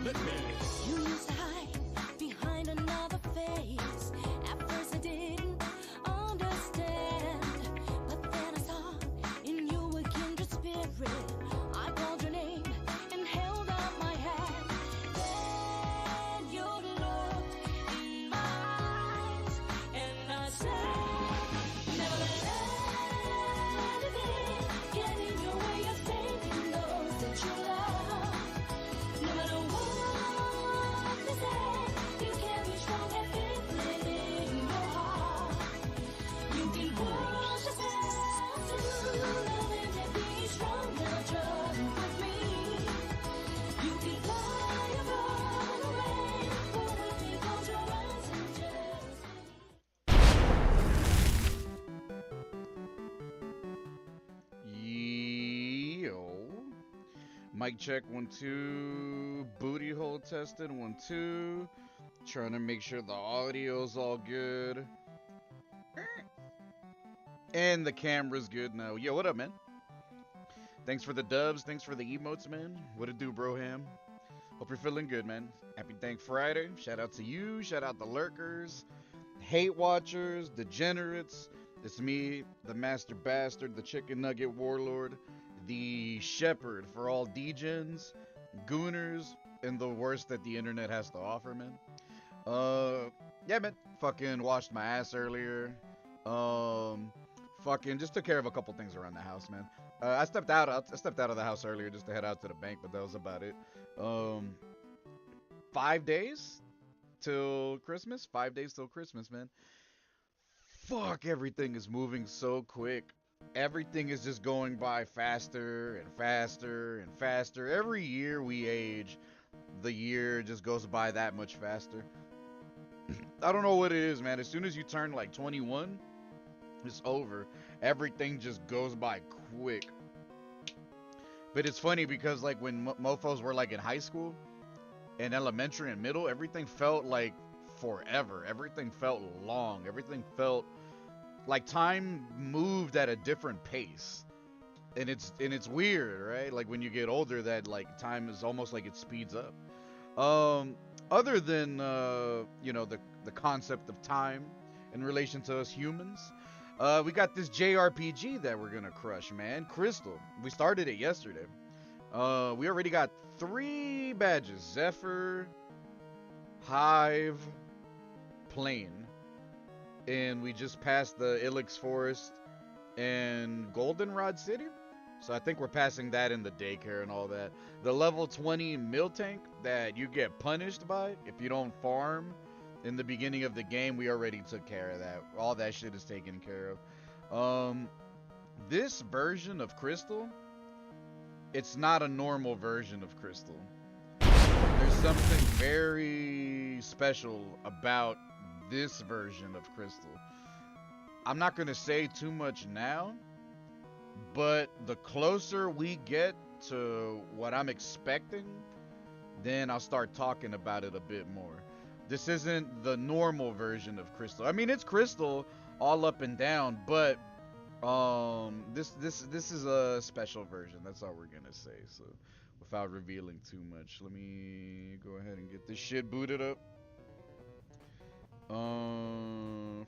Let me. You used to hide behind another face. At first I didn't understand, but then I saw in you a kindred spirit. I called your name and held out my hand. Then you looked in my eyes, and I said, never let anything get in your way of thinking those that you love. No matter what they say, you can be strong and fit in your heart. You can push yourself to love and be strong now, trust with me. You can fly or run away, but with me close your eyes and just Yo. Mic check 1 2. Booty hole tested 1 2. Trying to make sure the audio's all good. And the camera's good now. Yo, what up, man? Thanks for the dubs. Thanks for the emotes, man. What it do, Broham? Hope you're feeling good, man. Happy Thank Friday. Shout out to you. Shout out the lurkers, hate watchers, degenerates. It's me, the master bastard, the chicken nugget warlord, the shepherd for all degens, gooners, and the worst that the internet has to offer, man. Yeah, man. Fucking washed my ass earlier. Fucking just took care of a couple things around the house, man. I stepped out of the house earlier just to head out to the bank, but that was about it. 5 days till Christmas. 5 days till Christmas, man. Fuck, everything is moving so quick. Everything is just going by faster and faster and faster. Every year we age, the year just goes by that much faster. I don't know what it is, man. As soon as you turn like 21, it's over. Everything just goes by quick. But it's funny because like when mofos were like in high school, in elementary and middle, everything felt like forever. Everything felt long. Everything felt like time moved at a different pace. And it's weird, right? Like when you get older, that like time is almost like it speeds up. Other than the concept of time in relation to us humans, we got this JRPG that we're gonna crush, man. Crystal. We started it yesterday. We already got 3 badges: Zephyr, Hive, Plane, and we just passed the Ilex Forest and Goldenrod City. So I think we're passing that in the daycare and all that. The level 20 mill tank that you get punished by if you don't farm in the beginning of the game, we already took care of that. All that shit is taken care of. This version of Crystal, it's not a normal version of Crystal. There's something very special about this version of Crystal. I'm not going to say too much now, but the closer we get to what I'm expecting, then I'll start talking about it a bit more. This isn't the normal version of Crystal. I mean, it's Crystal all up and down, but this is a special version. That's all we're gonna say. So, without revealing too much, let me go ahead and get this shit booted up.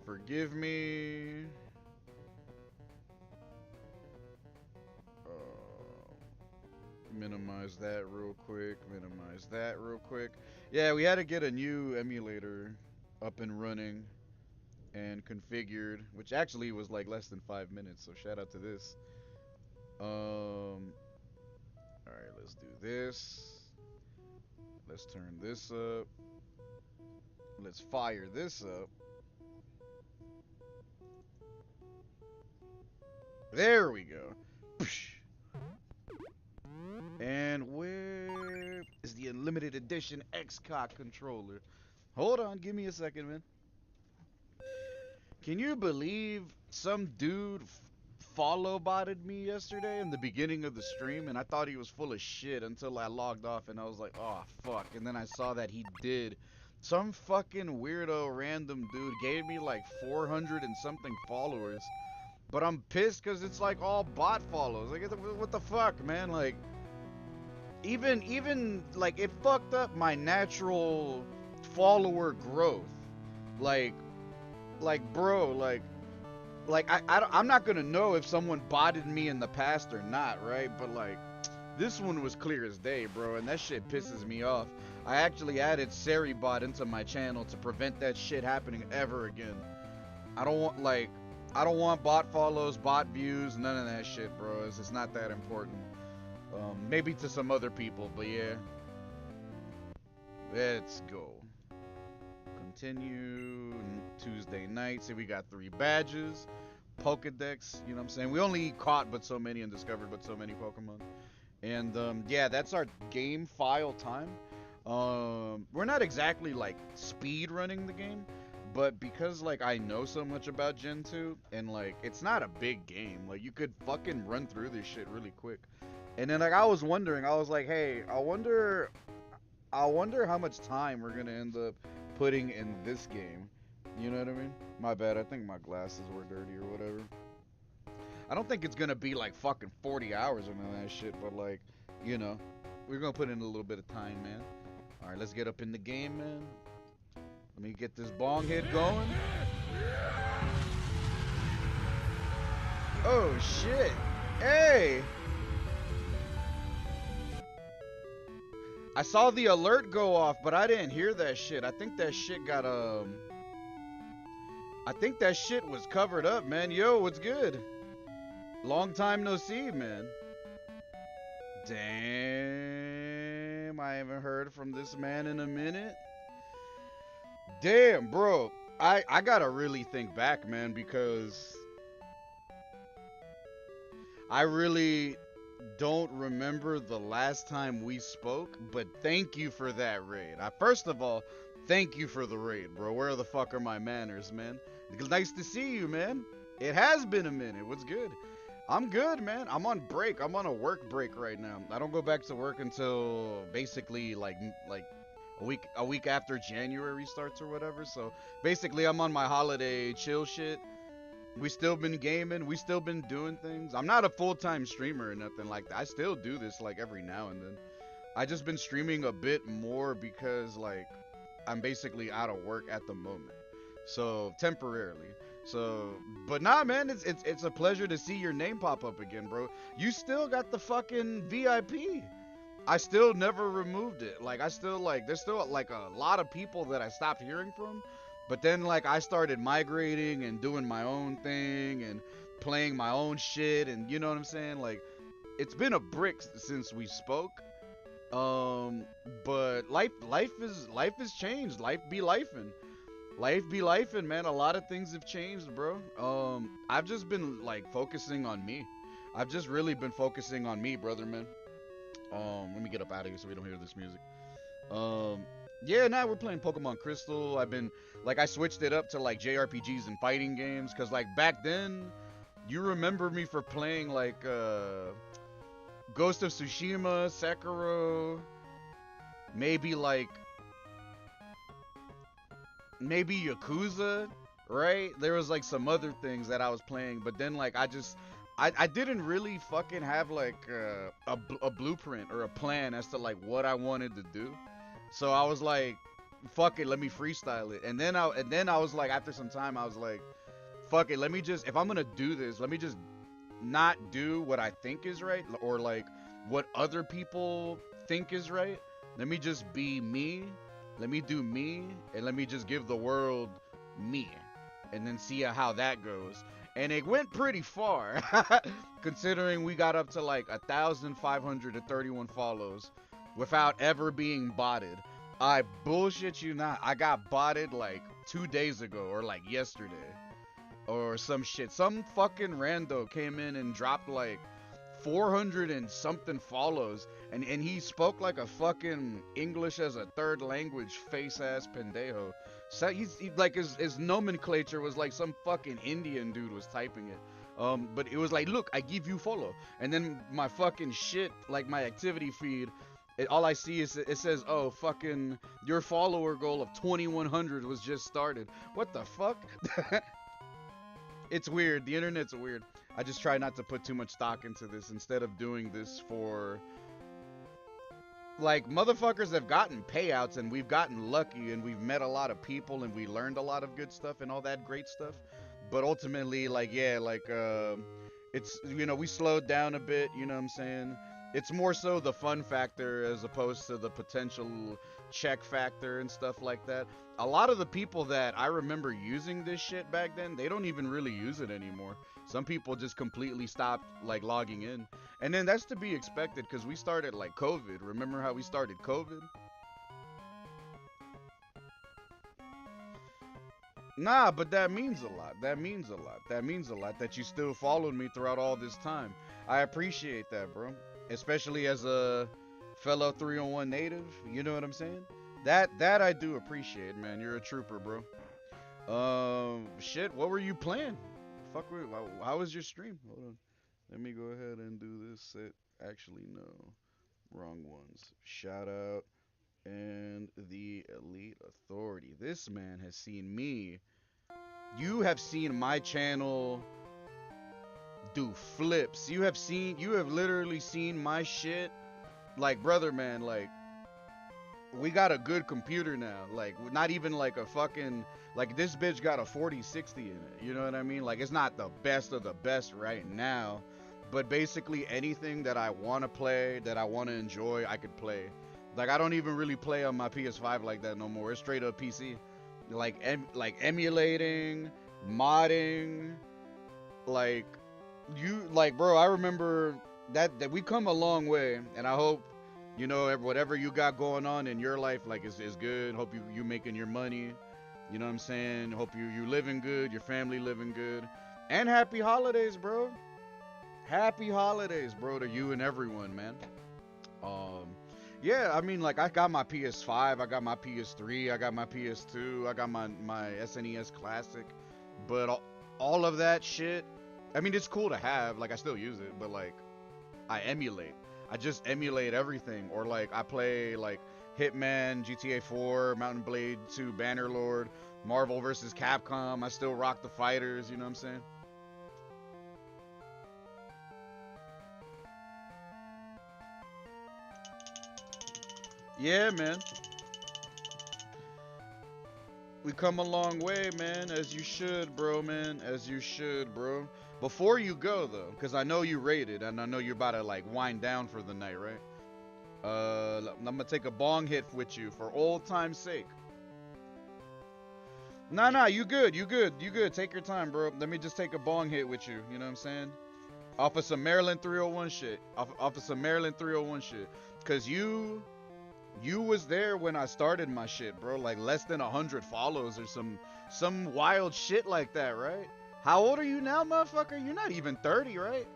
Forgive me. Minimize that real quick. Minimize that real quick. Yeah, we had to get a new emulator up and running and configured, which actually was like less than 5 minutes. So shout out to this. All right, let's do this. Let's turn this up. Let's fire this up. There we go. And where is the limited edition XCOC controller? Hold on, give me a second, man. Can you believe some dude follow-botted me yesterday in the beginning of the stream, and I thought he was full of shit until I logged off and I was like, oh fuck, and then I saw that he did. Some fucking weirdo random dude gave me like 400 and something followers, but I'm pissed because it's like all bot follows. Like, what the fuck, man? Like, even like it fucked up my natural follower growth. Like bro, I'm not gonna know if someone botted me in the past or not, right? But like this one was clear as day, bro, and that shit pisses me off. I actually added Seribot into my channel to prevent that shit happening ever again. I don't want bot follows, bot views, none of that shit, bro. It's not that important. Maybe to some other people, but yeah. Let's go. Continue. Tuesday night. See, we got 3 badges. Pokedex, you know what I'm saying? We only caught but so many and discovered but so many Pokemon. And yeah, that's our game file time. We're not exactly like speed running the game, but because like I know so much about Gen 2 and like it's not a big game, like you could fucking run through this shit really quick. And then like I was wondering, I was like, hey, I wonder how much time we're gonna end up putting in this game. You know what I mean? My bad, I think my glasses were dirty or whatever. I don't think it's gonna be like fucking 40 hours or none of that shit, but like, you know, we're gonna put in a little bit of time, man. Alright, let's get up in the game, man. Let me get this bong hit going. Oh shit. Hey! I saw the alert go off, but I didn't hear that shit. I think that shit got, I think that shit was covered up, man. Yo, what's good? Long time no see, man. Damn, I haven't heard from this man in a minute. Damn, bro. I gotta really think back, man, because I really don't remember the last time we spoke, but thank you for that raid. First of all, thank you for the raid, bro. Where the fuck are my manners, man? Nice to see you, man. It has been a minute. What's good? I'm good, man. I'm on break. I'm on a work break right now. I don't go back to work until basically like a week after January starts or whatever. So basically I'm on my holiday chill shit. We still been gaming. We still been doing things. I'm not a full-time streamer or nothing like that. I still do this like every now and then. I just been streaming a bit more because like I'm basically out of work at the moment. So temporarily. So, but nah, man, it's a pleasure to see your name pop up again, bro. You still got the fucking VIP. I still never removed it. Like, I still, like, there's still, like, a lot of people that I stopped hearing from. But then, like, I started migrating and doing my own thing and playing my own shit. And, you know what I'm saying? Like, it's been a brick since we spoke. But life is changed. Life be lifing. Life be lifing, man. A lot of things have changed, bro. I've just been, like, focusing on me. I've just really been focusing on me, brother, man. Let me get up out of here so we don't hear this music. Yeah, now we're playing Pokemon Crystal. I've been, like, I switched it up to, like, JRPGs and fighting games. Because, like, back then, you remember me for playing, like, Ghost of Tsushima, Sekiro, maybe, like, maybe Yakuza, right? There was like some other things that I was playing, but then like I didn't really fucking have like a blueprint or a plan as to like what I wanted to do. So I was like, fuck it, let me freestyle it. And then I was like, after some time, I was like, fuck it, let me just, if I'm gonna do this, let me just not do what I think is right or like what other people think is right. Let me just be me. Let me do me, and let me just give the world me, and then see how that goes. And it went pretty far, considering we got up to like 1,531 follows without ever being botted. I bullshit you not. I got botted like 2 days ago, or like yesterday, or some shit. Some fucking rando came in and dropped like 400 and something follows, and he spoke like a fucking English as a third language face ass pendejo. So he like his nomenclature was like some fucking Indian dude was typing it. But it was like, look, I give you follow, and then my fucking shit, like my activity feed, all I see is it says, oh, fucking your follower goal of 2,100 was just started. What the fuck? It's weird. The internet's weird. I just try not to put too much stock into this instead of doing this for like motherfuckers have gotten payouts and we've gotten lucky and we've met a lot of people and we learned a lot of good stuff and all that great stuff. But ultimately, like yeah, like it's we slowed down a bit. You know what I'm saying? It's more so the fun factor as opposed to the potential check factor and stuff like that. A lot of the people that I remember using this shit back then, they don't even really use it anymore. Some people just completely stopped like logging in. And then that's to be expected because we started like COVID. Remember how we started COVID? Nah, but that means a lot. That means a lot. That means a lot that you still followed me throughout all this time. I appreciate that, bro. Especially as a fellow 301 native. You know what I'm saying? That I do appreciate, man. You're a trooper, bro. Shit. What were you playing? Fuck. How was your stream? Hold on. Let me go ahead and do this set. Actually, no. Wrong ones. Shout out and the Elite Authority. This man has seen me. You have seen my channel do flips. You have literally seen my shit. Like, brother, man, like, we got a good computer now. Like, not even like a fucking, like, this bitch got a 4060 in it. You know what I mean? Like, it's not the best of the best right now. But basically, anything that I want to play, that I want to enjoy, I could play. Like, I don't even really play on my PS5 like that no more. It's straight up PC. Like emulating, modding, like, bro, I remember that we come a long way, and I hope, whatever you got going on in your life, like, is good. Hope you making your money. You know what I'm saying? Hope you living good, your family living good. And happy holidays, bro. Happy holidays, bro, to you and everyone, man. Yeah, I mean, like, I got my PS5, I got my PS3, I got my PS2, I got my SNES Classic, but all of that shit, I mean, it's cool to have, like, I still use it, but, like, I emulate. I just emulate everything, or, like, I play, like, Hitman, GTA 4, Mountain Blade 2, Bannerlord, Marvel vs. Capcom, I still rock the fighters, you know what I'm saying? Yeah, man. We come a long way, man, as you should, bro, man, as you should, bro. Before you go, though, because I know you rated, and I know you're about to, like, wind down for the night, right? I'm gonna take a bong hit with you for old time's sake. Nah, you good, you good, you good. Take your time, bro. Let me just take a bong hit with you, you know what I'm saying? Off of some Maryland 301 shit. Off of some Maryland 301 shit. Because you was there when I started my shit, bro. Like less than 100 follows or some wild shit like that, right? How old are you now, motherfucker? You're not even 30, right?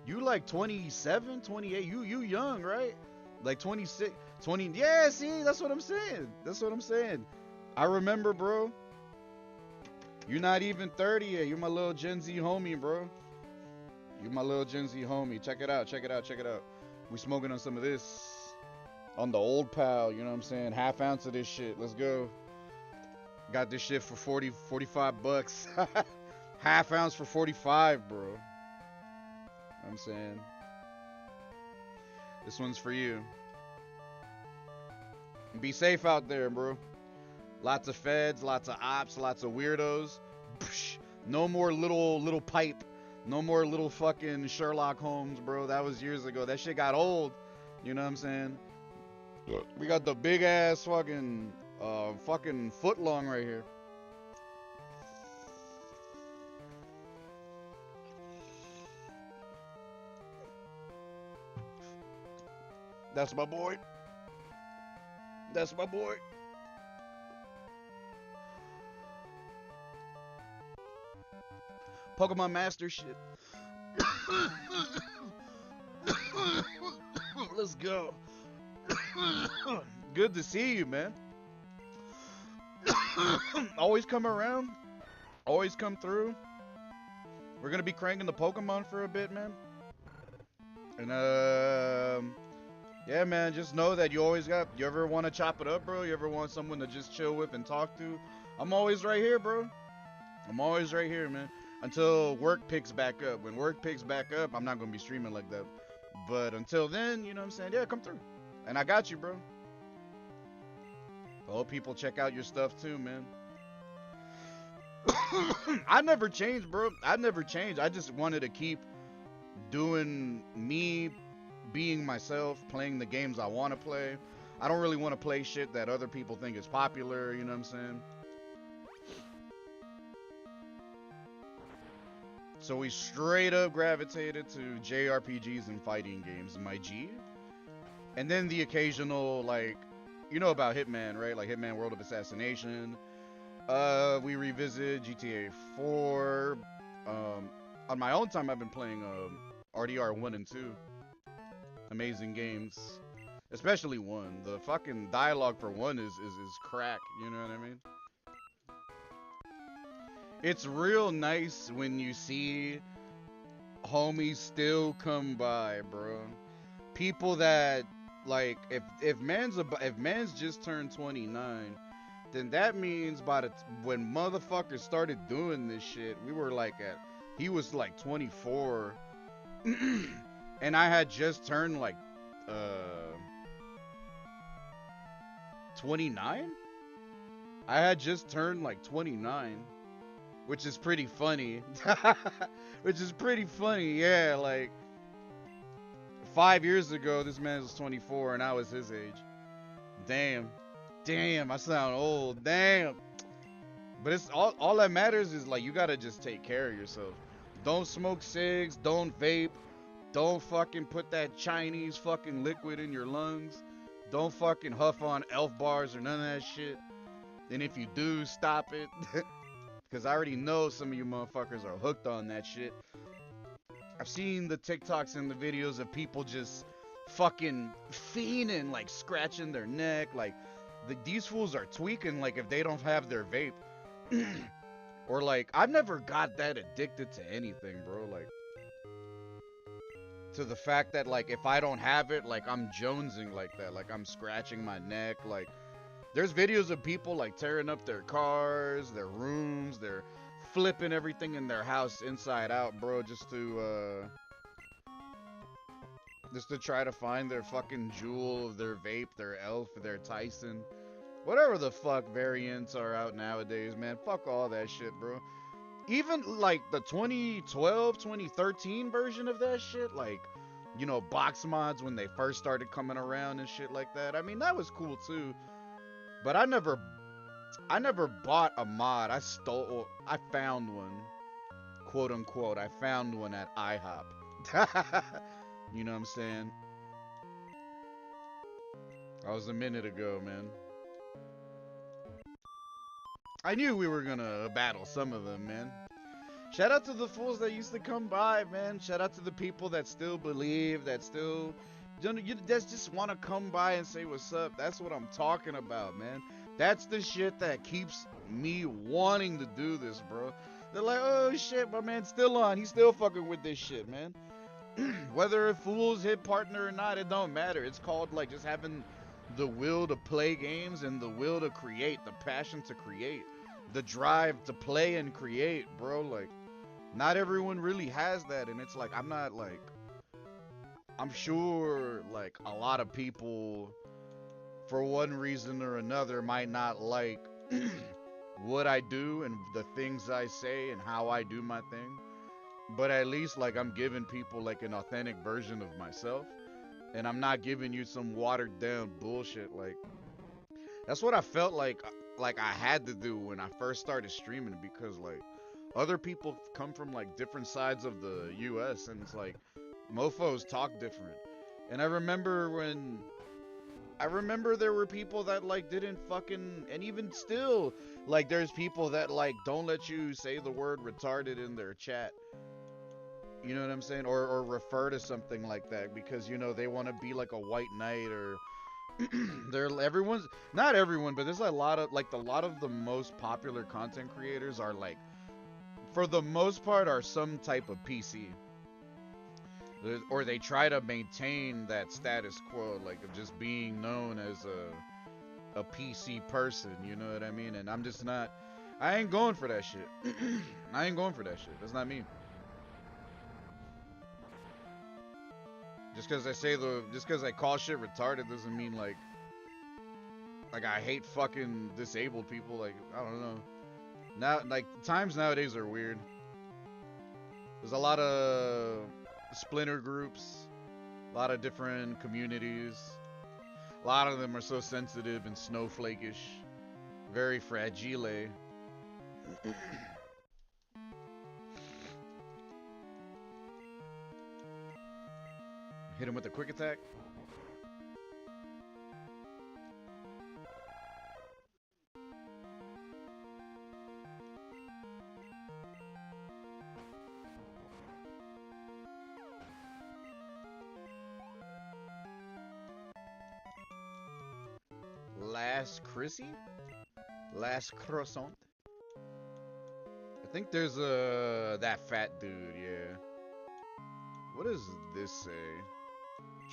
You like 27, 28. You young, right? Like 26, 20. Yeah, see, that's what I'm saying. That's what I'm saying. I remember, bro. You're not even 30 yet. You're my little Gen Z homie, bro. You my little Gen Z homie. Check it out, check it out, check it out. We smoking on some of this. On the old pal, you know what I'm saying? Half ounce of this shit. Let's go. Got this shit for 40, 45 bucks. Half ounce for 45, bro. I'm saying. This one's for you. Be safe out there, bro. Lots of feds, lots of ops, lots of weirdos. No more little pipe. No more little fucking Sherlock Holmes, bro. That was years ago. That shit got old. You know what I'm saying? We got the big ass fucking foot long right here. That's my boy. That's my boy. Pokemon Master shit. Let's go. Good to see you, man. Always come around. Always come through. We're gonna be cranking the Pokemon for a bit, man. And yeah, man. Just know that you always got. You ever want to chop it up, bro? You ever want someone to just chill with and talk to? I'm always right here, bro. I'm always right here, man. Until work picks back up. When work picks back up, I'm not gonna be streaming like that. But until then, you know what I'm saying? Yeah, come through. And I got you, bro. I hope people check out your stuff too, man. I never changed, bro. I never changed. I just wanted to keep doing me, being myself, playing the games I want to play. I don't really want to play shit that other people think is popular, you know what I'm saying? So we straight up gravitated to JRPGs and fighting games, my G. And then the occasional, like, you know about Hitman, right? Like Hitman World of Assassination. We revisited GTA 4. On my own time, I've been playing RDR 1 and 2. Amazing games. Especially 1. The fucking dialogue for 1 is crack, you know what I mean? It's real nice when you see homies still come by, bro. People that like if man's just turned 29, then that means when motherfuckers started doing this shit, we were like he was like 24 and I had just turned like 29? I had just turned like 29. Which is pretty funny. Which is pretty funny, yeah. Like 5 years ago, this man was 24 and I was his age. Damn, I sound old. Damn. But it's all that matters is like you gotta just take care of yourself. Don't smoke cigs. Don't vape. Don't fucking put that Chinese fucking liquid in your lungs. Don't fucking huff on elf bars or none of that shit. And if you do, stop it. Because I already know some of you motherfuckers are hooked on that shit. I've seen the TikToks and the videos of people just fucking fiending, like scratching their neck. Like, these fools are tweaking, like, if they don't have their vape. Or, like, I've never got that addicted to anything, bro. Like, to the fact that, like, if I don't have it, like, I'm jonesing like that. Like, I'm scratching my neck, like... There's videos of people like tearing up their cars, their rooms, they're flipping everything in their house inside out, bro, just to try to find their fucking jewel, their vape, their elf, their Tyson. Whatever the fuck variants are out nowadays, man. Fuck all that shit, bro. Even like the 2012, 2013 version of that shit, like, you know, box mods when they first started coming around and shit like that. I mean, that was cool too. But I never bought a mod. I found one, quote unquote. I found one at IHOP. You know what I'm saying? That was a minute ago, man. I knew we were gonna battle some of them, man. Shout out to the fools that used to come by, man. Shout out to the people that still believe, that still... You just want to come by and say what's up. That's what I'm talking about, man. That's the shit that keeps me wanting to do this, bro. They're like, oh shit, my man's still on. He's still fucking with this shit, man. Whether a fool's hit partner or not, it don't matter. It's called like just having the will to play games and the will to create, the passion to create, the drive to play and create, bro. Like, not everyone really has that, and it's like, I'm sure, like, a lot of people, for one reason or another, might not like what I do and the things I say and how I do my thing. But at least, like, I'm giving people, like, an authentic version of myself. And I'm not giving you some watered-down bullshit. Like, that's what I felt like I had to do when I first started streaming. Because, like, other people come from, like, different sides of the U.S. And it's like... mofos talk different. And I remember there were people that like didn't fucking, and even still, like there's people that like don't let you say the word retarded in their chat. You know what I'm saying? Or refer to something like that because, you know, they want to be like a white knight or everyone's, not everyone, but there's a lot of the most popular content creators are like, for the most part, are some type of PC. Or they try to maintain that status quo, like of just being known as a PC person, you know what I mean? And I'm just not, I ain't going for that shit. That's not me. Just because I call shit retarded doesn't mean like I hate fucking disabled people. Like, I don't know. Now, like, times nowadays are weird. There's a lot of splinter groups, a lot of different communities. A lot of them are so sensitive and snowflakish, very fragile. Hit him with a quick attack. Last Chrissy? Last croissant? I think there's that fat dude, yeah. What does this say?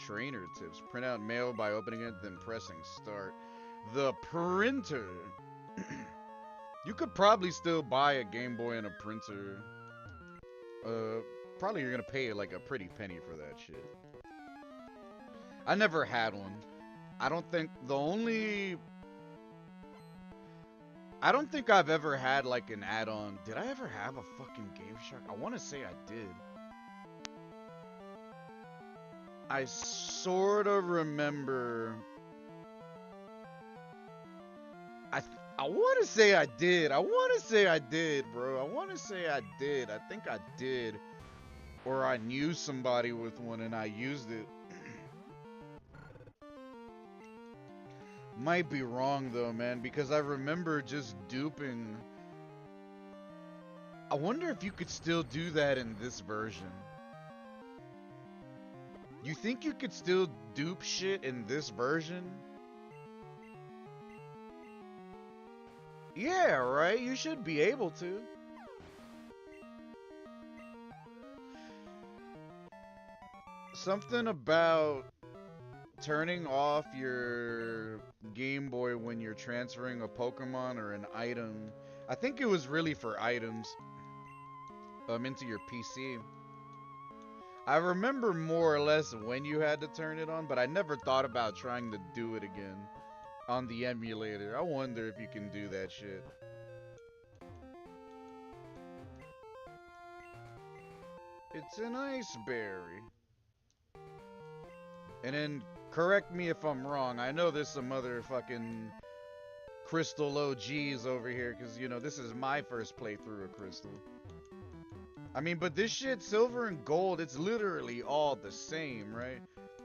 Trainer tips. Print out mail by opening it, then pressing start. The printer. You could probably still buy a Game Boy and a printer. Probably you're gonna pay like a pretty penny for that shit. I never had one. I don't think I've ever had like an add-on. Did I ever have a fucking Game Shark? I want to say I did. I sort of remember. I want to say I did. I want to say I did, bro. I want to say I did. I think I did. Or I knew somebody with one and I used it. Might be wrong though, man, because I remember just duping. I wonder if you could still do that in this version. You think you could still dupe shit in this version? Yeah, right? You should be able to. Something about turning off your Game Boy when you're transferring a Pokemon or an item. I think it was really for items into your PC. I remember more or less when you had to turn it on, but I never thought about trying to do it again on the emulator. I wonder if you can do that shit. It's an ice berry. And then, correct me if I'm wrong, I know there's some other fucking Crystal OGs over here, because, you know, this is my first playthrough of Crystal. I mean, but this shit, Silver and Gold, it's literally all the same, right?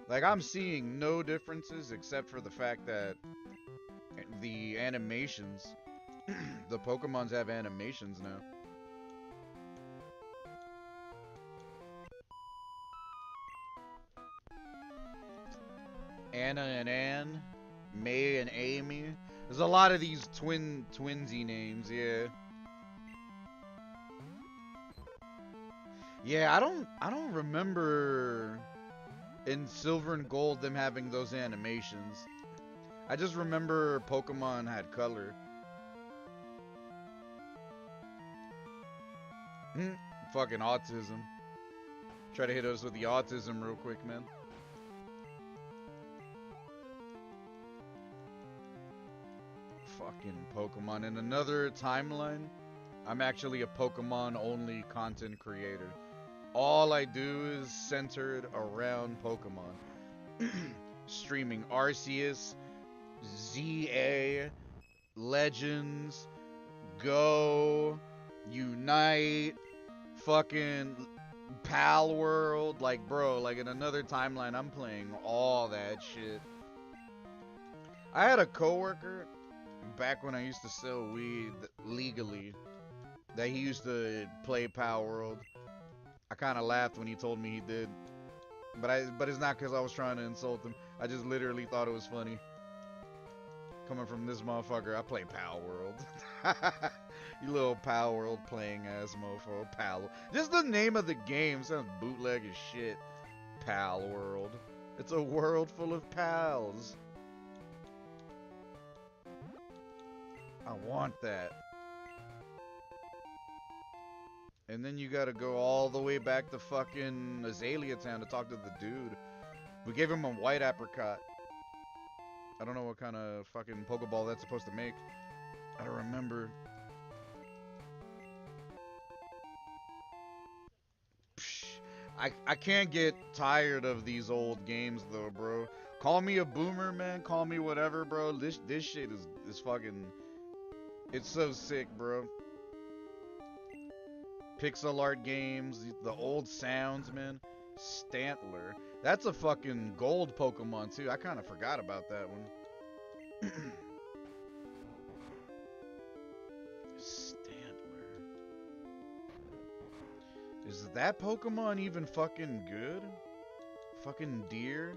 Like, I'm seeing no differences except for the fact that the animations, the Pokemons have animations now. Anna and Anne, May and Amy. There's a lot of these twinsy names, yeah. Yeah, I don't remember in Silver and Gold them having those animations. I just remember Pokemon had color. Fucking autism. Try to hit us with the autism real quick, man. Fucking Pokemon. In another timeline, I'm actually a Pokemon-only content creator. All I do is centered around Pokemon. Streaming Arceus, ZA, Legends, Go, Unite, fucking Pal World. Like, bro, like in another timeline, I'm playing all that shit. I had a coworker back when I used to sell weed legally that he used to play Pal World. I kind of laughed when he told me he did. But it's not because I was trying to insult him. I just literally thought it was funny. Coming from this motherfucker, I play Pal World. You little Pal World playing ass mofo. Pal. Just the name of the game sounds bootleg as shit. Pal World. It's a world full of pals. I want that. And then you gotta go all the way back to fucking Azalea Town to talk to the dude. We gave him a white apricot. I don't know what kind of fucking Pokeball that's supposed to make. I don't remember. Psh, I can't get tired of these old games though, bro. Call me a boomer, man. Call me whatever, bro. This shit is fucking. It's so sick, bro. Pixel art games, the old sounds, man. Stantler. That's a fucking gold Pokemon too. I kind of forgot about that one. Stantler. Is that Pokemon even fucking good? Fucking deer?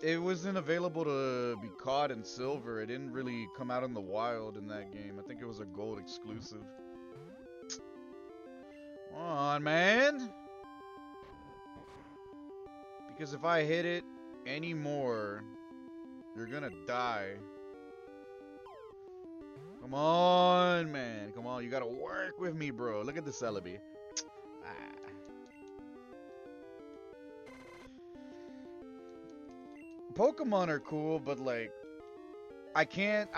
It wasn't available to be caught in silver. It didn't really come out in the wild in that game. I think it was a gold exclusive. Come on, man. Because if I hit it anymore, you're gonna die. Come on, man. Come on. You gotta work with me, bro. Look at the Celebi. Pokemon are cool, but like, I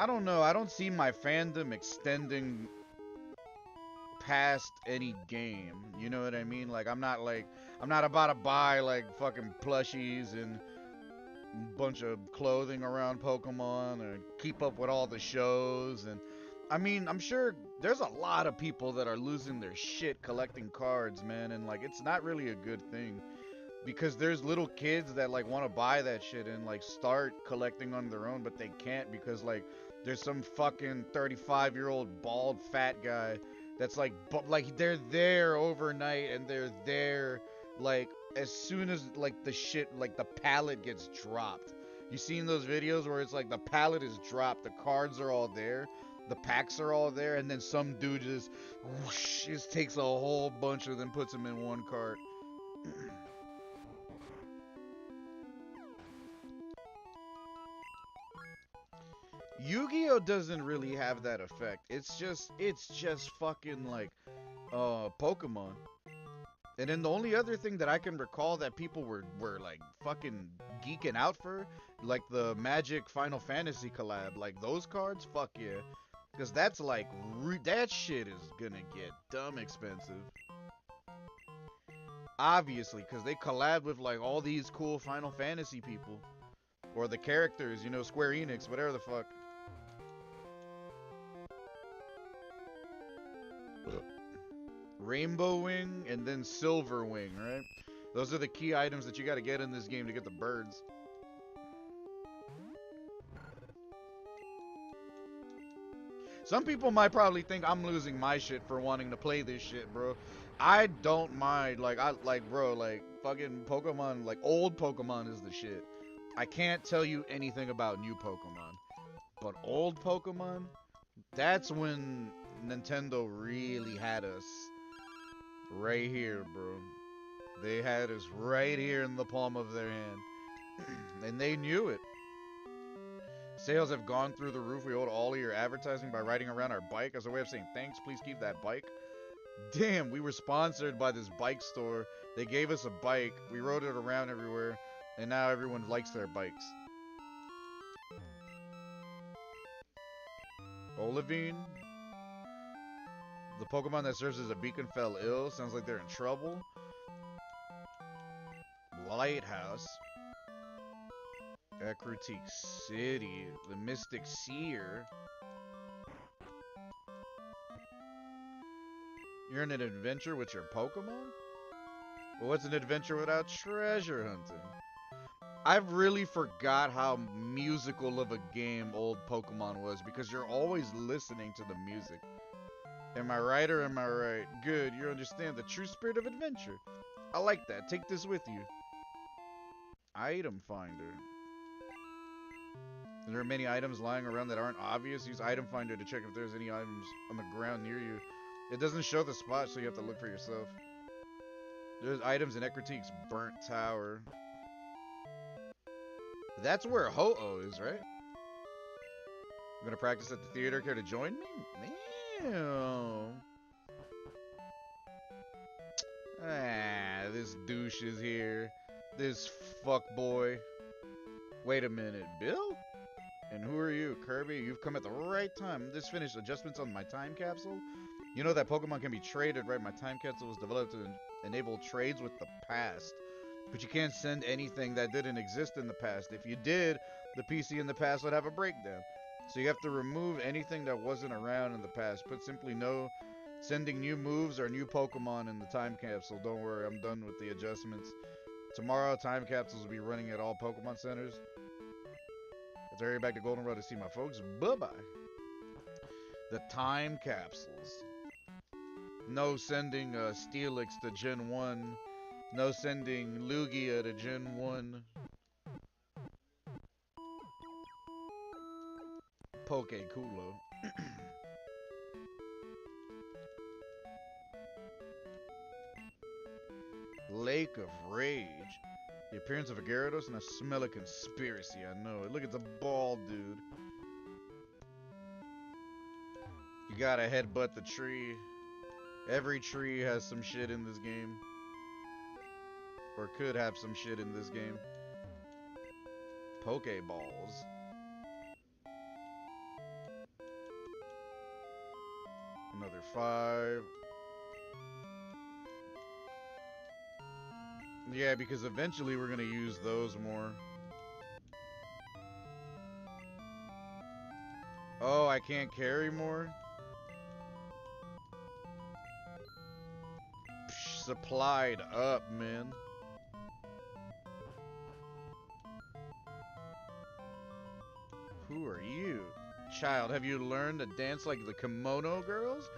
don't know. I don't see my fandom extending past any game. You know what I mean? Like, I'm not about to buy like fucking plushies and bunch of clothing around Pokemon or keep up with all the shows. And I mean, I'm sure there's a lot of people that are losing their shit collecting cards, man, and like, it's not really a good thing because there's little kids that like want to buy that shit and like start collecting on their own, but they can't because like there's some fucking 35-year-old bald fat guy that's like they're there overnight and they're there like as soon as like the shit, like the pallet gets dropped. You seen those videos where it's like the pallet is dropped, the cards are all there, the packs are all there, and then some dude just whoosh, just takes a whole bunch of them, puts them in one cart. Yu-Gi-Oh doesn't really have that effect. It's just fucking like Pokemon. And then the only other thing that I can recall that people were like fucking geeking out for, like the Magic Final Fantasy collab, like those cards, fuck yeah. Because that's like, that shit is gonna get dumb expensive. Obviously, because they collab with like all these cool Final Fantasy people. Or the characters, you know, Square Enix, whatever the fuck. Rainbow Wing and then Silver Wing, right? Those are the key items that you gotta get in this game to get the birds. Some people might probably think I'm losing my shit for wanting to play this shit, bro. I don't mind. Bro, like, fucking Pokemon, like, old Pokemon is the shit. I can't tell you anything about new Pokemon. But old Pokemon, that's when Nintendo really had us right here, bro. They had us right here in the palm of their hand. And they knew it. Sales have gone through the roof. We owed all of your advertising by riding around our bike as a way of saying thanks. Please keep that bike. Damn, we were sponsored by this bike store. They gave us a bike. We rode it around everywhere. And now everyone likes their bikes. Olivine? The Pokemon that serves as a beacon fell ill. Sounds like they're in trouble. Lighthouse. Ecruteak City. The Mystic Seer. You're in an adventure with your Pokemon? Well, what's an adventure without treasure hunting? I really forgot how musical of a game old Pokemon was because you're always listening to the music. Am I right or am I right? Good, you understand the true spirit of adventure. I like that. Take this with you. Item Finder. There are many items lying around that aren't obvious. Use Item Finder to check if there's any items on the ground near you. It doesn't show the spot, so you have to look for yourself. There's items in Ecruteak's Burnt Tower. That's where Ho-Oh is, right? I'm gonna practice at the theater. Care to join me? Damn. Ah, this douche is here. This fuck boy. Wait a minute, Bill? And who are you, Kirby? You've come at the right time. Just finished adjustments on my time capsule. You know that Pokemon can be traded, right? My time capsule was developed to enable trades with the past. But you can't send anything that didn't exist in the past. If you did, the PC in the past would have a breakdown. So you have to remove anything that wasn't around in the past. Put simply, no sending new moves or new Pokemon in the time capsule. Don't worry, I'm done with the adjustments. Tomorrow, time capsules will be running at all Pokemon centers. Let's hurry back to Goldenrod to see my folks. Bye-bye. The time capsules. No sending Steelix to Gen 1. No sending Lugia to Gen 1. Poke-Kulo. Lake of Rage. The appearance of a Gyarados and I smell a conspiracy. I know it. Look at the bald dude. You gotta headbutt the tree. Every tree has some shit in this game. Or could have some shit in this game. Pokeballs. Another 5. Yeah, because eventually we're gonna use those more. Oh, I can't carry more? Psh, supplied up, man. Who are you? Child, have you learned to dance like the Kimono Girls?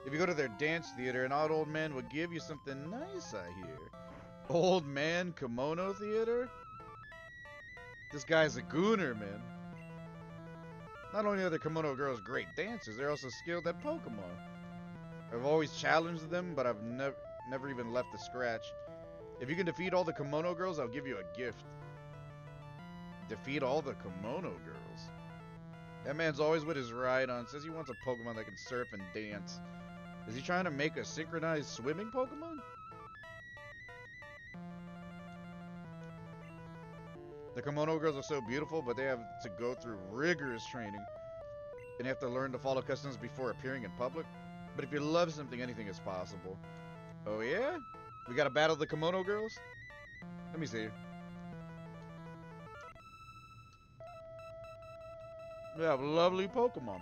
If you go to their dance theater, an old man will give you something nice, I hear. Old man Kimono Theater? This guy's a gooner, man. Not only are the Kimono Girls great dancers, they're also skilled at Pokemon. I've always challenged them, but I've never even left a scratch. If you can defeat all the Kimono Girls, I'll give you a gift. Defeat all the Kimono Girls? That man's always with his ride on. Says he wants a Pokemon that can surf and dance. Is he trying to make a synchronized swimming Pokemon? The Kimono Girls are so beautiful, but they have to go through rigorous training. And you have to learn to follow customs before appearing in public. But if you love something, anything is possible. Oh yeah? We gotta battle the Kimono Girls? Let me see. We have lovely Pokemon.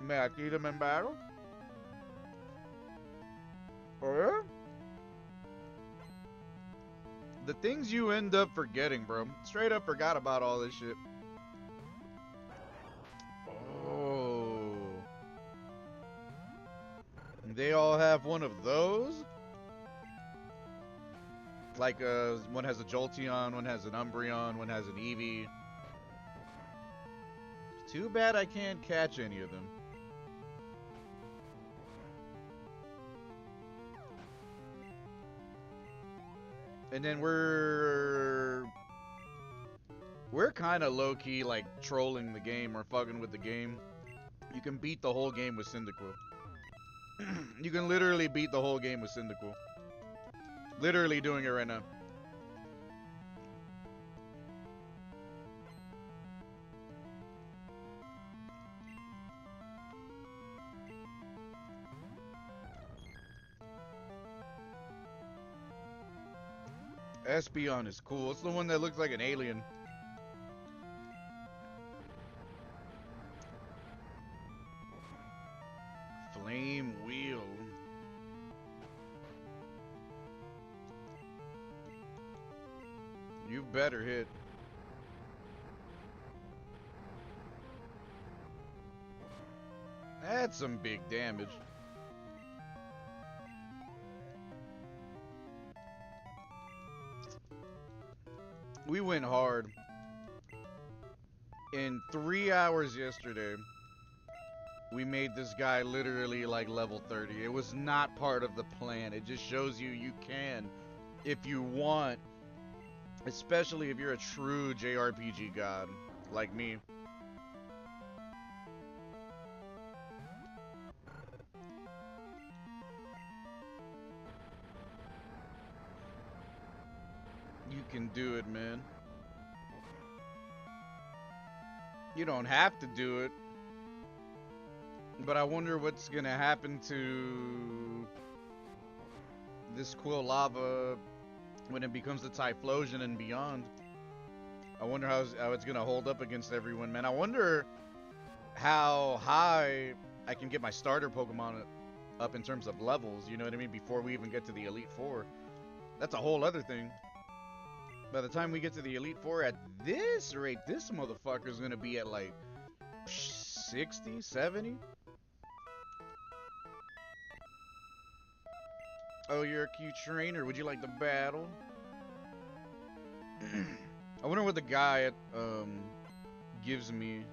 May I see them in battle? Oh yeah? The things you end up forgetting, bro. Straight up forgot about all this shit. Oh. They all have one of those? Like, one has a Jolteon, one has an Umbreon, one has an Eevee. Too bad I can't catch any of them. And then we're kind of low-key, like, trolling the game or fucking with the game. You can beat the whole game with Cyndaquil. You can literally beat the whole game with Cyndaquil. Literally doing it right now. Espeon is cool. It's the one that looks like an alien. Flame Wheel. You better hit. That's some big damage. We went hard. In 3 hours yesterday, we made this guy literally like level 30. It was not part of the plan. It just shows you you can if you want. Especially if you're a true JRPG god like me. You can do it, man. You don't have to do it. But I wonder what's gonna happen to this Quill Lava when it becomes the Typhlosion and beyond. I wonder how it's gonna hold up against everyone, man. I wonder how high I can get my starter Pokemon up in terms of levels, you know what I mean, before we even get to the Elite Four. That's a whole other thing. By the time we get to the Elite Four, at this rate, this motherfucker's gonna be at like 60, 70? Oh, you're a cute trainer. Would you like to battle? I wonder what the guy gives me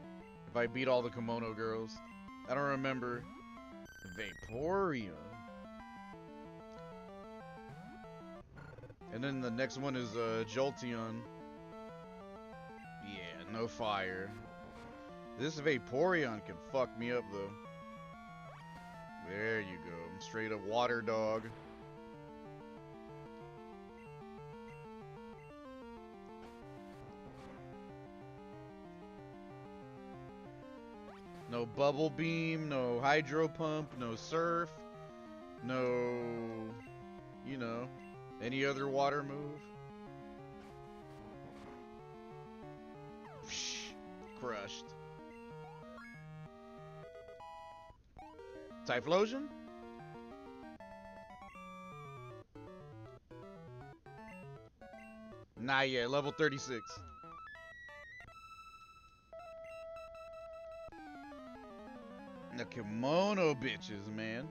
if I beat all the kimono girls. I don't remember. Vaporeon. And then the next one is Jolteon. Yeah, no fire. This Vaporeon can fuck me up though. There you go. I'm straight up water dog. No bubble beam, no hydro pump, no surf, no, you know, any other water move. Psh, crushed. Typhlosion? Not yet, level 36. The kimono bitches, man.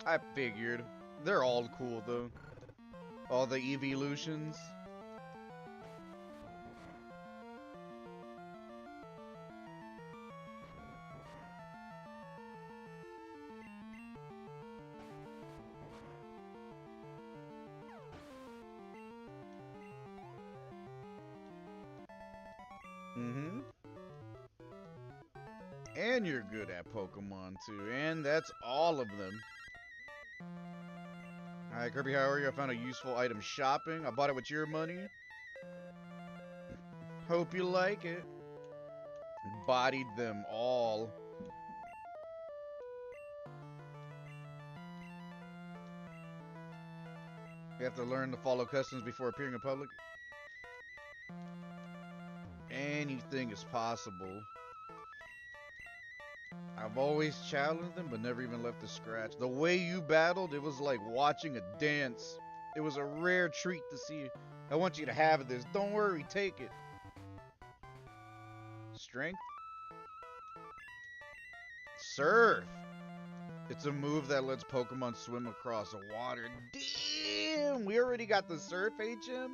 I figured. They're all cool, though. All the evolutions. And you're good at Pokemon too, and that's all of them. Alright, Kirby, how are you? I found a useful item shopping. I bought it with your money. Hope you like it. Bodied them all. You have to learn to follow customs before appearing in public. Anything is possible. I've always challenged them, but never even left a scratch. The way you battled, it was like watching a dance. It was a rare treat to see. I want you to have this. Don't worry, take it. Strength? Surf! It's a move that lets Pokemon swim across the water. Damn! We already got the Surf HM?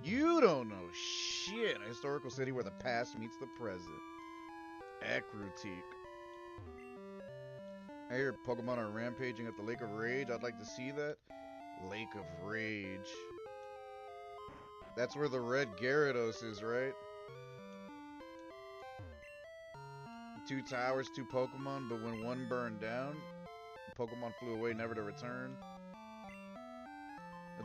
You don't know shit. A historical city where the past meets the present. Ekrutique. I hear Pokemon are rampaging at the Lake of Rage. I'd like to see that. Lake of Rage. That's where the red Gyarados is, right? 2 towers, 2 Pokemon, but when one burned down, the Pokemon flew away, never to return.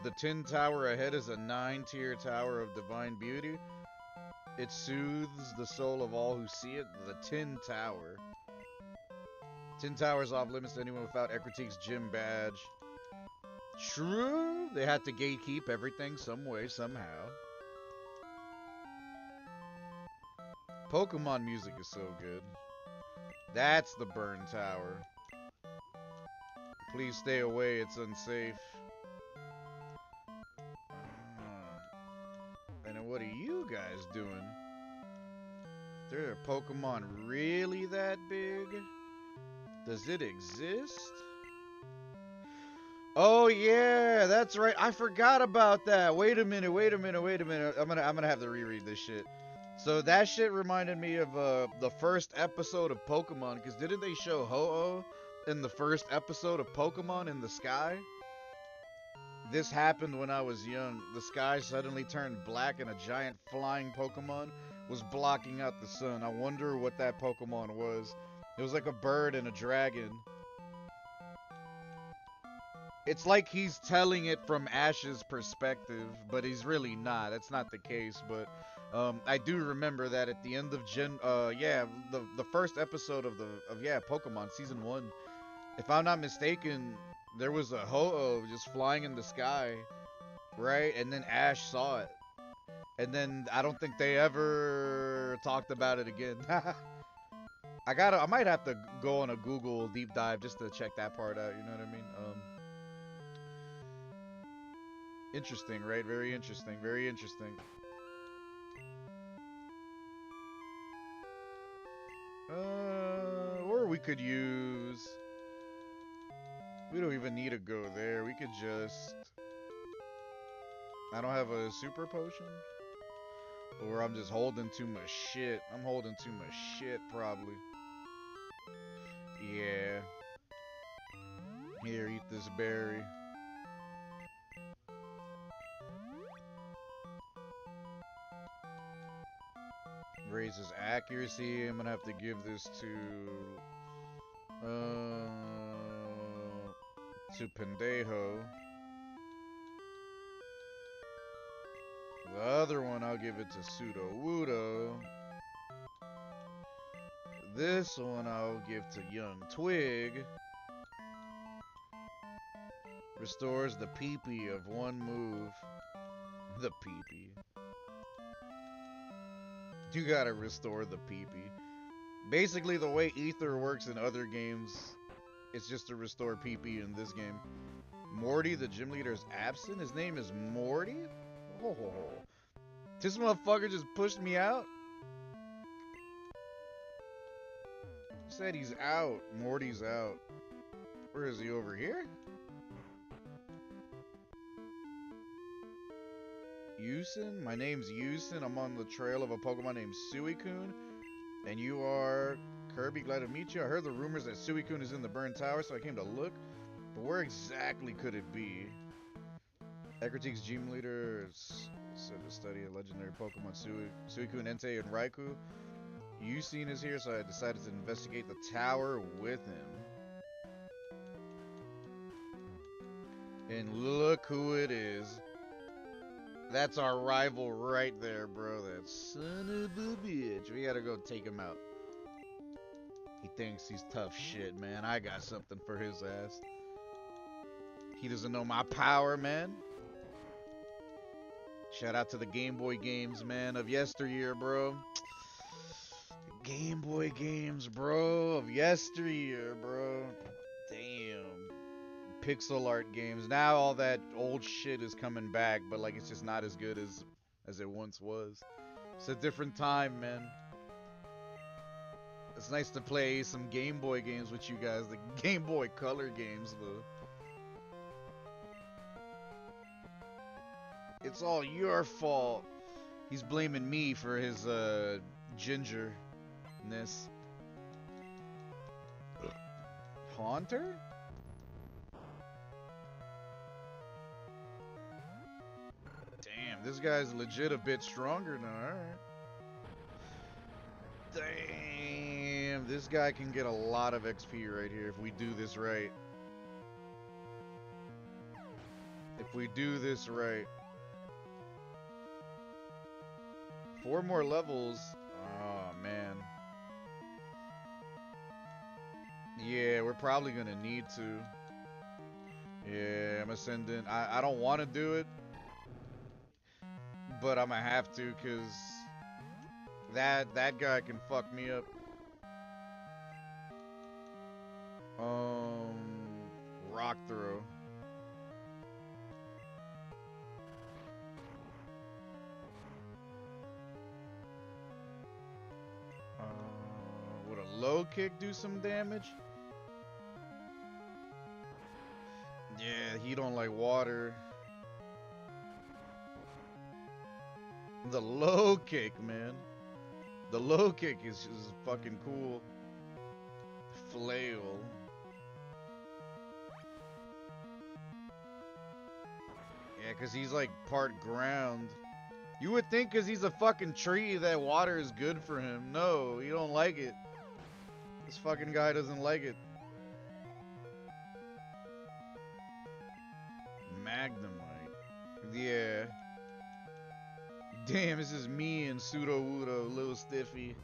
The Tin Tower ahead is a 9-tier tower of divine beauty. It soothes the soul of all who see it. The Tin Tower. Tin Tower's off limits to anyone without Ekritique's gym badge. True, they had to gatekeep everything some way, somehow. Pokemon music is so good. That's the Burn Tower. Please stay away, it's unsafe. And what are you guys doing? There are Pokemon really that big? Does it exist? Oh yeah, that's right. I forgot about that. Wait a minute. I'm gonna have to reread this shit. So that shit reminded me of the first episode of Pokemon, because didn't they show Ho-Oh in the first episode of Pokemon in the sky? This happened when I was young. The sky suddenly turned black and a giant flying Pokemon was blocking out the sun. I wonder what that Pokemon was. It was like a bird and a dragon. It's like he's telling it from Ash's perspective, but he's really not. That's not the case. But I do remember that at the end of the first episode of Pokemon season 1, if I'm not mistaken, there was a Ho-Oh just flying in the sky, right? And then Ash saw it, and then I don't think they ever talked about it again. I might have to go on a Google deep dive just to check that part out. You know what I mean? Interesting, right? Very interesting. Very interesting. Or we could use... We don't even need to go there. We could just... I don't have a super potion? Or I'm just holding too much shit. I'm holding too much shit, probably. Yeah. Here, eat this berry. Raises accuracy. I'm gonna have to give this to Pendejo. The other one, I'll give it to Sudowoodo. This one, I'll give to Young Twig. Restores the PP of one move. The PP. You gotta restore the PP. Basically, the way Ether works in other games, it's just to restore PP in this game. Morty, the gym leader, is absent? His name is Morty? Oh. This motherfucker just pushed me out? Said he's out. Morty's out. Where is he? Over here? Yusin? My name's Yusin. I'm on the trail of a Pokemon named Suicune. And you are Kirby. Glad to meet you. I heard the rumors that Suicune is in the Burn Tower, so I came to look. But where exactly could it be? Ecriteek's gym leader said to study a legendary Pokemon, Suicune, Entei, and Raikou. Yusin is here, so I decided to investigate the tower with him. And look who it is. That's our rival right there, bro. That son of a bitch. We gotta go take him out. He thinks he's tough shit, man. I got something for his ass. He doesn't know my power, man. Shout out to the Game Boy games, man, of yesteryear, bro. Game Boy games, bro, of yesteryear, bro. Damn. Pixel art games. Now all that old shit is coming back, but like it's just not as good as it once was. It's a different time, man. It's nice to play some Game Boy games with you guys, the Game Boy Color games, though. It's all your fault. He's blaming me for his gingerness. Haunter? Damn, this guy's legit a bit stronger now, alright. Damn, this guy can get a lot of XP right here if we do this right. If we do this right. 4 more levels. Oh, man. Yeah, we're probably going to need to. Yeah, I'm going to send in. I don't want to do it. But I'm going to have to because that guy can fuck me up. Rock throw. Would a low kick do some damage? Yeah, he don't like water. The low kick, man. The low kick is fucking cool. Flail. Yeah, because he's like part ground. You would think because he's a fucking tree that water is good for him. No, he don't like it. This fucking guy doesn't like it. Magnemite. Yeah. Damn, this is me and Pseudo Wudo, Lil Stiffy.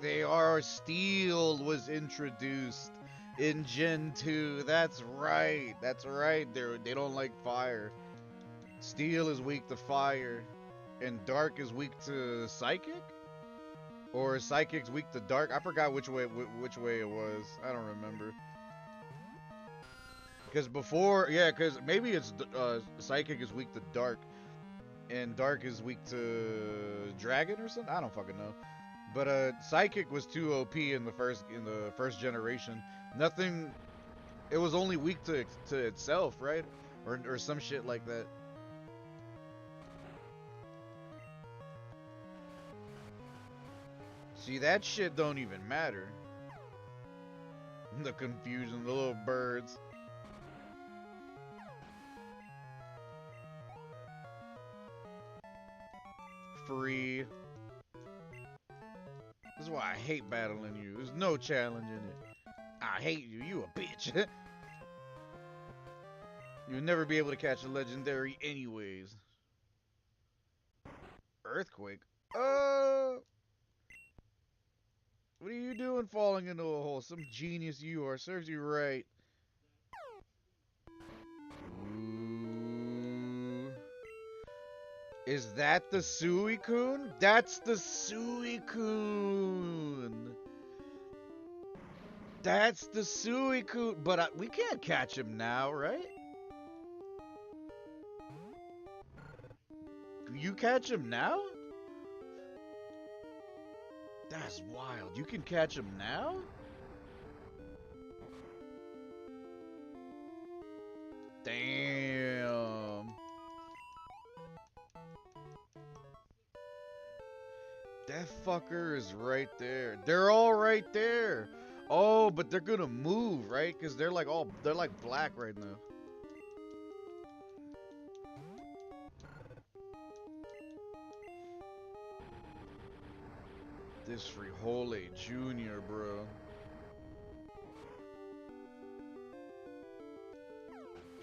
They are Steel was introduced in Gen 2. That's right. That's right. They don't like fire. Steel is weak to fire, and Dark is weak to Psychic, or Psychic's weak to Dark. I forgot which way it was. I don't remember. Because before, yeah, because maybe it's Psychic is weak to Dark, and Dark is weak to Dragon or something. I don't fucking know. But Psychic was too OP in the first generation. Nothing. It was only weak to itself, right? Or some shit like that. See, that shit don't even matter. The confusion, the little birds. Free. This is why I hate battling you. There's no challenge in it. I hate you. You a bitch. You'll never be able to catch a legendary anyways. Earthquake? What are you doing falling into a hole? Some genius you are. Serves you right. Ooh. Is that the Suicune? That's the Suicune. That's the Suicune. But we can't catch him now, right? You catch him now? That's wild. You can catch him now? Damn. That fucker is right there. They're all right there. Oh, but they're gonna move, right? Because they're like black right now. This Frijole Jr., bro.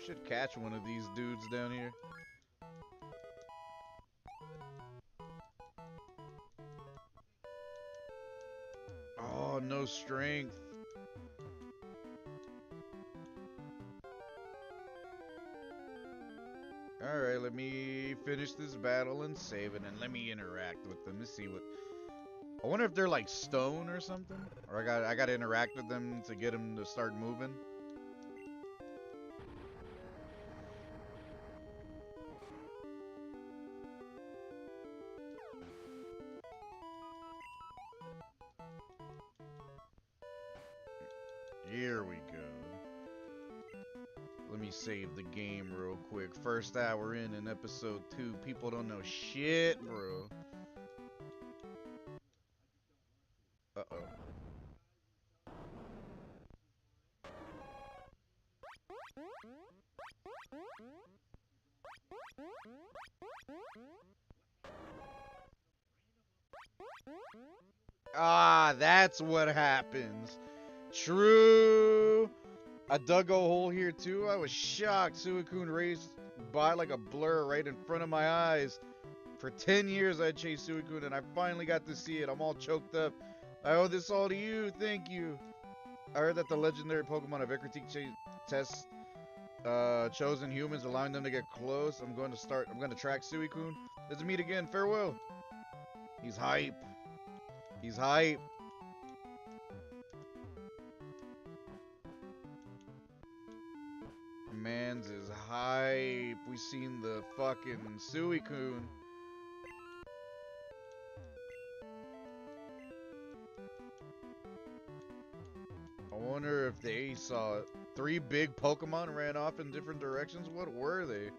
Should catch one of these dudes down here. Oh, no strength. Alright, let me finish this battle and save it, and let me interact with them to see what... I wonder if they're like stone or something? Or I gotta interact with them to get them to start moving? Here we go. Let me save the game real quick. First hour in episode 2. People don't know shit, bro. Uh-oh. Ah, that's what happens. True. I dug a hole here too. I was shocked. Suicune raced by like a blur right in front of my eyes. For 10 years I chased Suicune and I finally got to see it. I'm all choked up. I owe this all to you. Thank you. I heard that the legendary Pokemon of critique tests chosen humans, allowing them to get close. I'm going to track Suicune. Let's meet again. Farewell. He's hype. He's hype. Mans is hype. We seen the fucking Suicune. I wonder if they saw it. 3 big Pokemon ran off in different directions. What were they?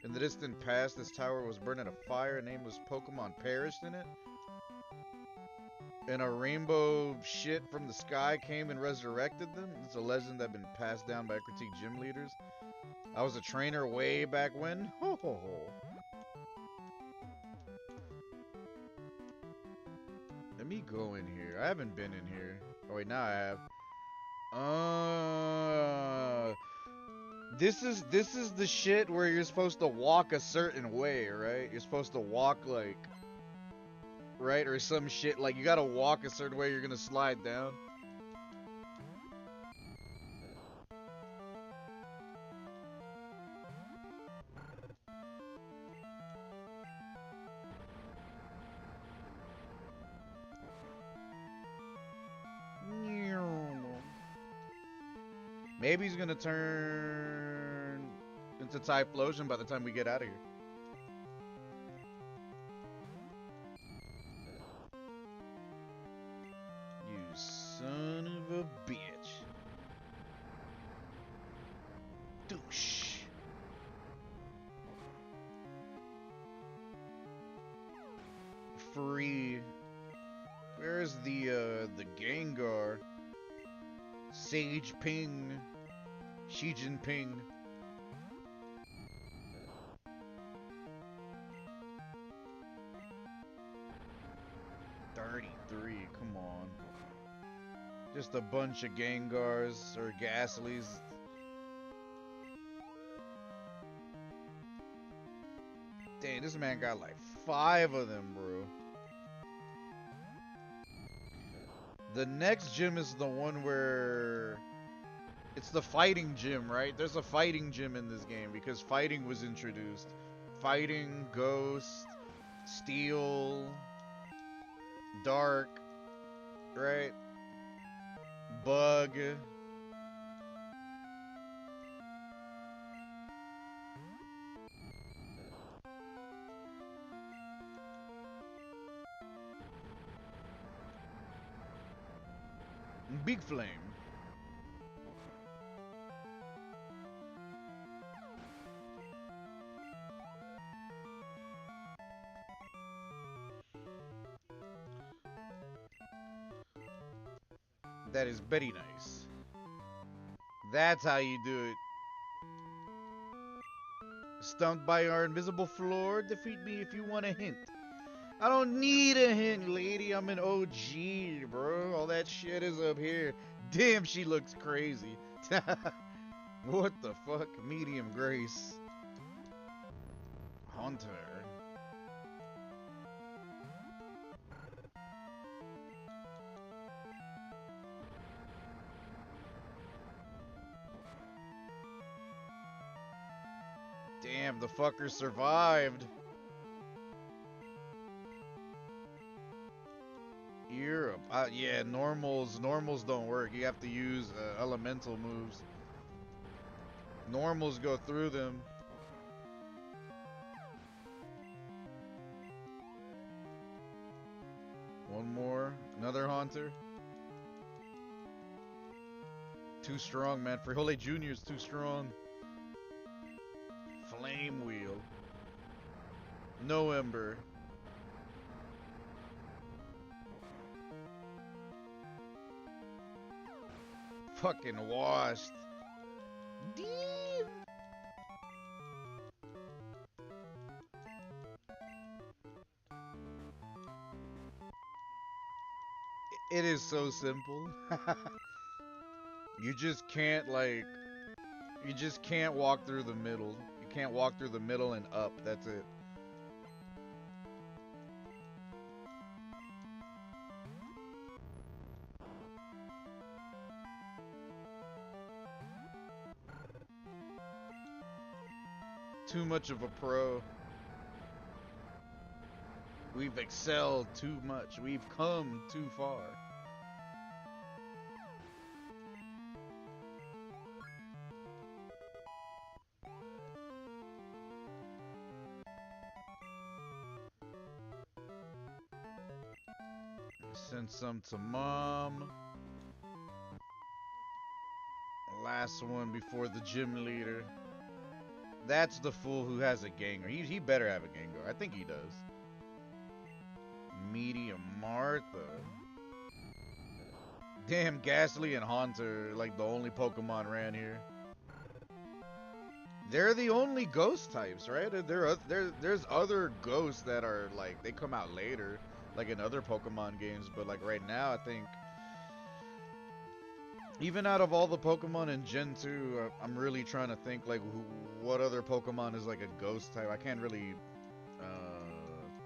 In the distant past, this tower was burned in a fire. Nameless Pokemon perished in it. And a rainbow shit from the sky came and resurrected them. It's a legend that had been passed down by critique gym leaders. I was a trainer way back when. Ho ho ho. Let me go in here. I haven't been in here. Oh wait, now I have. This is the shit where you're supposed to walk a certain way, right? You're supposed to walk like, right, or some shit like you gotta walk a certain way. You're gonna slide down. Maybe he's gonna turn into Typhlosion by the time we get out of here. You son of a bitch. Douche. Free. Where's the Gengar? Sage Ping. Xi Jinping. $33, come on. Just a bunch of Gengars or Gaslies. Dang, this man got like 5 of them, bro. The next gym is the one where it's the fighting gym, right? There's a fighting gym in this game because fighting was introduced. Fighting, Ghost, Steel, Dark, right? Bug. Big Flame. That is very nice. That's how you do it. Stumped by our invisible floor. Defeat me if you want a hint. I don't need a hint, lady. I'm an OG, bro. All that shit is up here. Damn, she looks crazy. What the fuck? Medium Grace. Hunter. Damn, the fucker survived. Europe. Yeah, normals don't work. You have to use elemental moves. Normals go through them. One more. Another Haunter. Too strong, man. Frihole Jr. is too strong. Flame Wheel. No Ember. Fucking washed. Damn. It is so simple. You just can't you just can't walk through the middle. You can't walk through the middle and up. That's it. Too much of a pro. We've excelled too much. We've come too far. Send some to mom. Last one before the gym leader. That's the fool who has a Gengar. He better have a Gengar. I think he does. Medium Martha. Damn, Ghastly and Haunter, like the only Pokemon around here. They're the only ghost types, right? There's other ghosts that are like they come out later, like in other Pokemon games. But like right now, I think even out of all the Pokemon in Gen 2, I'm really trying to think like what other Pokemon is like a ghost type. I can't really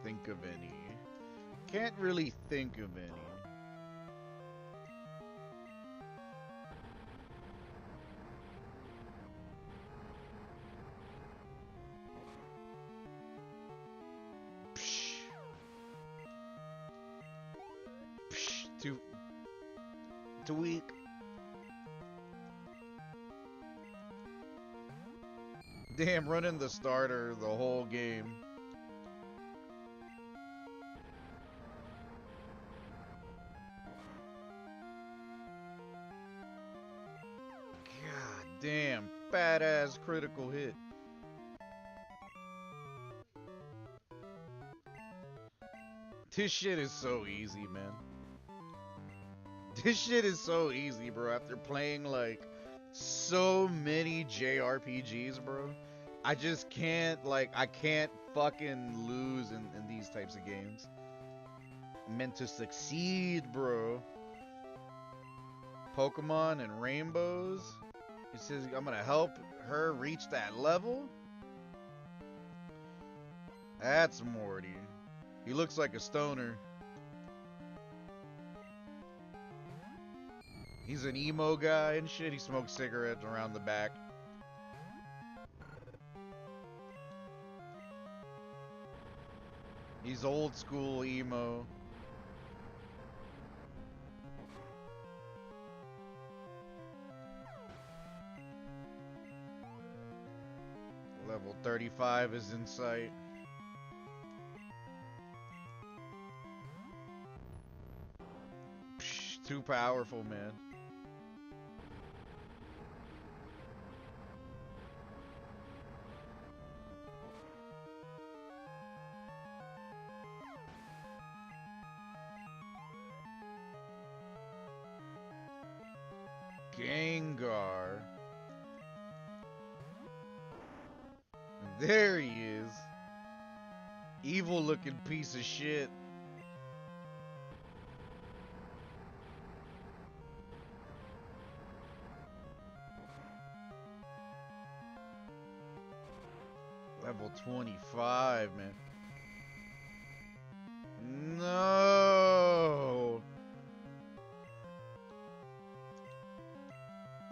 think of any. Can't really think of any. Too weak. Damn, running the starter the whole game. God damn, badass critical hit. This shit is so easy, man. This shit is so easy, bro. After playing like so many JRPGs, bro, I just can't I can't fucking lose in these types of games. I'm meant to succeed, bro. Pokemon and rainbows. He says I'm gonna help her reach that level. That's Morty. He looks like a stoner. He's an emo guy and shit. He smokes cigarettes around the back. He's old school emo. Level 35 is in sight. Psh, too powerful, man. Gengar. There he is. Evil looking piece of shit. Level 25, man. No.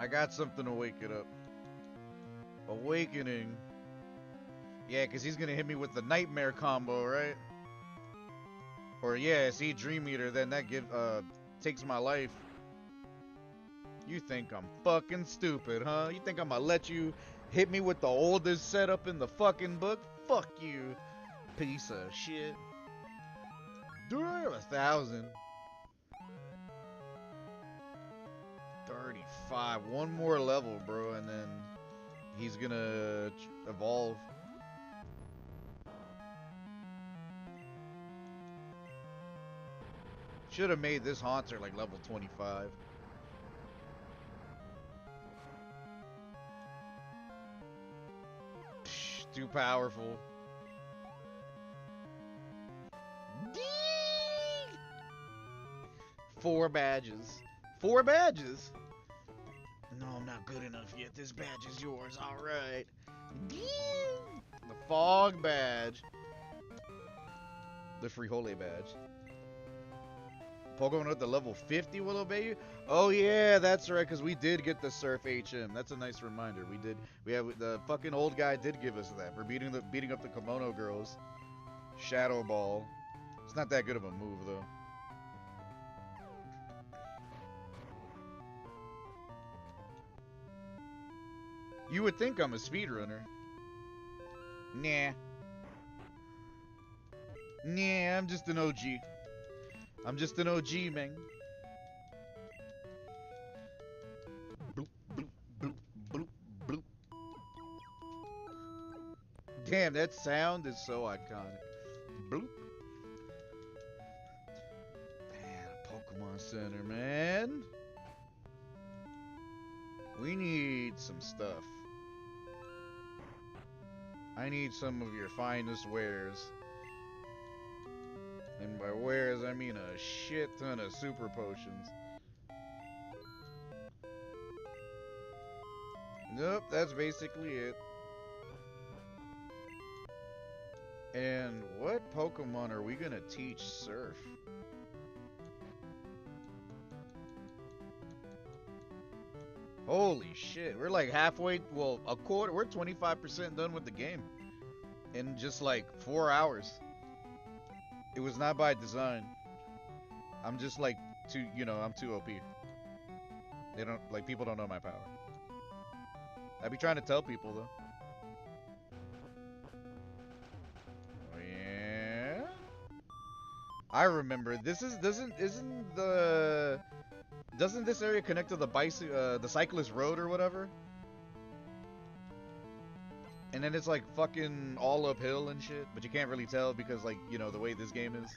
I got something to wake it up. Awakening. Yeah, because he's going to hit me with the nightmare combo, right? Or yeah, see Dream Eater, then that takes my life. You think I'm fucking stupid, huh? You think I'm gonna let you hit me with the oldest setup in the fucking book? Fuck you, piece of shit. Do I have 1,000? 35. One more level, bro, and then he's gonna evolve. Should have made this Haunter like level 25. Psh, too powerful. 4 badges. 4 badges? No, I'm not good enough yet. This badge is yours. Alright. The Fog badge. The Frijole badge. Pokemon with the level 50 will obey you? Oh yeah, that's right, because we did get the Surf HM. That's a nice reminder. We have the fucking old guy did give us that for beating up the Kimono girls. Shadow Ball. It's not that good of a move though. You would think I'm a speedrunner. Nah. Nah, I'm just an OG. I'm just an OG, man. Bloop, bloop, bloop, bloop, bloop. Damn, that sound is so iconic. Bloop. Man, Pokemon Center, man. We need some stuff. I need some of your finest wares. And by wares, I mean a shit ton of super potions. Nope, that's basically it. And what Pokemon are we gonna teach Surf? Holy shit, we're like halfway, well, a quarter, we're 25% done with the game. In just like 4 hours. It was not by design. I'm just like too, I'm too OP. They don't, like, people don't know my power. I be trying to tell people though. Oh yeah? I remember, doesn't this area connect to the cyclist road or whatever? And then it's like fucking all uphill and shit, but you can't really tell because, like, the way this game is.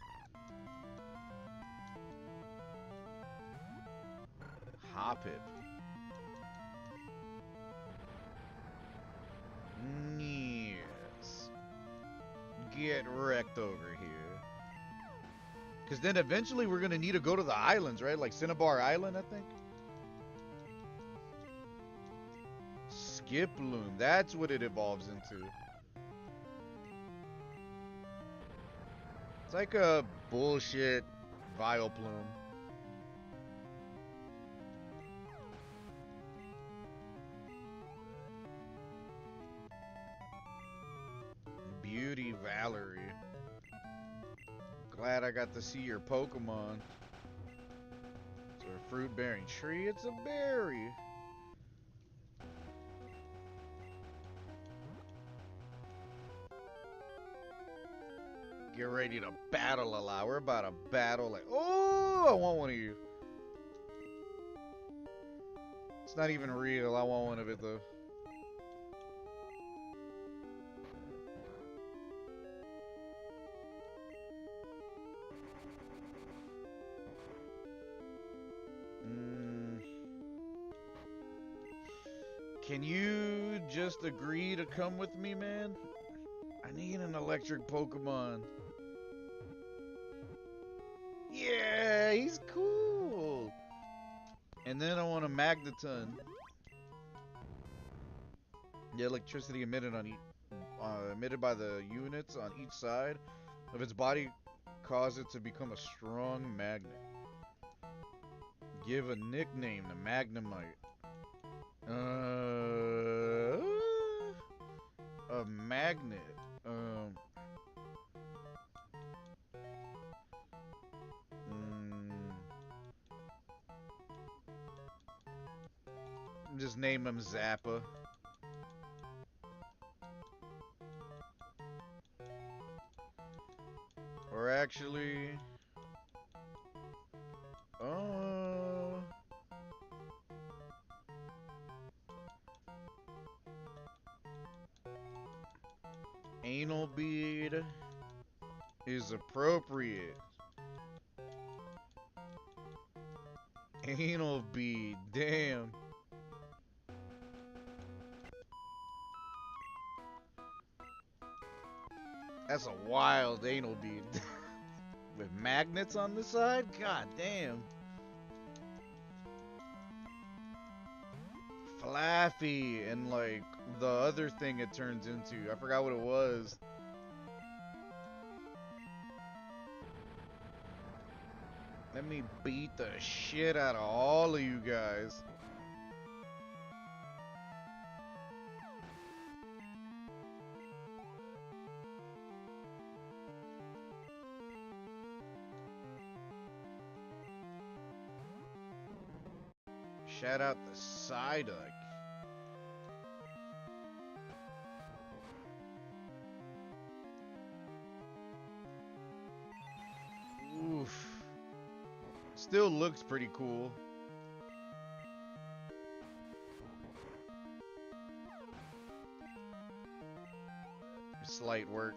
Hoppip. Yes. Get wrecked over here. Because then eventually we're going to need to go to the islands, right? Like Cinnabar Island, I think. Skiploom, that's what it evolves into. It's like a bullshit Vileplume. Beauty Valerie. Glad I got to see your Pokemon. It's a fruit-bearing tree. It's a berry. Get ready to battle, Ala. We're about to battle. Like, oh, I want one of you. It's not even real. I want one of it though. Can you just agree to come with me, man? I need an electric Pokemon. Yeah, he's cool. And then I want a Magneton. The electricity emitted by the units on each side of its body cause it to become a strong magnet. Give a nickname to Magnemite. A magnet. Just name him Zappa. Or actually, anal bead is appropriate. Anal bead, damn. That's a wild anal bead. With magnets on the side? God damn. Flaffy and like the other thing it turns into. I forgot what it was. Let me beat the shit out of all of you guys. Shout out the Psyduck. Oof. Still looks pretty cool. slight work.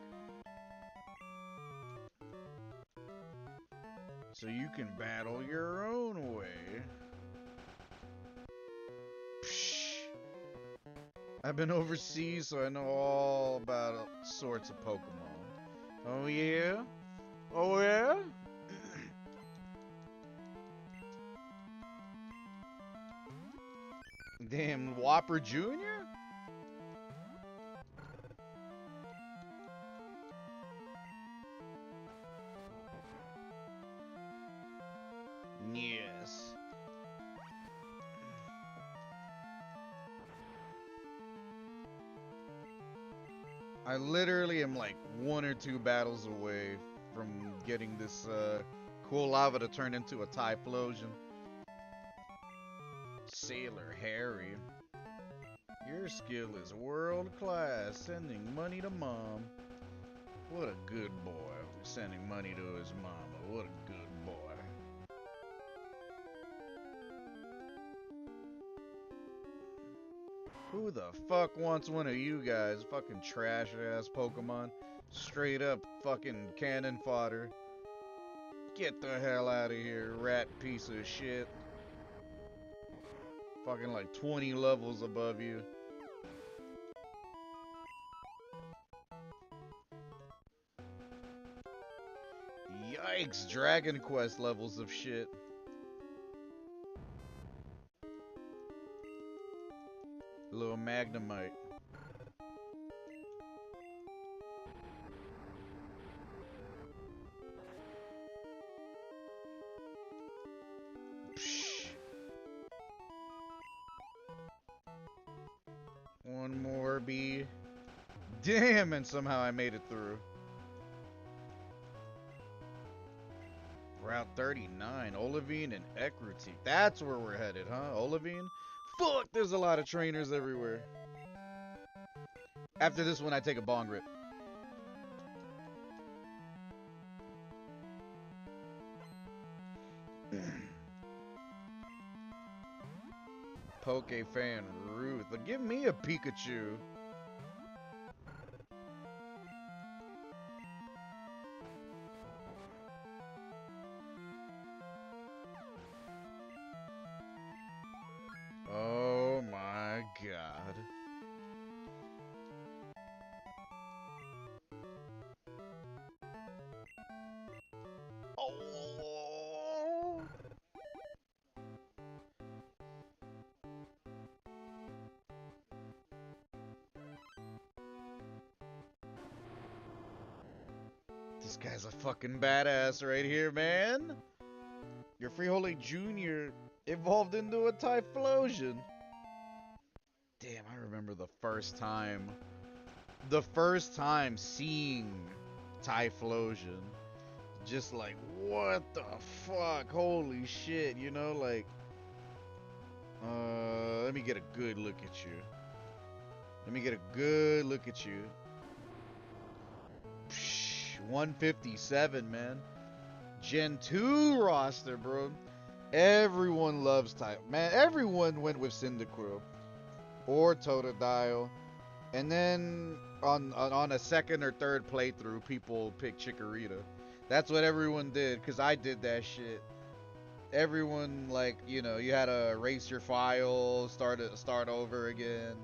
So you can battle your own way. Psh. I've been overseas, so I know all about sorts of Pokemon. Oh yeah? Oh yeah? Damn, Whopper Jr.? Yes. I literally am like 1 or 2 battles away from getting this cool lava to turn into a Typhlosion. Sailor Harry. Your skill is world class, sending money to mom. What a good boy. Sending money to his mama. What a good boy. Who the fuck wants one of you guys? Fucking trash ass Pokemon. Straight up fucking cannon fodder. Get the hell out of here, rat piece of shit. Fucking like 20 levels above you. Yikes, Dragon Quest levels of shit. Little Magnemite. Psh. One more bee. Damn, and somehow I made it through. Route 39, Olivine and Ecruteak. That's where we're headed, huh? Olivine? Fuck, there's a lot of trainers everywhere. After this one, I take a bong rip. Poke fan Ruth. Give me a Pikachu. Oh my god. Oh. This guy's a fucking badass right here, man. Your Freeholey Jr. evolved into a Typhlosion. Damn, I remember the first time. The first time seeing Typhlosion. Just like, what the fuck? Holy shit, you know, like... let me get a good look at you. Let me get a good look at you. Psh, 157, man. Gen 2 roster, bro. Everyone loves type. Man, everyone went with Cyndaquil. Or Totodile. And then on a second or third playthrough, people picked Chikorita. That's what everyone did, because I did that shit. Everyone, like, you know, you had to erase your file, start over again.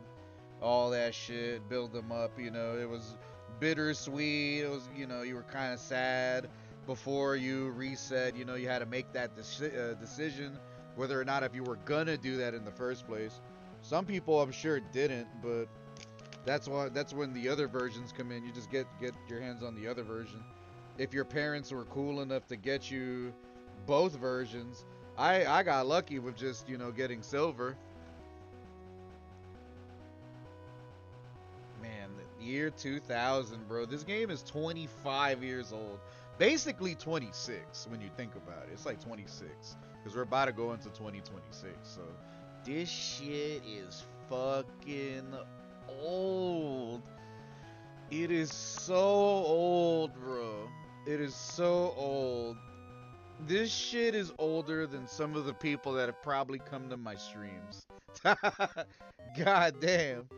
All that shit, build them up, you know. It was bittersweet. It was, you know, you were kind of sad before you reset. You know, you had to make that decision whether or not if you were gonna do that in the first place. Some people, I'm sure, didn't, but that's when the other versions come in. You just get your hands on the other version. If your parents were cool enough to get you both versions, I got lucky with just, you know, getting silver. Man, the year 2000, bro. This game is 25 years old. Basically 26 when you think about it. It's like 26 because we're about to go into 2026. So this shit is fucking old. It is so old, bro. It is so old. This shit is older than some of the people that have probably come to my streams. God damn.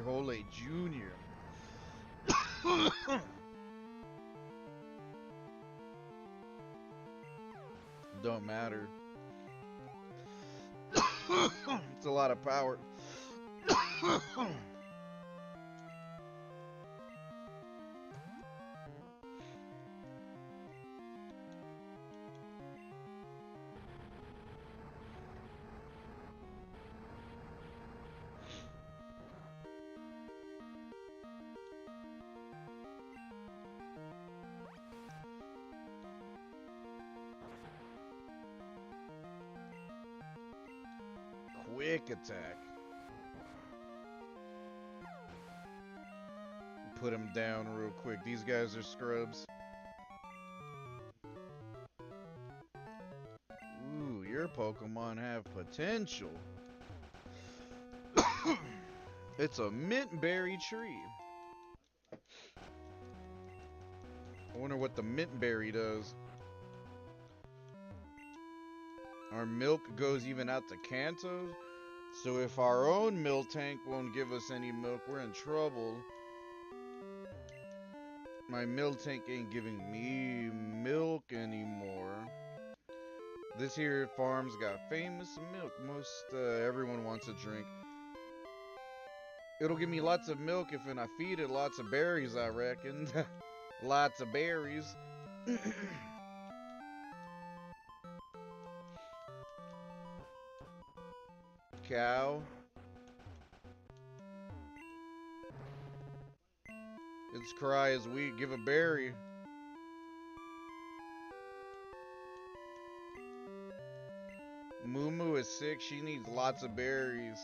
Hole Jr. Don't matter. It's a lot of power. Quick attack. Put him down real quick. These guys are scrubs. Ooh, your Pokemon have potential. It's a mint berry tree. I wonder what the mint berry does. Our milk goes even out to Kanto. So if our own milk tank won't give us any milk, we're in trouble. My milk tank ain't giving me milk anymore. This here farm's got famous milk. Most everyone wants to drink. It'll give me lots of milk if I feed it lots of berries, I reckon. Lots of berries. Cow. Its cry is weak. Give a berry. Moo Moo is sick. She needs lots of berries.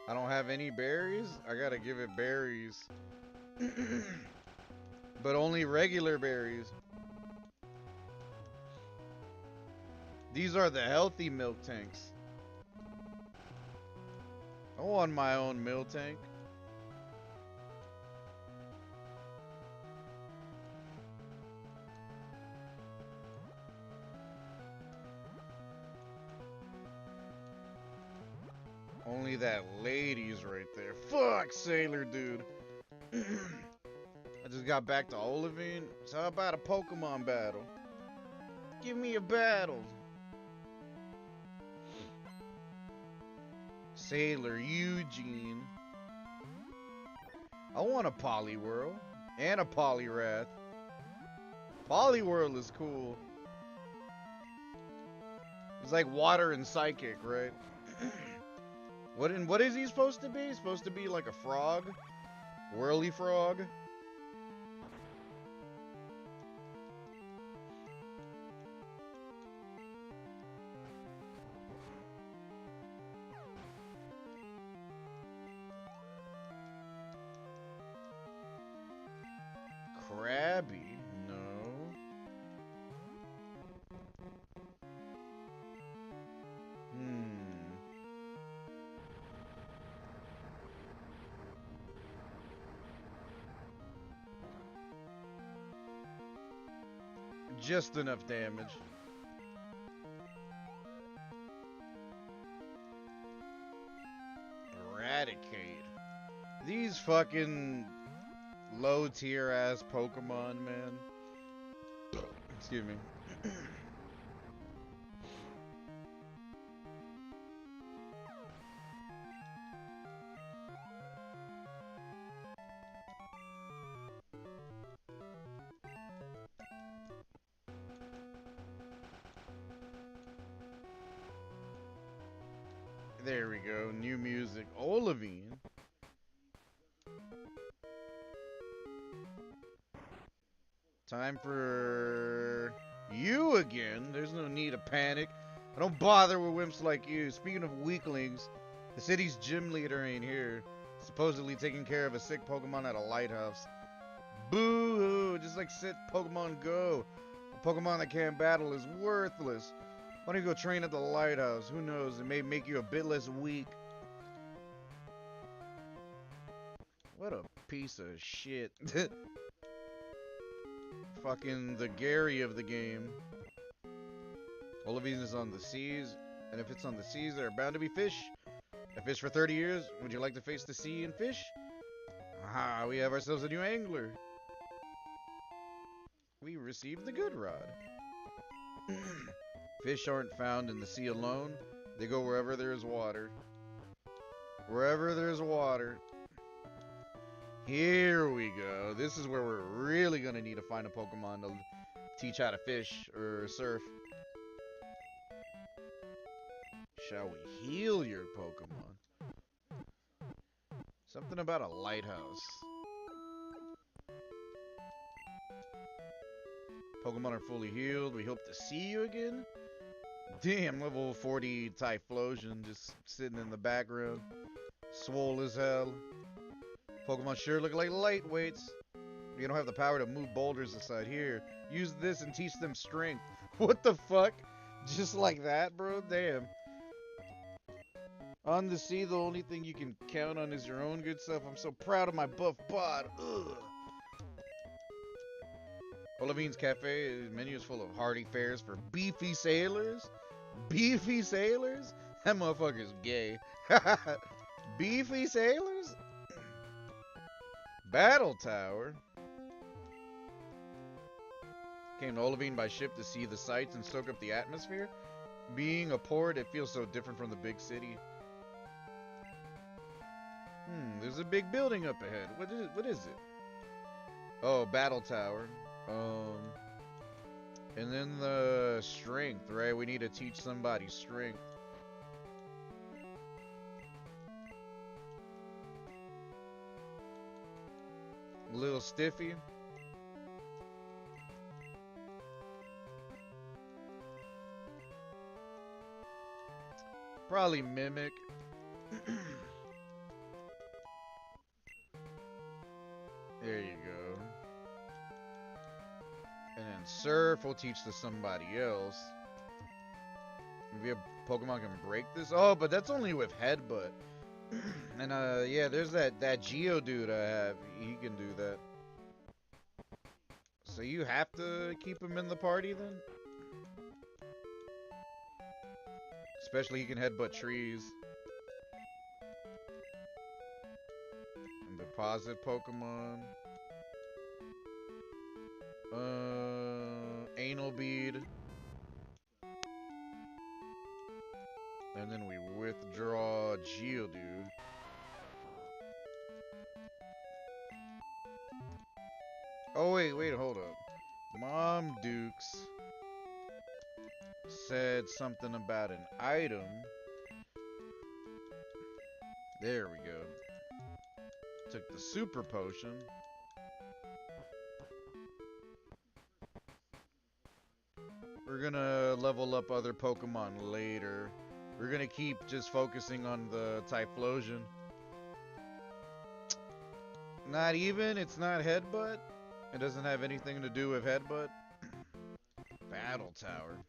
I don't have any berries? I gotta give it berries. But only regular berries. These are the healthy milk tanks. I want my own milk tank. Only that lady's right there. Fuck, Sailor Dude. I just got back to Olivine. So how about a Pokemon battle? Give me a battle. Sailor Eugene. I want a Poliwhirl and a Poliwrath. Poliwhirl is cool. He's like water and psychic, right? What is he supposed to be? He's supposed to be like a frog? Whirly frog? Krabby? No. Just enough damage. Eradicate. These fucking low tier ass Pokemon, man. Excuse me. There we go. New music. Olivine. Time for you again. There's no need to panic. I don't bother with wimps like you. Speaking of weaklings, the city's gym leader ain't here. Supposedly taking care of a sick Pokemon at a lighthouse. Boo-hoo! Just like sit Pokemon Go. A Pokemon that can't battle is worthless. Why don't you go train at the lighthouse? Who knows? It may make you a bit less weak. What a piece of shit. Fucking the Gary of the game. All of these is on the seas, and if it's on the seas, there are bound to be fish. I fished for 30 years. Would you like to face the sea and fish? Ah, we have ourselves a new angler. We received the good rod. Fish aren't found in the sea alone. They go wherever there is water. Wherever there's water. Here we go. This is where we're really going to need to find a Pokemon to teach how to fish or surf. Shall we heal your Pokemon? Something about a lighthouse. Pokemon are fully healed. We hope to see you again. Damn, level 40 Typhlosion just sitting in the background. Swole as hell. Pokemon sure look like lightweights. You don't have the power to move boulders aside. Here, use this and teach them strength. What the fuck? Just like that, bro? Damn. On the sea, the only thing you can count on is your own good self. I'm so proud of my buff bod. Ugh. Olavine's Cafe menu is full of hearty fares for beefy sailors. Beefy sailors? That motherfucker's gay. Beefy sailors? Battle Tower. Came to Olavine by ship to see the sights and soak up the atmosphere. Being a port, it feels so different from the big city. There's a big building up ahead. What is it? Oh, Battle Tower. And then the strength, right? We need to teach somebody strength. A little stiffy. Probably Mimic. There you go. And then Surf will teach to somebody else. Maybe a Pokemon can break this. Oh, but that's only with Headbutt. And yeah, there's that Geodude I have. He can do that. So you have to keep him in the party then? Especially he can headbutt trees. And deposit Pokemon. Anal Bead. And then we withdraw Geodude. Oh, wait, hold up. Mom Dukes said something about an item. There we go. Took the Super Potion. We're gonna level up other Pokemon later. We're gonna keep just focusing on the Typhlosion. Not even? It's not Headbutt? It doesn't have anything to do with Headbutt? Battle Tower.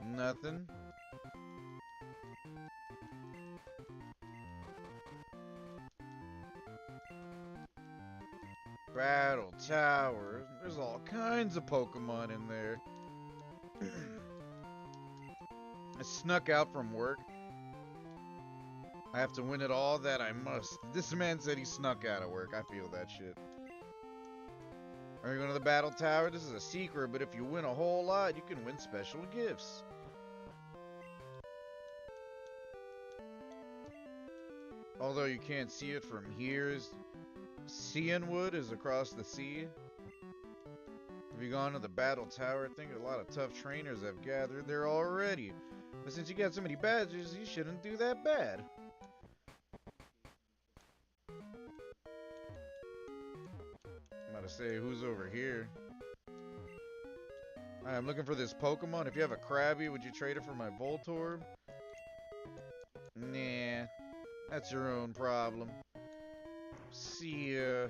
Nothing. Battle Tower. There's all kinds of Pokemon in there. I snuck out from work. I have to win it all that I must. This man said he snuck out of work. I feel that shit. Are you going to the Battle Tower? This is a secret, but if you win a whole lot, you can win special gifts. Although you can't see it from here. Cianwood is across the sea. Have you gone to the Battle Tower? I think a lot of tough trainers have gathered there already. But since you got so many badges, you shouldn't do that bad. I'm about to say, who's over here? I'm looking for this Pokemon. If you have a Krabby, would you trade it for my Voltorb? Nah, that's your own problem. See ya.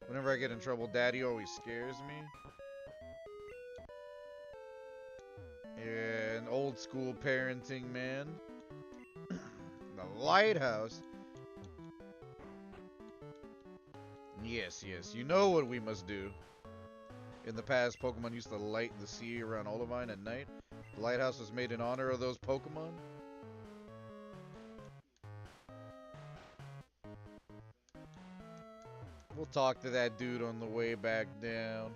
Whenever I get in trouble, Daddy always scares me. Yeah, an old school parenting, man. The lighthouse. Yes, you know what we must do. In the past, Pokemon used to light the sea around Olivine at night. The lighthouse was made in honor of those Pokemon. We'll talk to that dude on the way back down.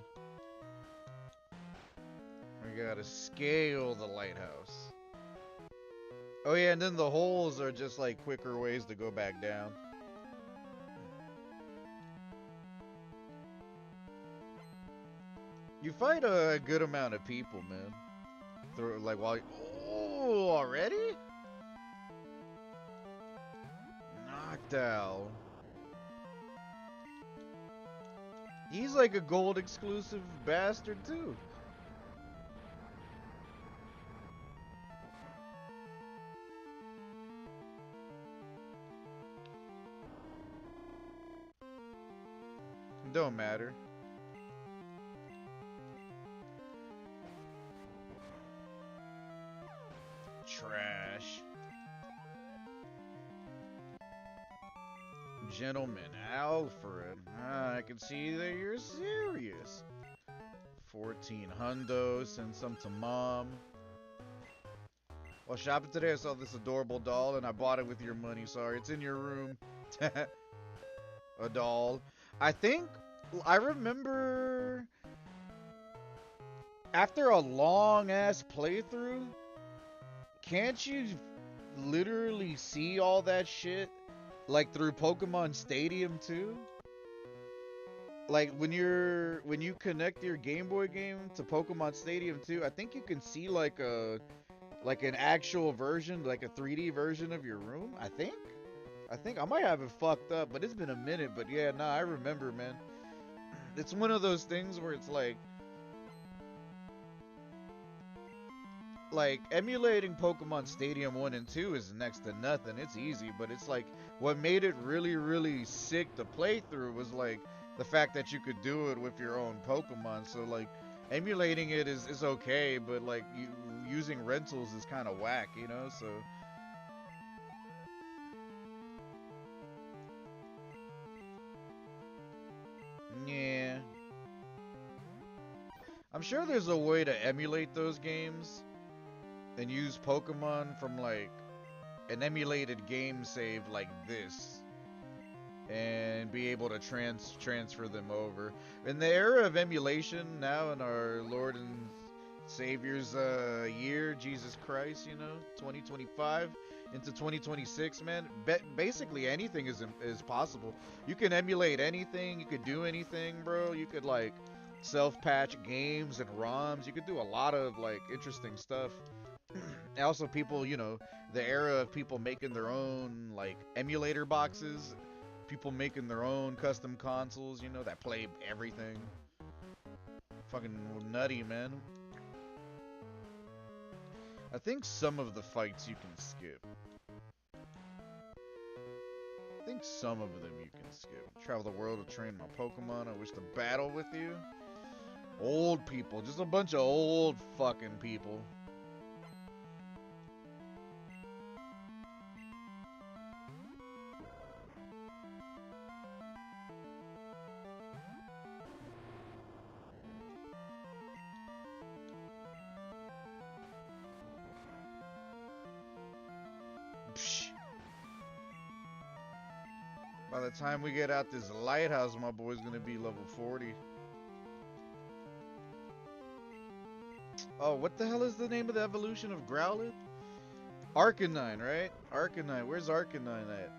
We gotta scale the lighthouse. Oh yeah, and then the holes are just like quicker ways to go back down. You fight a good amount of people, man. Through like while oh, already? Knocked out. He's like a gold exclusive bastard too. Don't matter. Trash. Gentleman Alfred. I can see that you're serious. 14 hundo, send some to mom. While shopping today, I saw this adorable doll and I bought it with your money. Sorry, it's in your room. A doll. I think I remember after a long ass playthrough, can't you literally see all that shit like through Pokemon Stadium too? Like when you connect your Game Boy game to Pokemon Stadium 2, I think you can see like an actual version, like a 3D version of your room. I think I might have it fucked up, but it's been a minute. But yeah, nah, I remember, man. It's one of those things where it's like emulating Pokemon Stadium 1 and 2 is next to nothing. It's easy, but it's like what made it really, really sick to play through was like the fact that you could do it with your own Pokemon. So like emulating it is okay, but like using rentals is kind of whack, you know? So yeah. I'm sure there's a way to emulate those games and use Pokemon from like an emulated game save like this and be able to transfer them over. In the era of emulation now in our Lord and Savior's year, Jesus Christ, you know, 2025 into 2026, man, basically anything is possible. You can emulate anything, you could do anything, bro. You could like self-patch games and ROMs. You could do a lot of like interesting stuff. And also people, you know, the era of people making their own like emulator boxes, people making their own custom consoles, you know, that play everything. Fucking nutty, man. I think some of the fights you can skip. I think some of them you can skip. Travel the world to train my Pokemon. I wish to battle with you. Old people. Just a bunch of old fucking people. Psh. By the time we get out this lighthouse, my boy's gonna be level 40. Oh, what the hell is the name of the evolution of Growlithe? Arcanine, right? Arcanine. Where's Arcanine at?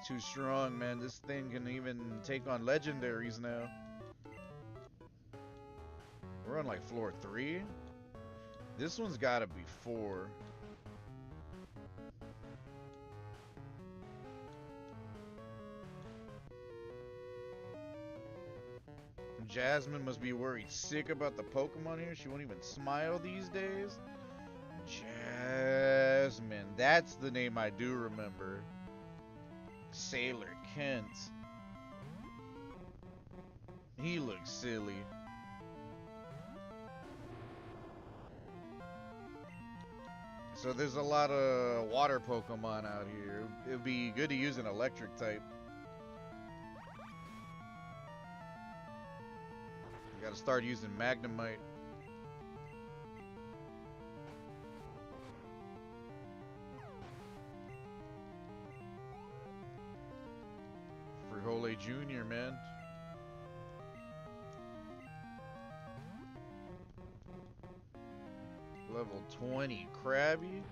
Too strong, man. This thing can even take on legendaries now. We're on like floor 3. This one's gotta be 4. Jasmine must be worried sick about the Pokemon here. She won't even smile these days. Jasmine. That's the name I do remember. Sailor Kent. He looks silly. So there's a lot of water Pokemon out here. It would be good to use an electric type. You gotta start using Magnemite. Frijole Jr., man. Level 20 Krabby.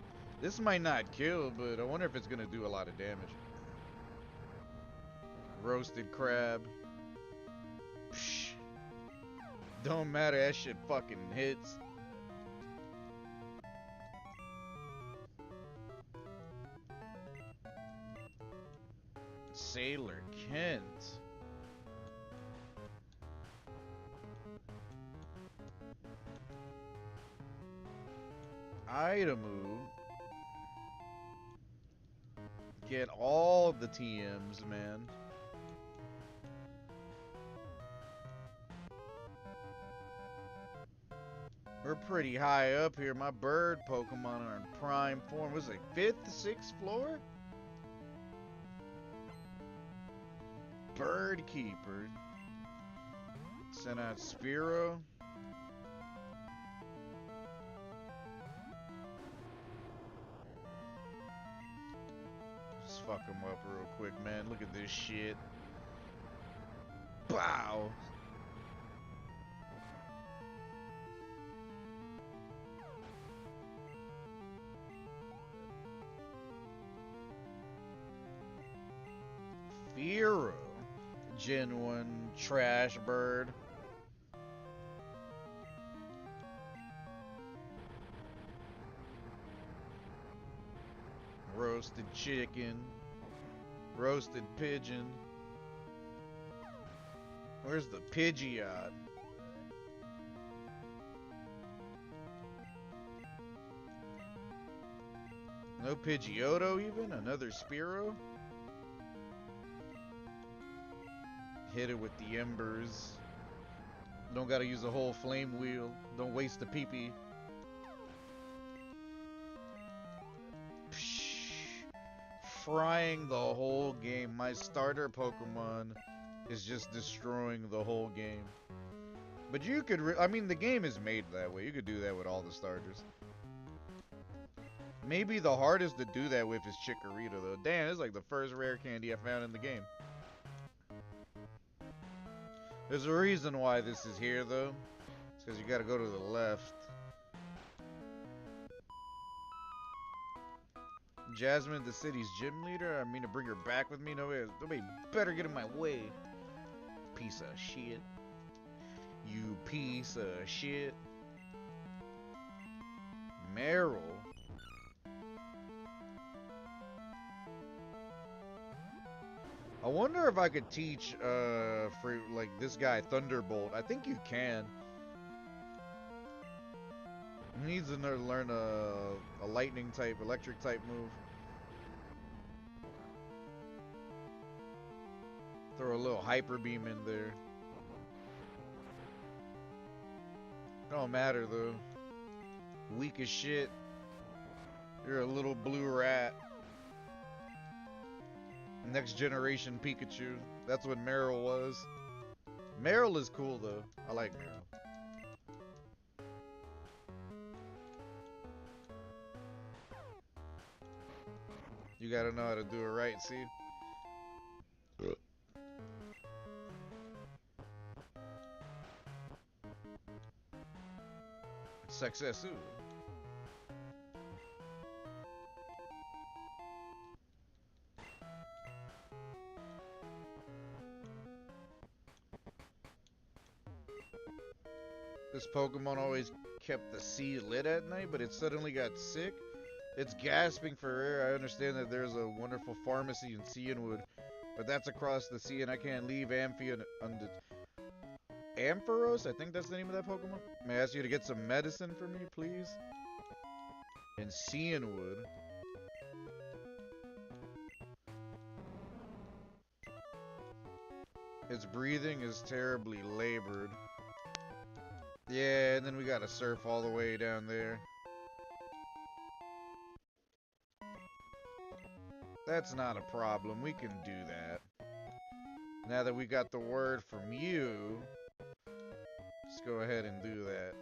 This might not kill, but I wonder if it's gonna do a lot of damage. Roasted crab. Psh. Don't matter, that shit fucking hits. Sailor Kent. Itamu. Get all the TMs, man. We're pretty high up here. My bird Pokemon are in prime form. Was it 5th, 6th floor? Bird Keeper. Sent out Spearow. Just fuck him up real quick, man. Look at this shit. Bow. Fearow. Gen 1 trash bird. Roasted chicken. Roasted pigeon. Where's the Pidgeot? No Pidgeotto even? Another Spearow? Hit it with the embers. Don't gotta use a whole flame wheel. Don't waste the pee-pee. Frying the whole game. My starter Pokemon is just destroying the whole game. But you could, I mean, the game is made that way. You could do that with all the starters. Maybe the hardest to do that with is Chikorita, though. Damn, it's like the first rare candy I found in the game. There's a reason why this is here, though. It's because you gotta go to the left. Jasmine, the city's gym leader? I mean to bring her back with me? Nobody better get in my way. Piece of shit. You piece of shit. Meryl. I wonder if I could teach, for, like, this guy, Thunderbolt. I think you can. He needs to learn a lightning type, electric type move. Throw a little hyper beam in there. Don't matter though. Weak as shit. You're a little blue rat. Next generation Pikachu. That's what Meryl was. Meryl is cool though. I like Meryl. You gotta know how to do it right, see? Success. This Pokemon always kept the sea lit at night, but it suddenly got sick. It's gasping for air. I understand that there's a wonderful pharmacy in Cianwood, but that's across the sea and I can't leave Ampharos? I think that's the name of that Pokemon. May I ask you to get some medicine for me, please? In Cianwood. Its breathing is terribly labored. Yeah, and then we gotta surf all the way down there. That's not a problem. We can do that. Now that we got the word from you, let's go ahead and do that.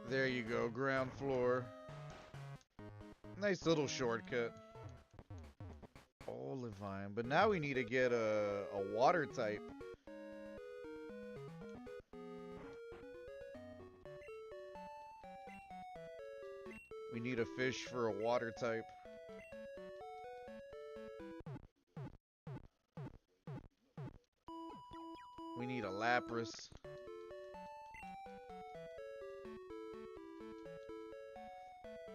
There you go, ground floor. Nice little shortcut. Olivine, but now we need to get a water type. We need a fish for a water type. We need a lapras.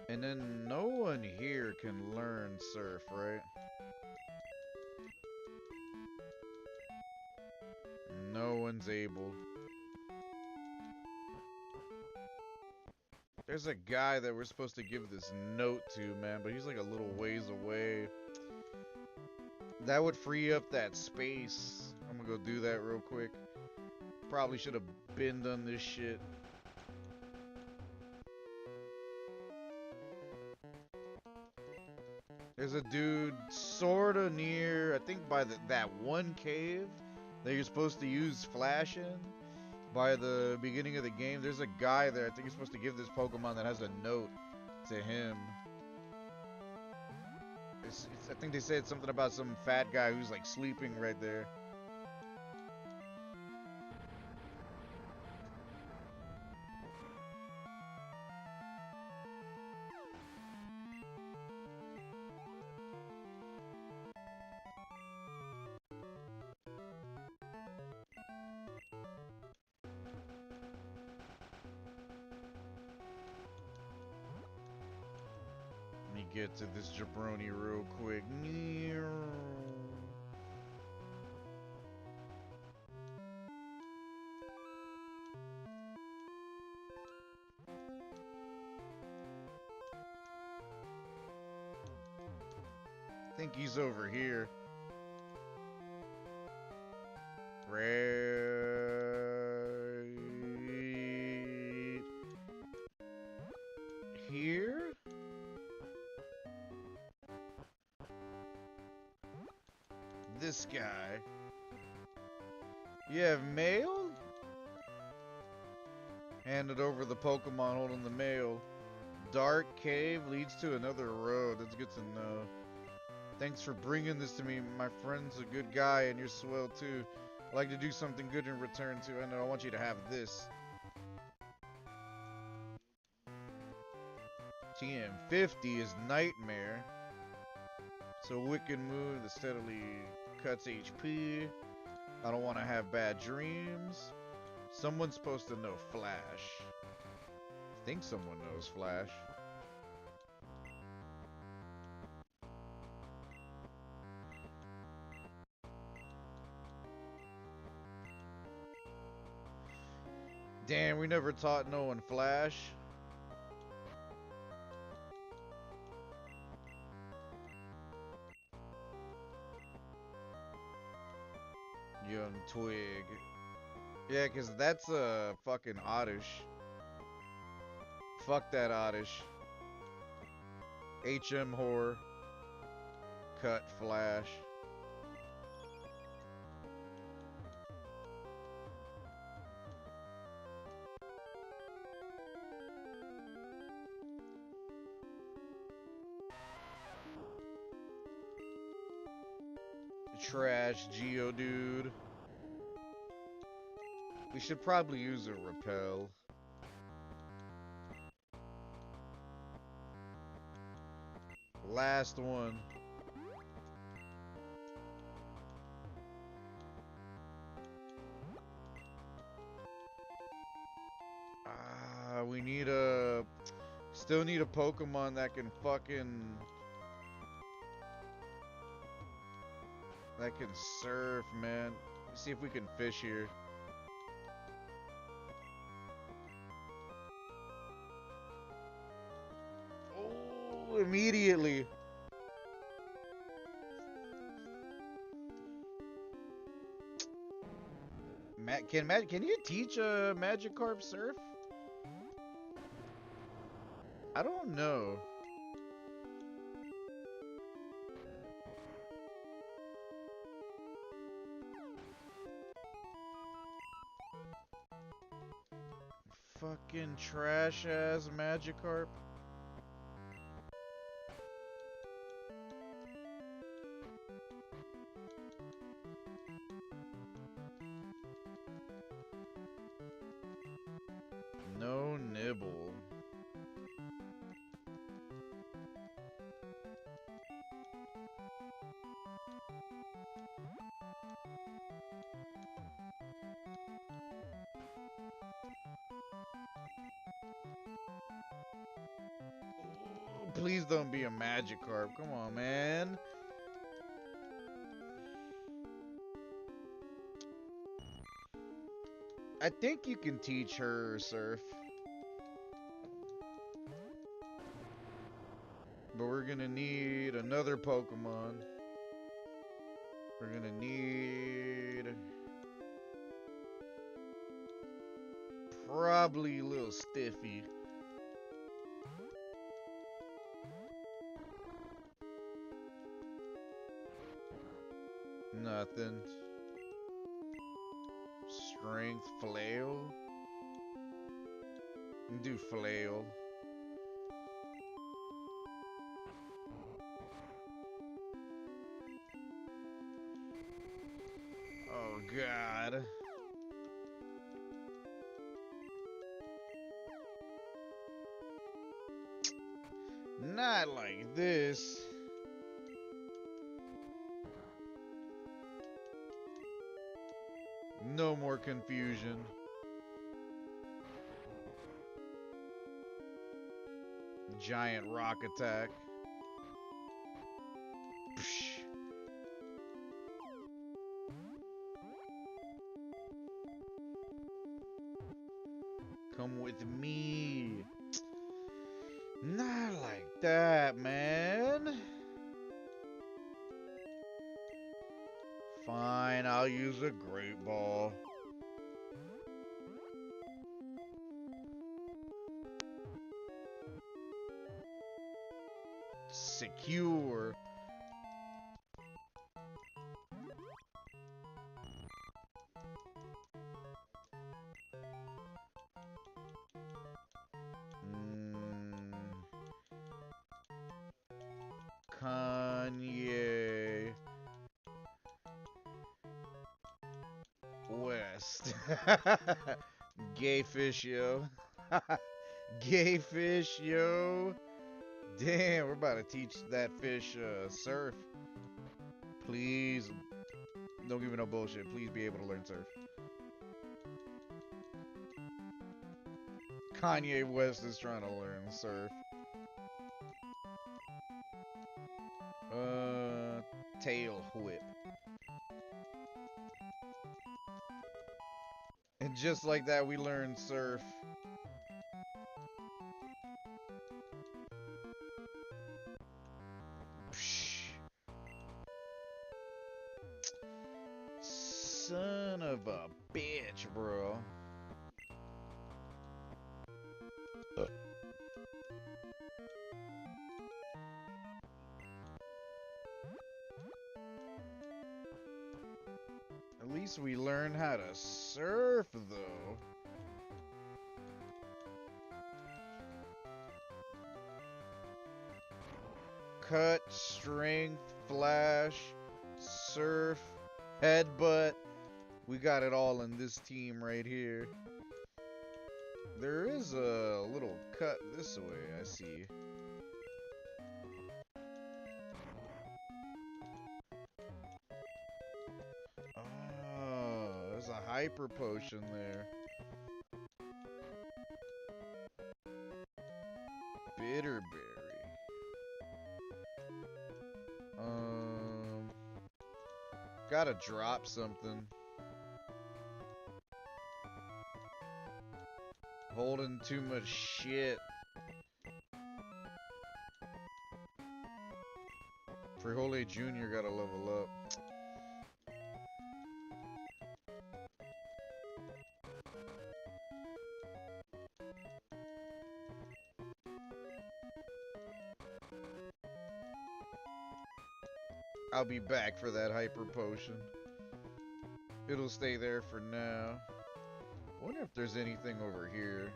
And then no one here can learn surf, right? No one's able. There's a guy that we're supposed to give this note to, man, but he's like a little ways away. That would free up that space. I'm gonna go do that real quick. Probably should have been done this shit. There's a dude sorta near, I think by that one cave that you're supposed to use Flash in. By the beginning of the game, there's a guy there. I think you're supposed to give this Pokemon that has a note to him. I think they said something about some fat guy who's like sleeping right there. Let me get to this jabroni real quick. I think he's over here. Right here? This guy. You have mail? Handed over the Pokemon holding the mail. Dark cave leads to another road. That's good to know. Thanks for bringing this to me. My friend's a good guy and you're swell too. I'd like to do something good in return too. I know I want you to have this. TM50 is Nightmare. So wicked move that steadily cuts HP. I don't want to have bad dreams. Someone's supposed to know Flash. I think someone knows Flash. Damn, we never taught no one Flash. Young Twig. Yeah, because that's a fucking Oddish. Fuck that Oddish. HM Whore. Cut Flash. Trash Geodude. We should probably use a repel. Last one. We need a... Still need a Pokemon that can fucking... That can surf, man. Let's see if we can fish here. Oh, immediately. Can you teach a Magikarp surf? I don't know. Fucking trash ass Magikarp. No nibble. Please don't be a Magikarp. Come on, man. I think you can teach her surf. But we're gonna need another Pokemon. We're gonna need probably a little Stiffy. Nothing. Strength Flail. Do Flail. Oh God. Not like this. No more confusion. Giant rock attack. Psh. Come with me. Not like that, man. Fine, I'll use a Great Ball. Secure. Kanye West. Gay fish, yo. Gay fish, yo. Damn, we're about to teach that fish surf. Please, don't give me no bullshit. Please be able to learn surf. Kanye West is trying to learn surf. Tail whip. And just like that, we learned surf. Psh. Son of a bitch, bro. At least we learned how to surf, though. Cut, strength, flash, surf, headbutt. We got it all in this team right here. There is a little cut this way, I see. Oh, there's a hyper potion there. Bitterberry. Gotta drop something. Holding too much shit. Frijole Jr. gotta level up. I'll be back for that hyper potion. It'll stay there for now. I wonder if there's anything over here.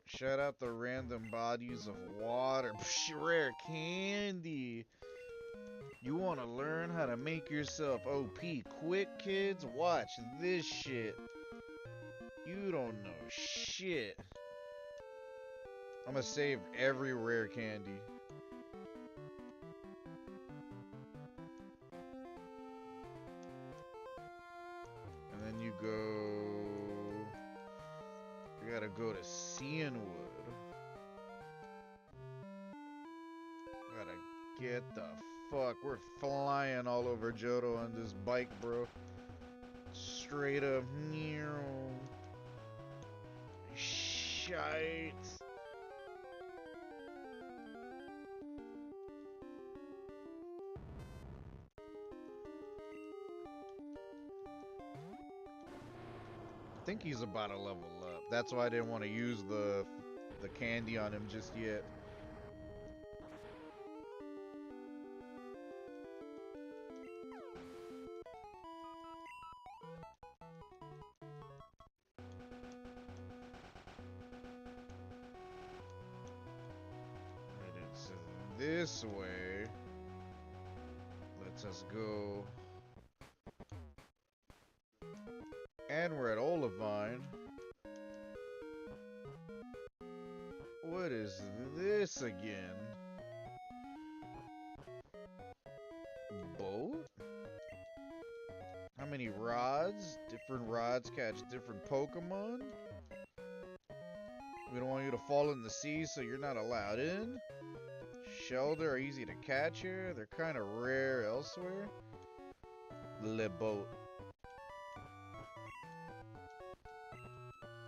Shout out the random bodies of water. Psh, rare candy. You want to learn how to make yourself OP quick, kids? Watch this shit. You don't know shit. I'm gonna save every rare candy. And then you go... You gotta go to Cianwood. Gotta get the fuck. We're flying all over Johto on this bike, bro. Straight up. Shite. I think he's about to level up. That's why I didn't want to use the candy on him just yet. It's this way. Let's us go. And we're at Olivine. What is this again? Boat? How many rods? Different rods catch different Pokemon? We don't want you to fall in the sea, so you're not allowed in. Shelter are easy to catch here. They're kind of rare elsewhere. Le boat.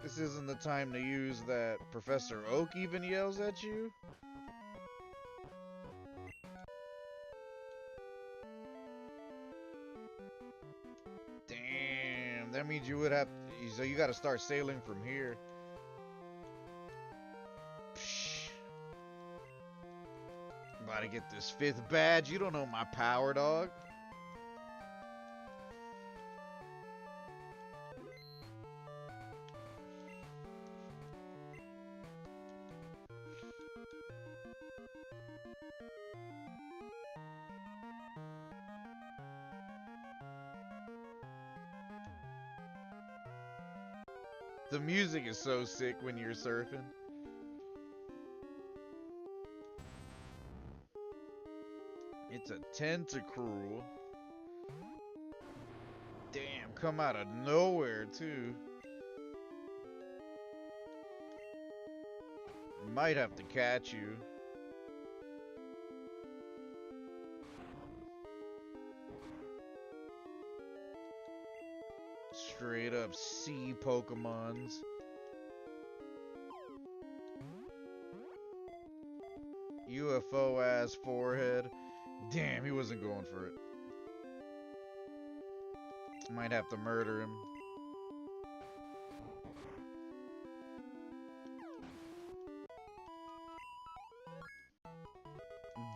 This isn't the time to use that Professor Oak even yells at you. Damn, that means you would have to, so you gotta start sailing from here. Psh. I'm about to get this 5th badge. You don't know my power, dog. The music is so sick when you're surfing. It's a tentacruel. Damn, come out of nowhere too. Might have to catch you. Straight up sea Pokemons. UFO ass forehead. Damn, he wasn't going for it. Might have to murder him.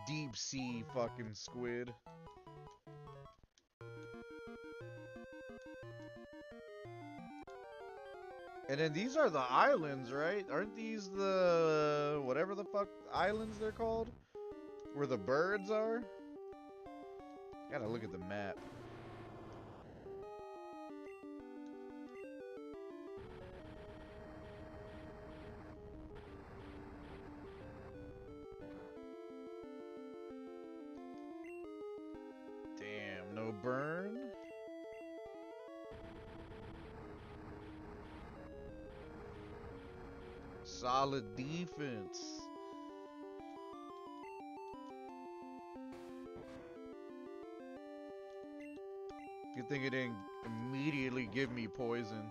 Deep sea fucking squid. And then these are the islands, right? Aren't these the whatever the fuck islands they're called? Where the birds are? Gotta look at the map. Damn, no burn? Solid defense. Good thing it didn't immediately give me poison.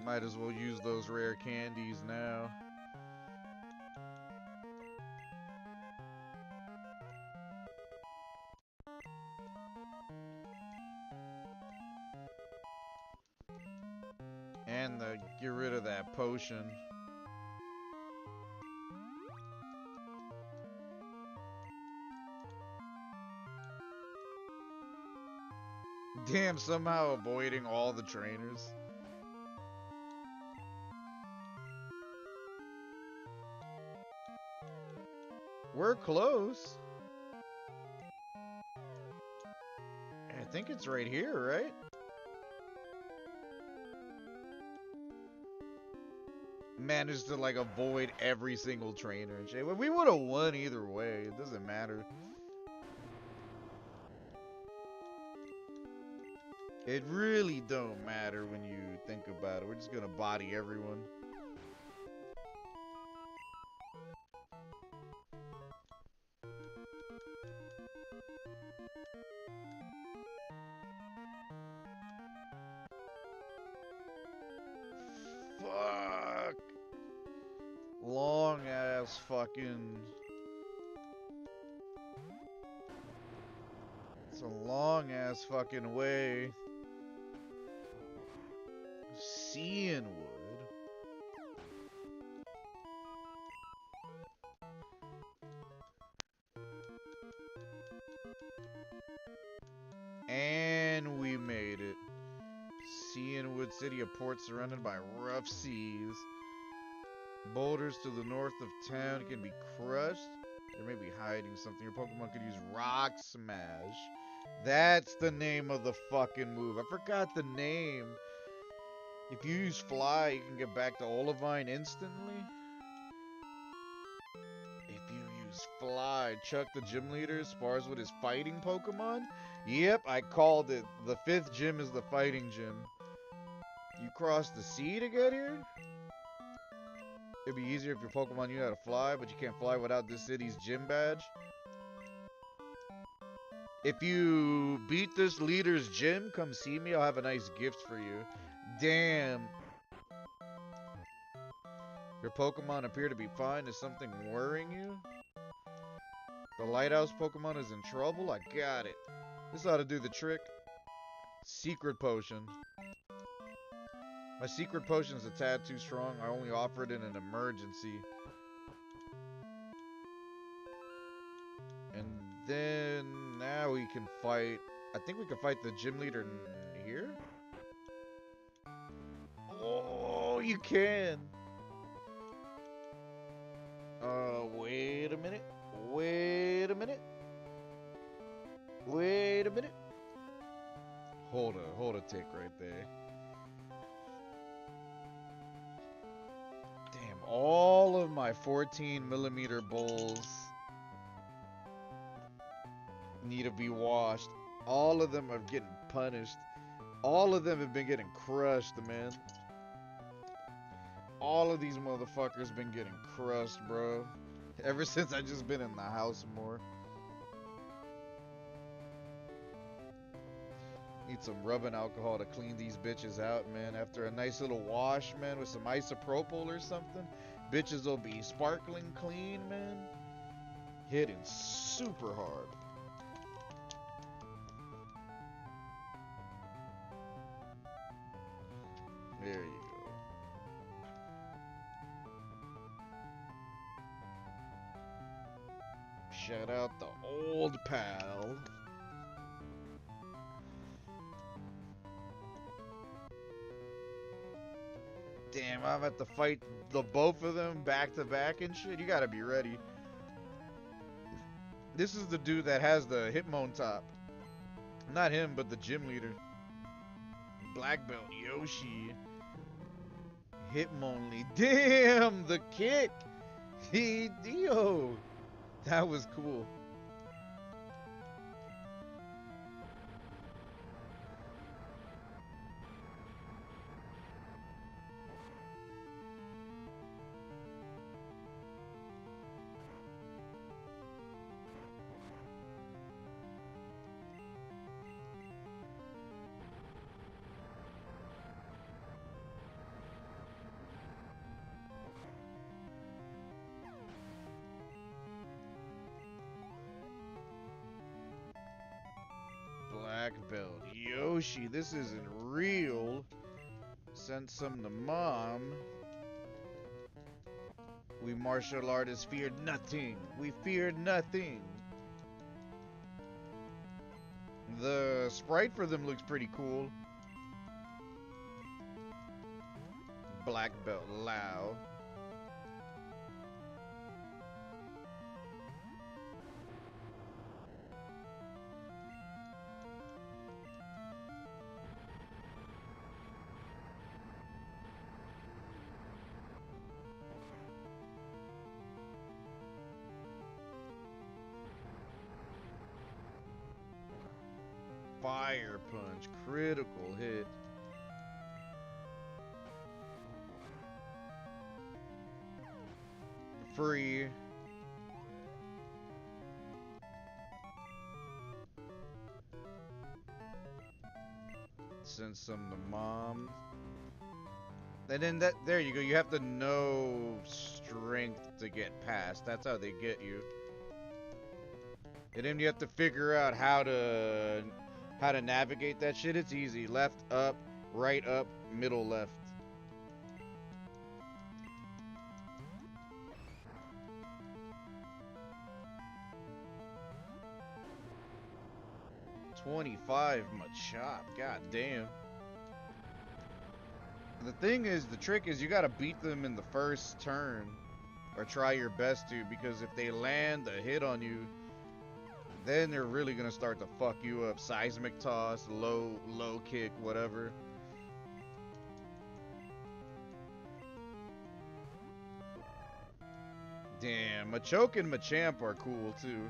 Might as well use those rare candies now. And get rid of that potion. Damn, somehow avoiding all the trainers. We're close. I think it's right here, right? Managed to like avoid every single trainer and shit. We would have won either way. It doesn't matter. It really don't matter when you think about it. We're just gonna body everyone. Fuck. Long ass fucking. It's a long ass fucking way. Cianwood. And we made it. Cianwood City, a port surrounded by rough seas. Boulders to the north of town can be crushed. They may be hiding something. Your Pokemon could use Rock Smash. That's the name of the fucking move. I forgot the name. If you use Fly, you can get back to Olivine instantly. If you use Fly, Chuck the gym leader spars with his fighting Pokemon. Yep, I called it. The 5th gym is the fighting gym. You cross the sea to get here? It'd be easier if your Pokemon knew how to fly, but you can't fly without this city's gym badge. If you beat this leader's gym, come see me. I'll have a nice gift for you. Damn. Your Pokemon appear to be fine. Is something worrying you? The Lighthouse Pokemon is in trouble? I got it. This ought to do the trick. Secret Potion. My secret potion is a tad too strong. I only offer it in an emergency. And then now we can fight. I think we can fight the gym leader here. Oh, you can. Wait a minute. Wait a minute. Wait a minute. Hold a tick right there. Damn, all of my 14mm bowls need to be washed. All of them are getting punished. All of them have been getting crushed, man. All of these motherfuckers been getting crushed, bro. Ever since I just been in the house more. Need some rubbing alcohol to clean these bitches out, man. After a nice little wash, man, with some isopropyl or something, bitches will be sparkling clean, man. Hitting super hard. There you go. Shout out the old pal. Damn, I'm at to fight the both of them back to back and shit. You gotta be ready. This is the dude that has the Hitmon top. Not him, but the gym leader. Black belt Yoshi. Hitmonlee. Damn, the kick. Yo, that was cool. Black belt Yoshi, this isn't real. Send some to mom. We martial artists feared nothing. We feared nothing. The sprite for them looks pretty cool. Black belt Lao. Fire punch, critical hit. Free. Send some to mom. And then there you go. You have to know strength to get past. That's how they get you. And then you have to figure out how to navigate that shit. It's easy. Left up, right up, middle left. $25 Machop. God damn. The thing is, the trick is you gotta beat them in the first turn. Or try your best to, because if they land a hit on you, then they're really gonna start to fuck you up. Seismic toss, low kick, whatever. Damn, Machoke and Machamp are cool too.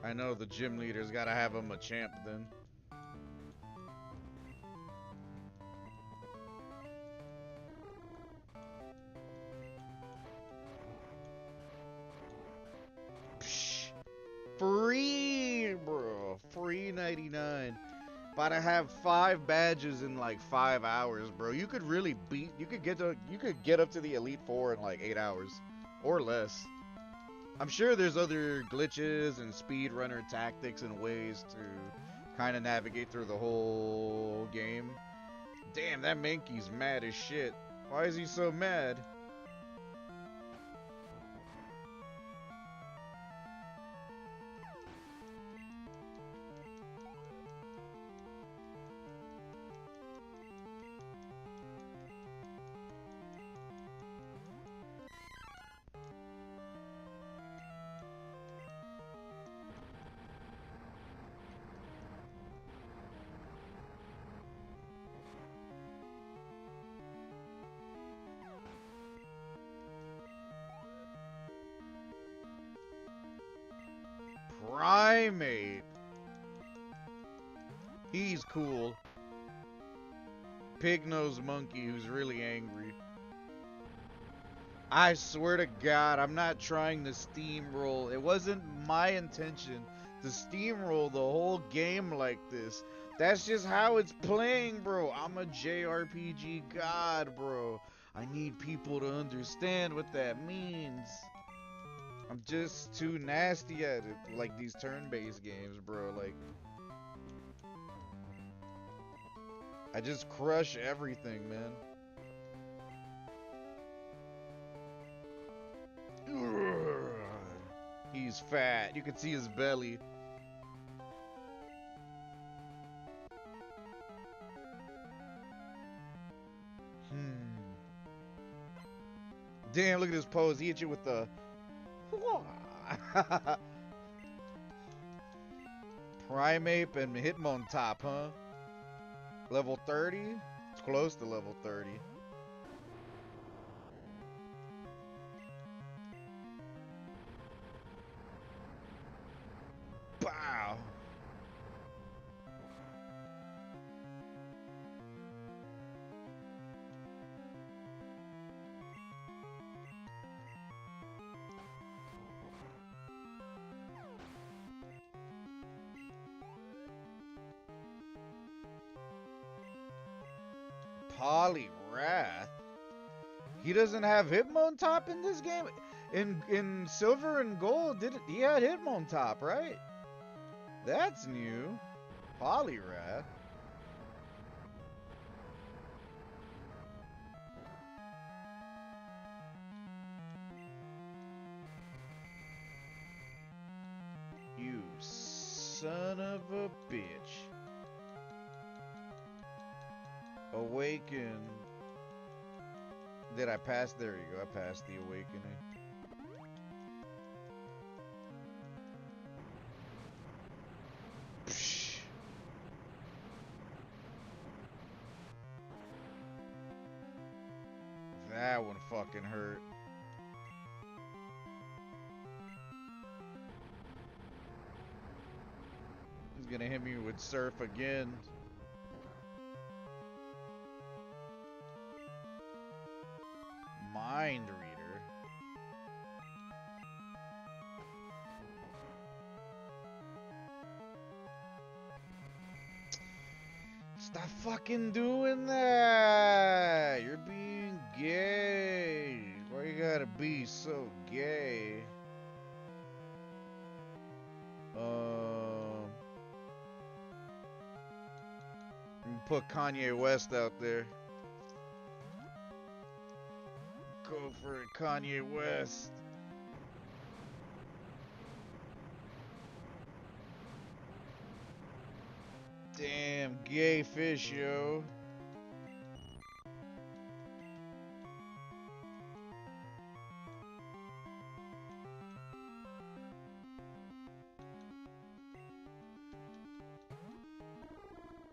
I know the gym leader's gotta have a Machamp then. Psh, free, bro. Free 99. About to have 5 badges in like 5 hours, bro. You could really beat. You could get up to the Elite Four in like 8 hours, or less. I'm sure there's other glitches and speedrunner tactics and ways to kind of navigate through the whole game. Damn, that Mankey's mad as shit. Why is he so mad? Primate. He's cool. Pig-nosed monkey who's really angry. I swear to God, I'm not trying to steamroll. It wasn't my intention to steamroll the whole game like this. That's just how it's playing, bro. I'm a JRPG god, bro. I need people to understand what that means. I'm just too nasty at it, like these turn-based games, bro. Like, I just crush everything, man. Ugh. He's fat. You can see his belly. Damn, look at his pose. He hit you with the... Primeape and hit him on top, huh? Level 30? It's close to level 30. Bow! Poliwrath. He doesn't have Hitmontop in this game. In Silver and Gold, he had Hitmontop, right? That's new. Poliwrath. You son of a bitch. Awaken. Did I pass? There you go. I passed the awakening. Psh. That one fucking hurt. He's gonna hit me with surf again. Mind reader. Stop fucking doing that. You're being gay. Why you gotta be so gay? Put Kanye West out there. Go for it, Kanye West. Damn, gay fish, yo.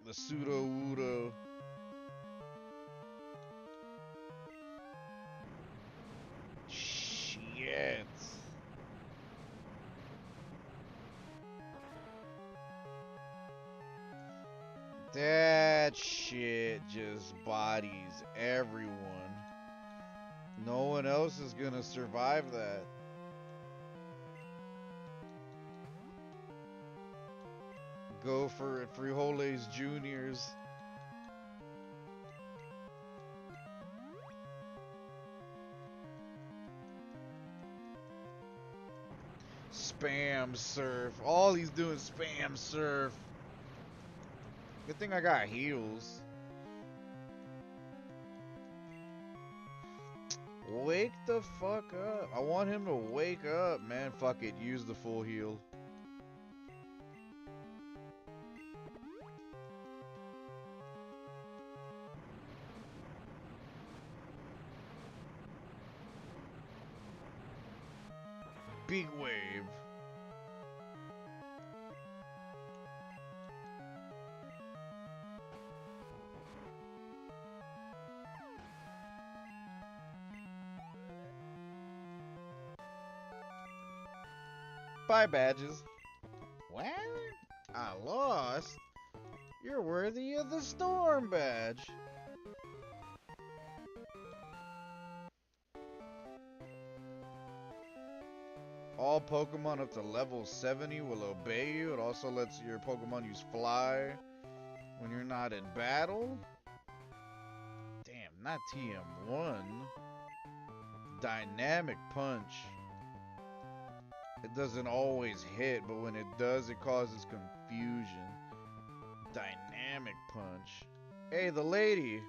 The pseudo-wudo. Shit. That shit just bodies everyone. No one else is gonna survive that. Go for it, Frijoles Juniors. Spam surf. All he's doing is spam surf. Good thing I got heals. Wake the fuck up. I want him to wake up, man. Fuck it. Use the full heal. Big wave. Bye, badges. Well, I lost. You're worthy of the storm badge. All Pokemon up to level 70 will obey you. It also lets your Pokemon use Fly when you're not in battle. Damn, not TM1. Dynamic Punch. It doesn't always hit, but when it does, it causes confusion. Dynamic Punch. Hey, the lady.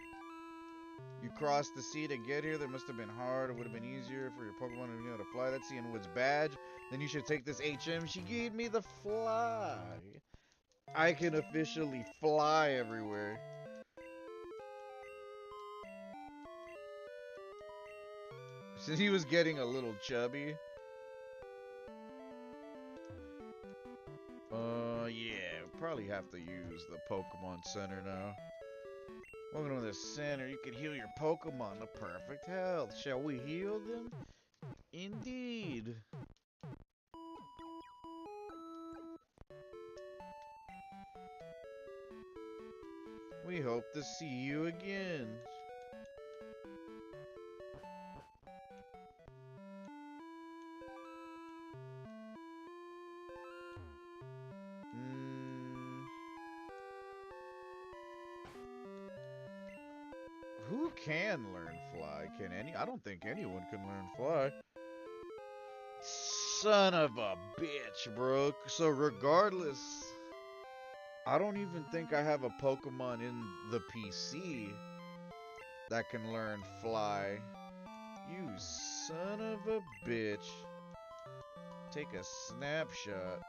You crossed the sea to get here. That must have been hard. It would have been easier for your Pokemon to be able to fly. That's Cianwood's badge. Then you should take this HM. She gave me the fly. I can officially fly everywhere. Since he was getting a little chubby. Yeah, probably have to use the Pokemon Center now. Welcome to the center. You can heal your Pokemon to perfect health. Shall we heal them? Indeed. We hope to see you again. Who can learn fly? Can any? I don't think anyone can learn fly. Son of a bitch, bro. So regardless, I don't even think I have a Pokemon in the PC that can learn fly. You son of a bitch. Take a snapshot.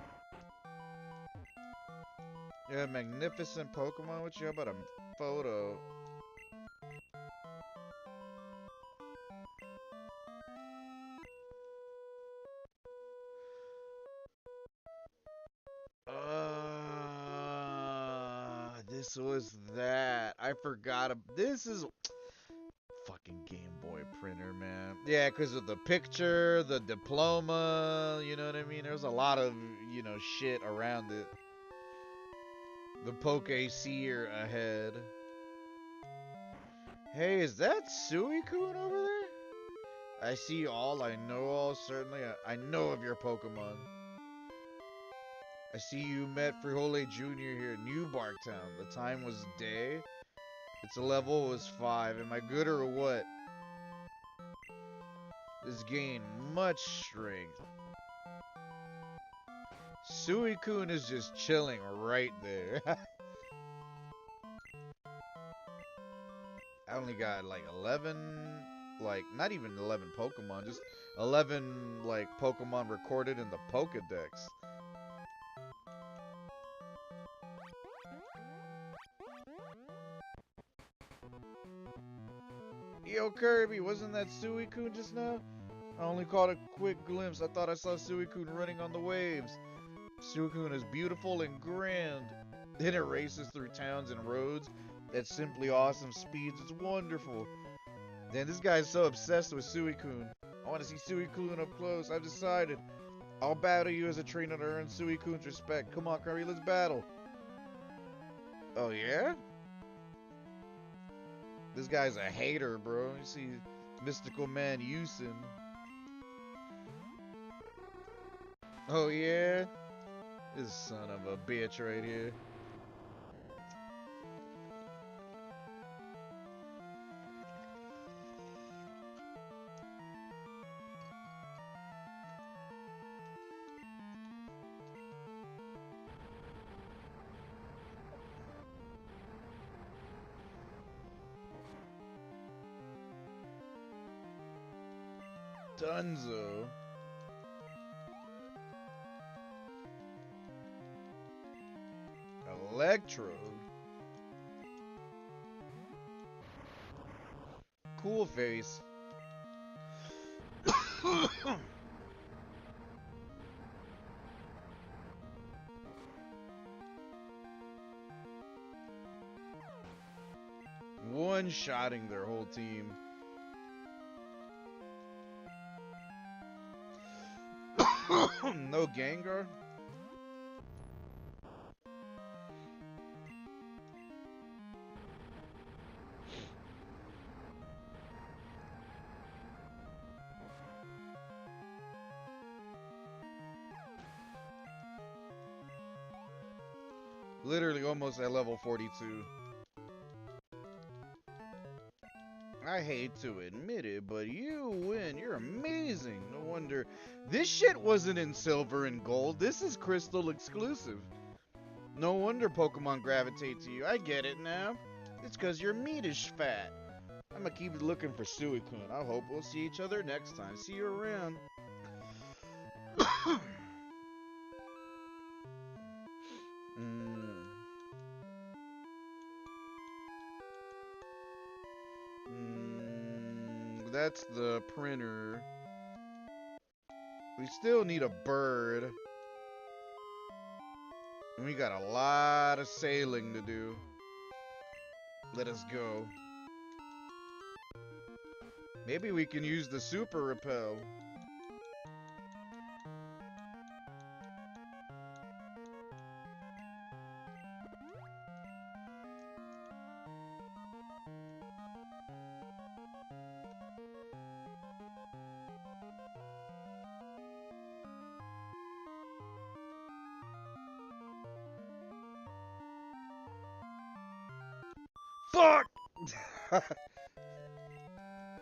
Yeah, magnificent Pokemon with you. How about a photo? This was that. I forgot. This is fucking Game Boy printer, man. Yeah, because of the picture, the diploma, you know what I mean? There's a lot of, shit around it. The Poke Seer ahead. Hey, is that Suicune over there? I see all, I know all, certainly. I know of your Pokemon. I see you met Frijole Jr. here in New Barktown. The time was day. Its level was 5. Am I good or what? This gained much strength. Suicune is just chilling right there. I only got like 11, not even 11 Pokemon, just 11 Pokemon recorded in the Pokedex. Yo, Kirby, wasn't that Suicune just now? I only caught a quick glimpse. I thought I saw Suicune running on the waves. Suicune is beautiful and grand. Then it races through towns and roads at simply awesome speeds. It's wonderful. Then this guy's so obsessed with Suicune. I want to see Suicune up close. I've decided. I'll battle you as a trainer to earn Suicune's respect. Come on, Kirby, let's battle. Oh, yeah? This guy's a hater, bro. You see Mystical Man Yusin. Oh, yeah? This son of a bitch right here. Dunzo. Electrode. Cool face. One-shotting their whole team. No Gengar? Literally almost at level 42. I hate to admit it, but you win. You're amazing. No wonder. This shit wasn't in silver and gold. This is crystal exclusive. No wonder Pokemon gravitate to you. I get it now. It's because your meat is fat. I'm gonna keep looking for Suicune. I hope we'll see each other next time. See you around. That's the printer. We still need a bird. And we got a lot of sailing to do. Let us go. Maybe we can use the super repel. Fuck!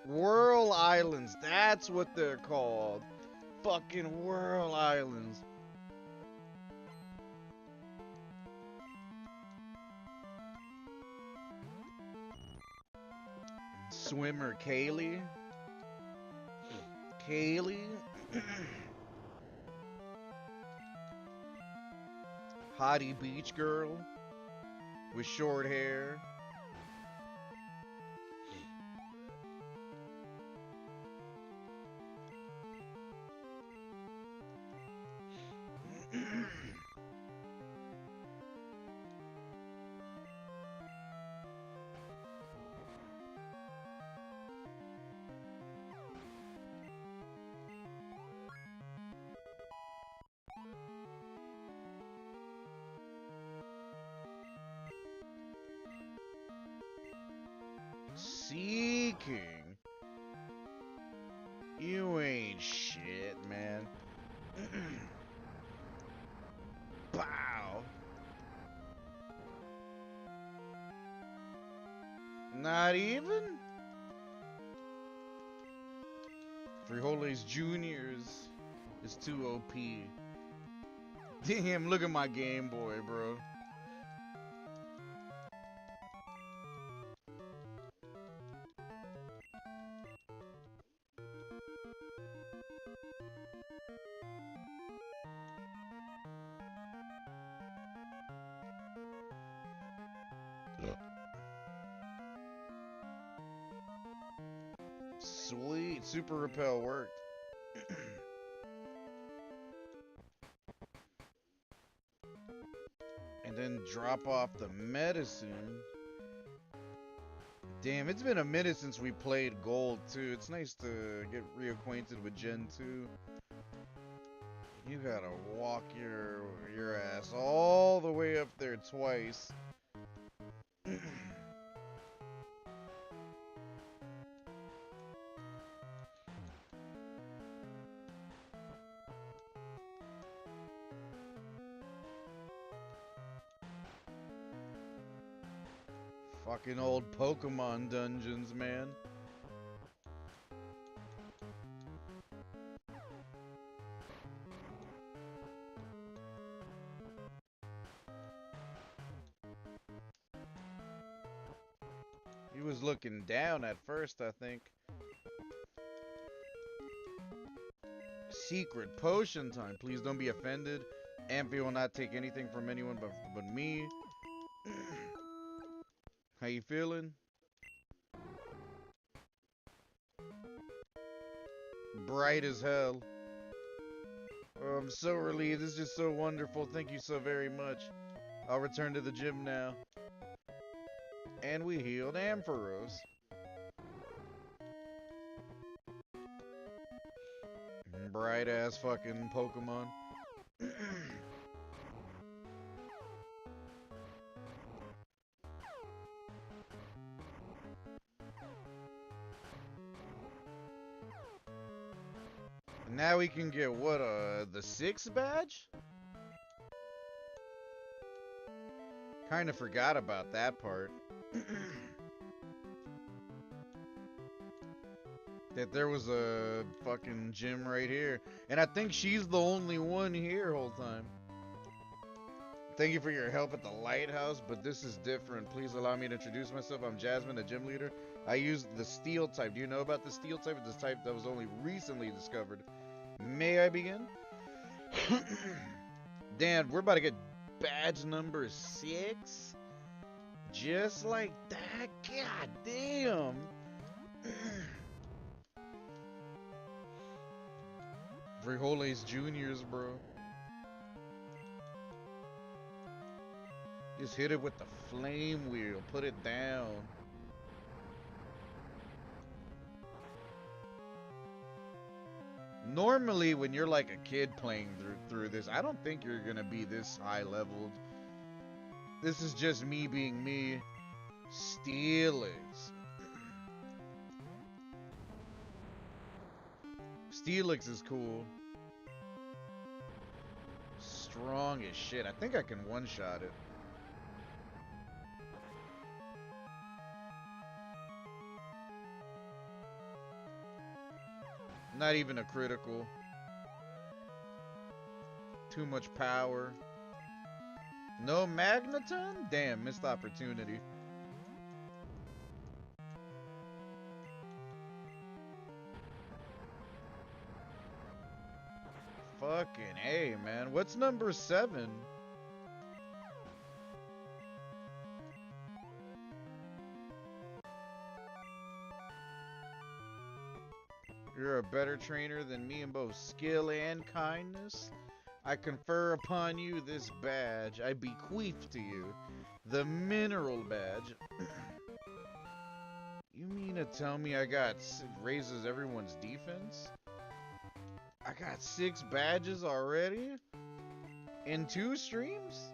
Whirl Islands. That's what they're called. Fucking Whirl Islands. Swimmer Kaylee. Kaylee. Hottie beach girl with short hair. Seeking. You ain't shit, man. Bow. Not even? Frijoles Juniors is too OP. Damn, look at my Game Boy, bro. Sweet, Super Repel worked. And then drop off the medicine. Damn, it's been a minute since we played Gold too. It's nice to get reacquainted with Gen 2. You gotta walk your ass all the way up there twice. Fucking old Pokemon dungeons, man. He was looking down at first, I think. Secret potion time. Please don't be offended. Amphi will not take anything from anyone but me. How you feeling? Bright as hell. Oh, I'm so relieved. This is just so wonderful. Thank you so very much. I'll return to the gym now. And we healed Ampharos. Bright ass fucking Pokemon. Now we can get what, the 6th badge? Kinda forgot about that part. That there was a fucking gym right here. And I think she's the only one here whole time. Thank you for your help at the lighthouse, but this is different. Please allow me to introduce myself. I'm Jasmine, the gym leader. I use the steel type. Do you know about the steel type? It's this type that was only recently discovered. May I begin? Damn, we're about to get badge number 6? Just like that? God damn. Frijoles Juniors, bro. Just hit it with the flame wheel. Put it down. Normally, when you're like a kid playing through this, I don't think you're gonna be this high leveled. This is just me being me. Steelix. Steelix is cool. Strong as shit. I think I can one-shot it. Not even a critical. Too much power. No magneton? Damn, missed opportunity. Fucking A, man. What's number 7? You're a better trainer than me in both skill and kindness. I confer upon you this badge. I bequeath to you the mineral badge. You mean to tell me I got raises everyone's defense? I got 6 badges already? In 2 streams?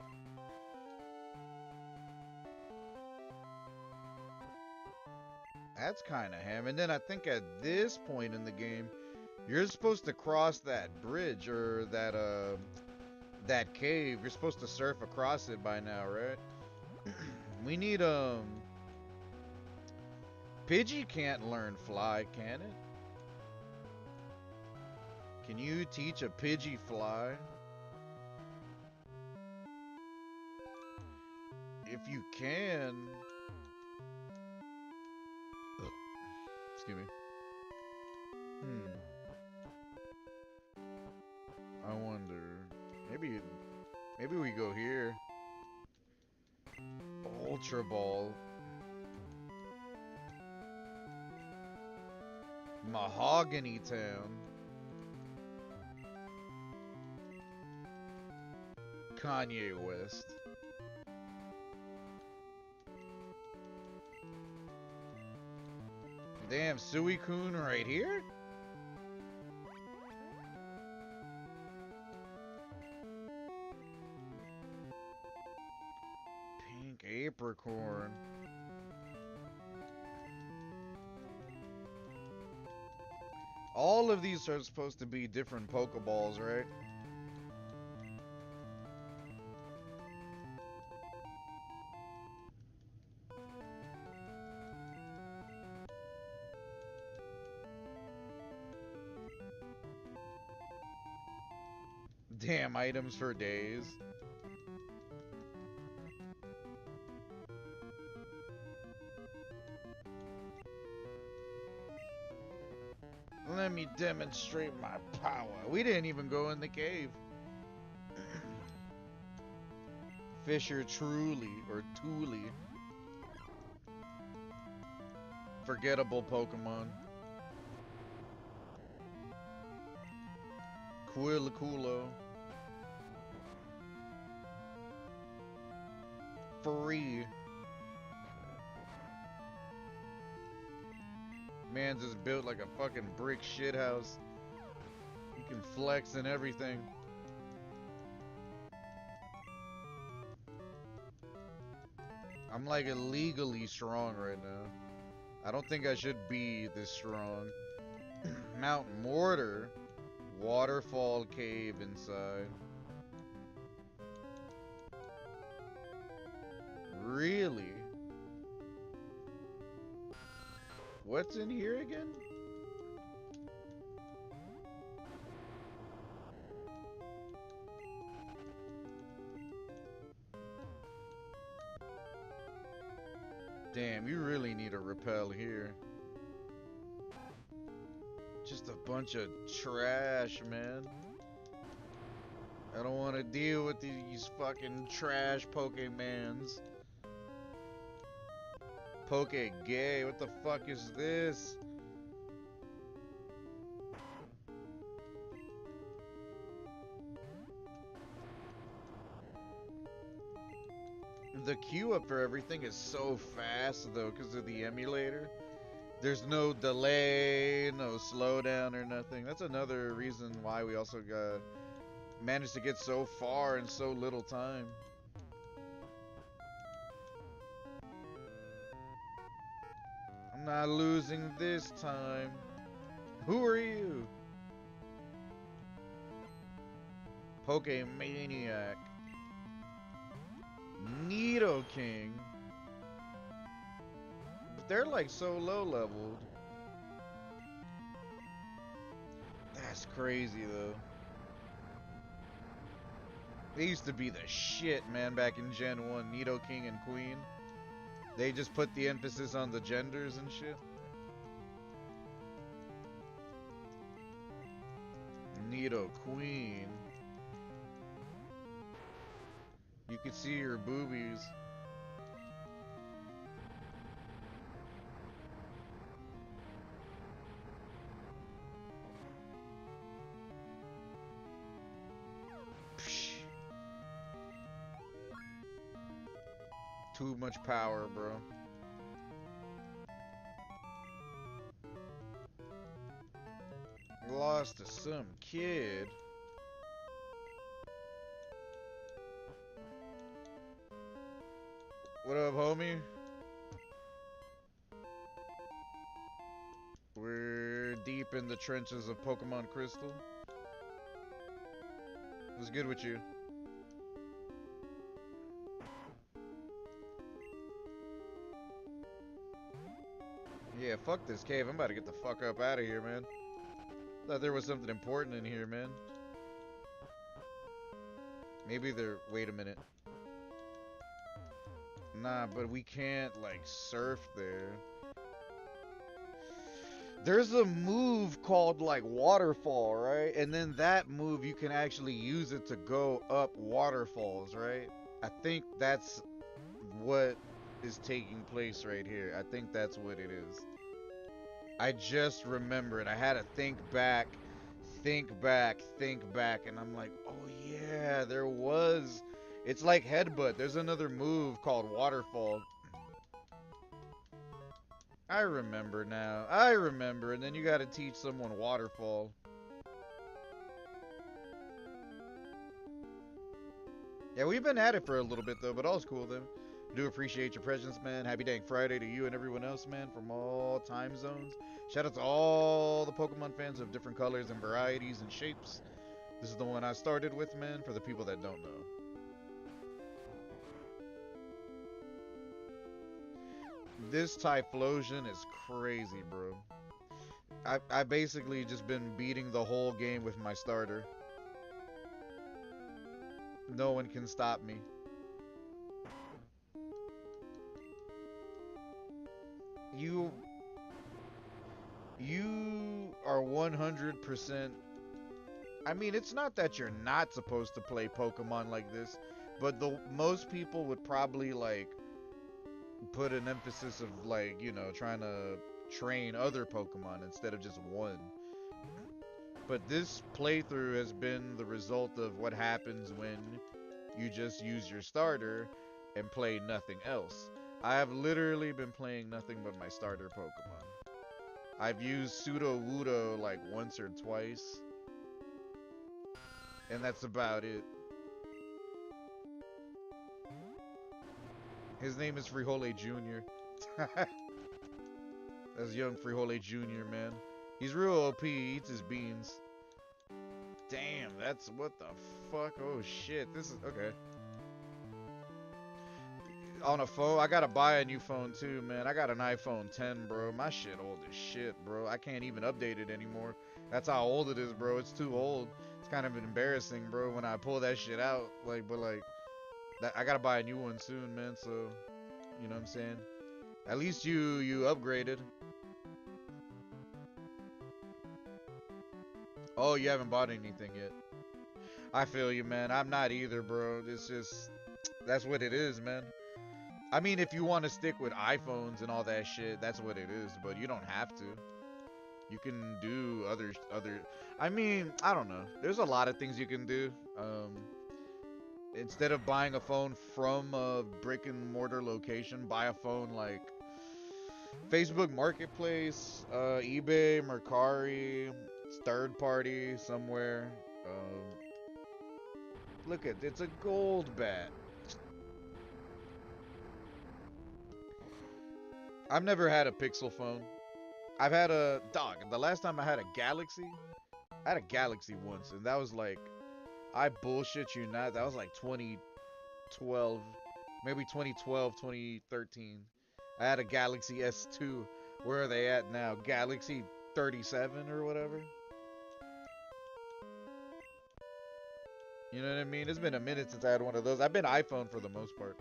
That's kind of ham. And then I think at this point in the game, you're supposed to cross that bridge or that cave. You're supposed to surf across it by now, right? We need Pidgey can't learn fly, can it? Can you teach a Pidgey fly? If you can, excuse me. I wonder. Maybe we go here. Ultra Ball. Mahogany Town. Kanye West. Damn, Suicune right here? Pink Apricorn. All of these are supposed to be different Pokeballs, right? Damn, items for days. Let me demonstrate my power. We didn't even go in the cave. Fisher Truly, or Thule. Forgettable Pokemon. Quilculo. Free. Man's is built like a fucking brick shithouse. You can flex and everything. I'm like illegally strong right now. I don't think I should be this strong. Mount Mortar. Waterfall cave inside. Really? What's in here again? Damn, you really need a repel here. Just a bunch of trash, man. I don't want to deal with these fucking trash Pokemans. Poke gay, what the fuck is this? The queue up for everything is so fast though because of the emulator. There's no delay, no slowdown or nothing. That's another reason why we also managed to get so far in so little time. I'm not losing this time. Who are you? Pokemaniac. Nidoking. But they're like so low leveled. That's crazy though. They used to be the shit, man, back in Gen 1, Nido King and Queen. They just put the emphasis on the genders and shit. Nido Queen. You could see her boobies. Psh. Too much power, bro. Lost to some kid. What up, homie? We're deep in the trenches of Pokemon Crystal. What's good with you? Yeah, fuck this cave. I'm about to get the fuck up out of here, man. Thought there was something important in here, man. Maybe there... Wait a minute. Nah, but we can't, like, surf there. There's a move called, like, Waterfall, right? And then that move, you can actually use it to go up waterfalls, right? I think that's what is taking place right here. I think that's what it is. I just remembered. I had to think back, and I'm like, oh yeah, there was. It's like Headbutt. There's another move called Waterfall. I remember now. I remember. And then you gotta teach someone Waterfall. Yeah, we've been at it for a little bit though, but all's cool then. Do appreciate your presence, man. Happy dang Friday to you and everyone else, man, from all time zones. Shout out to all the Pokemon fans of different colors and varieties and shapes. This is the one I started with, man, for the people that don't know. This Typhlosion is crazy, bro. I basically just been beating the whole game with my starter. No one can stop me. You are 100%. I mean, it's not that you're not supposed to play Pokemon like this, but the most people would probably like put an emphasis of like, you know, trying to train other Pokemon instead of just one. But this playthrough has been the result of what happens when you just use your starter and play nothing else. I have literally been playing nothing but my starter Pokemon. I've used Pseudo Wudo like once or twice, and that's about it. His name is Frijole Jr. That's young Frijole Jr., man. He's real OP, he eats his beans. Damn, that's what the fuck? Oh shit, this is okay. On a phone, I gotta buy a new phone too, man. I got an iPhone 10, bro. My shit old as shit, bro. I can't even update it anymore. That's how old it is, bro. It's too old. It's kind of embarrassing, bro, when I pull that shit out. Like, but like, that, I gotta buy a new one soon, man. So, you know what I'm saying? At least you upgraded. Oh, you haven't bought anything yet. I feel you, man. I'm not either, bro. It's just, that's what it is, man. I mean, if you want to stick with iPhones and all that shit, that's what it is. But you don't have to. You can do other. I mean, I don't know. There's a lot of things you can do. Instead of buying a phone from a brick and mortar location, buy a phone like Facebook Marketplace, eBay, Mercari, third party somewhere. Look at it's a gold bat. I've never had a Pixel phone. I've had a dog. The last time I had a Galaxy, I had a Galaxy once, and that was like, I bullshit you not. That was like 2012, maybe 2012, 2013. I had a Galaxy S2. Where are they at now? Galaxy 37 or whatever. You know what I mean? It's been a minute since I had one of those. I've been iPhone for the most part.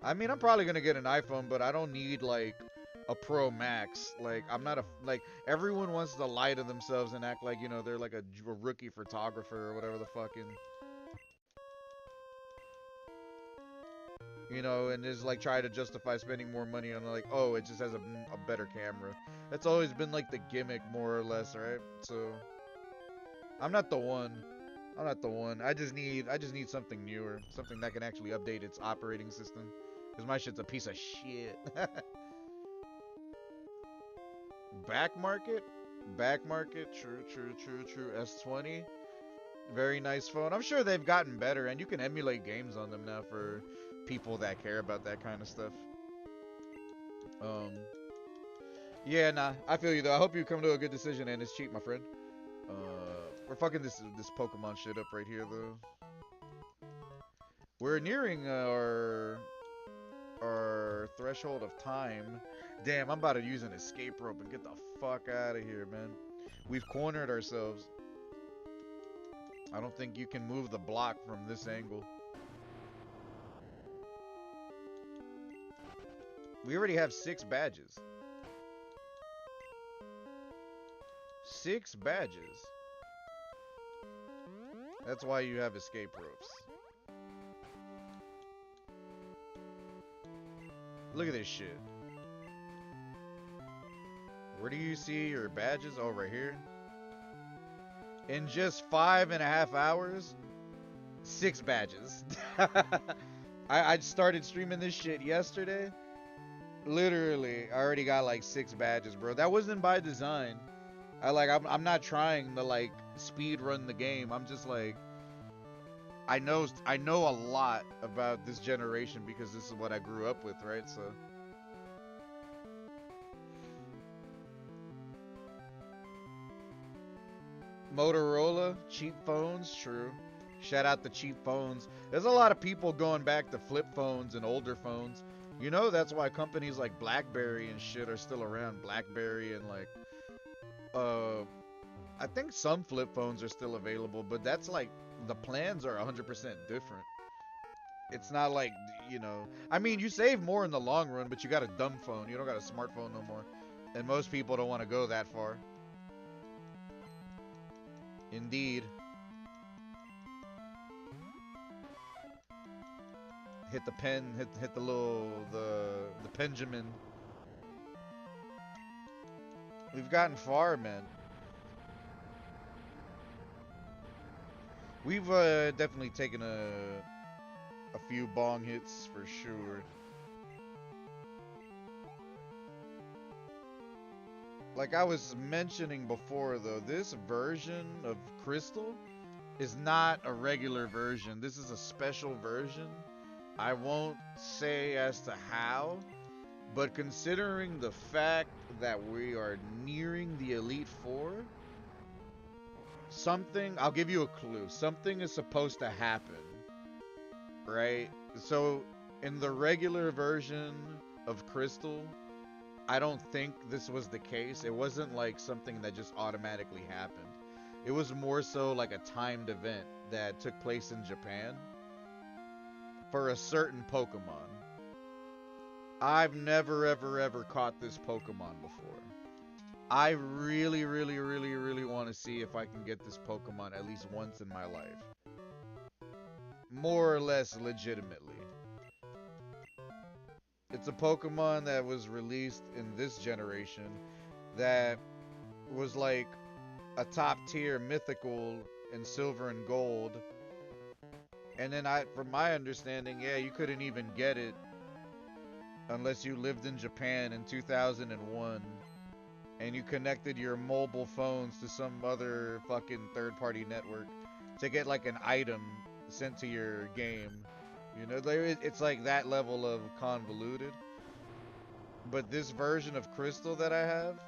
I mean, I'm probably gonna get an iPhone, but I don't need like a Pro Max. Like, I'm not a like everyone wants to lie to themselves and act like they're like a rookie photographer or whatever the fucking and just like try to justify spending more money on like, oh, it just has a better camera. That's always been like the gimmick, more or less, right? So I'm not the one. I'm not the one. I just need something newer, something that can actually update its operating system, because my shit's a piece of shit. Back market, back market. True, true, true, true. S20, very nice phone. I'm sure they've gotten better, and you can emulate games on them now for people that care about that kind of stuff. Um, yeah, nah, I feel you though. I hope you come to a good decision, and it's cheap, my friend. We're fucking this Pokemon shit up right here though. We're nearing our threshold of time. Damn, I'm about to use an escape rope and get the fuck out of here, man. We've cornered ourselves. I don't think you can move the block from this angle. We already have 6 badges. 6 badges. That's why you have escape ropes. Look at this shit. Where do you see your badges? Oh, right here. In just 5.5 hours, 6 badges. I started streaming this shit yesterday. Literally, I already got like 6 badges, bro. That wasn't by design. I'm not trying to like speed run the game. I'm just like, I know a lot about this generation because this is what I grew up with, right? So Motorola, cheap phones, true. Shout out the cheap phones. There's a lot of people going back to flip phones and older phones. That's why companies like BlackBerry and shit are still around. BlackBerry and like, uh, I think some flip phones are still available, but that's like, the plans are 100% different. It's not like, I mean, you save more in the long run, but you got a dumb phone. You don't got a smartphone no more. And most people don't want to go that far. Indeed. Hit the pen, hit the Benjamin. We've gotten far, man. We've definitely taken a few bong hits for sure. Like I was mentioning before though, this version of Crystal is not a regular version. This is a special version. I won't say as to how, but considering the fact that we are nearing the Elite Four, I'll give you a clue. Something is supposed to happen, right? So, in the regular version of Crystal, I don't think this was the case. It wasn't like something that just automatically happened. It was more so like a timed event that took place in Japan for a certain Pokemon. I've never ever ever caught this Pokemon before. I really, really, really, really want to see if I can get this Pokemon at least once in my life. More or less legitimately. It's a Pokemon that was released in this generation that was like a top tier mythical in silver and gold. And then from my understanding, yeah, you couldn't even get it unless you lived in Japan in 2001 and you connected your mobile phones to some other fucking third-party network to get like an item sent to your game. It's like that level of convoluted. But this version of Crystal that I have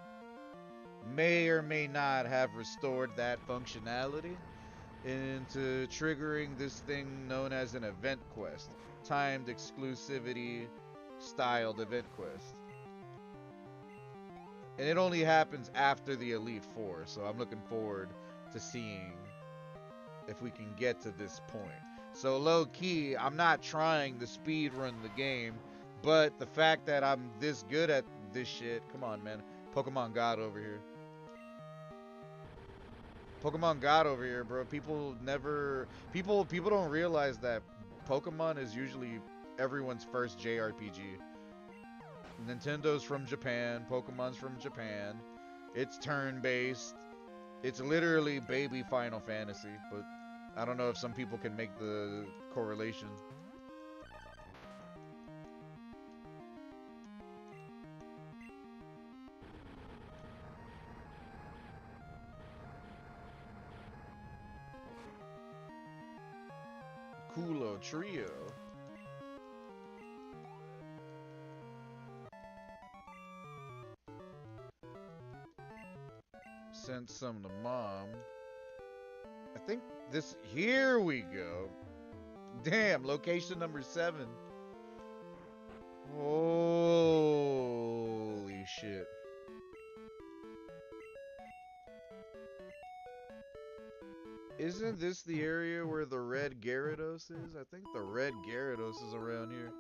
may or may not have restored that functionality into triggering this thing known as an event quest. Timed exclusivity styled event quest. And it only happens after the Elite Four, so I'm looking forward to seeing if we can get to this point. So low key, I'm not trying to speed run the game, but the fact that I'm this good at this shit, come on, man. Pokemon God over here. Pokemon God over here, bro. People don't realize that Pokemon is usually everyone's first JRPG. Nintendo's from Japan, Pokemon's from Japan. It's turn-based. It's literally baby Final Fantasy, but I don't know if some people can make the correlation. Kulo Trio. Sent some to mom. I think this. Here we go. Damn, location number 7. Holy shit. Isn't this the area where the red Gyarados is? I think the red Gyarados is around here.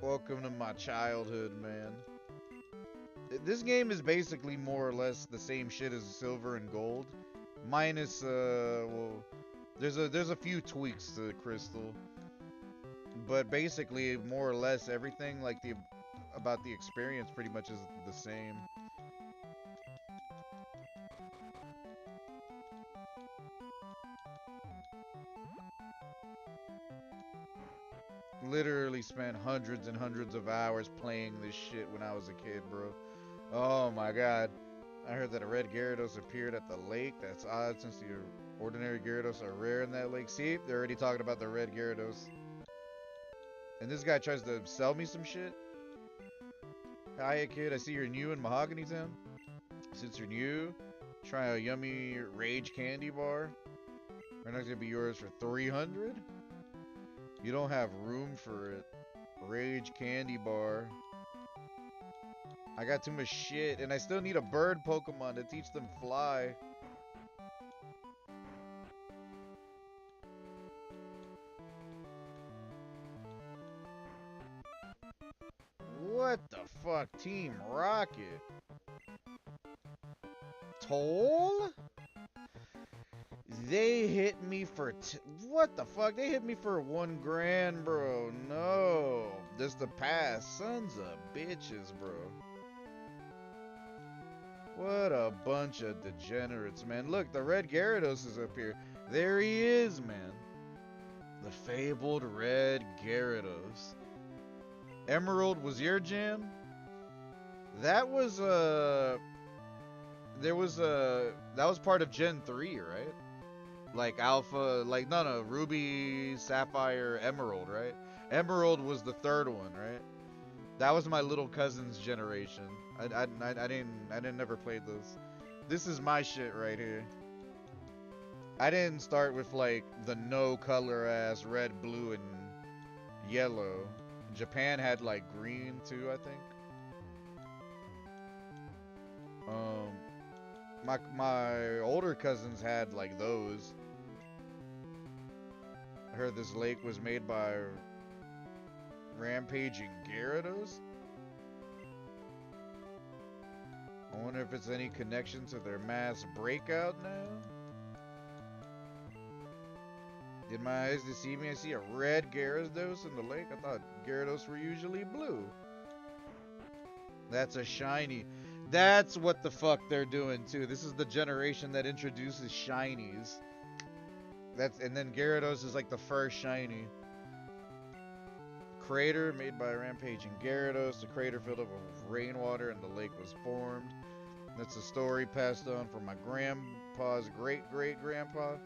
Welcome to my childhood, man. This game is basically more or less the same shit as Silver and Gold, minus well, there's a few tweaks to Crystal, but basically more or less everything like the about the experience pretty much is the same. Literally spent hundreds and hundreds of hours playing this shit when I was a kid, bro. Oh my god. I heard that a red Gyarados appeared at the lake. That's odd since the ordinary Gyarados are rare in that lake. See, they're already talking about the red Gyarados. And this guy tries to sell me some shit. Hiya, kid. I see you're new in Mahogany Town. Since you're new, try a yummy Rage Candy Bar. Right now it's gonna be yours for 300. You don't have room for it. Rage Candy Bar. I got too much shit, and I still need a bird Pokemon to teach them fly. What the fuck? Team Rocket? Toll? They hit me for what the fuck? They hit me for 1 grand, bro. No. This the pass. Sons of bitches, bro. What a bunch of degenerates, man. Look, the red Gyarados is up here. There he is, man. The fabled red Gyarados. Emerald was your jam? That was, that was part of Gen 3, right? Like Alpha, like, no, Ruby, Sapphire, Emerald, right? Emerald was the 3rd one, right? That was my little cousin's generation. I didn't never played those. This is my shit right here. I didn't start with like the no color ass red, blue, and yellow. Japan had like green too, I think. My older cousins had like those. I heard this lake was made by rampaging Gyarados. I wonder if it's any connection to their mass breakout now. Did my eyes deceive me? I see a red Gyarados in the lake. I thought Gyarados were usually blue. That's a shiny. That's what the fuck they're doing too. This is the generation that introduces shinies. And then Gyarados is like the first shiny. Crater made by rampaging Gyarados. The crater filled up with rainwater and the lake was formed. That's a story passed on from my grandpa's great-great-grandpa.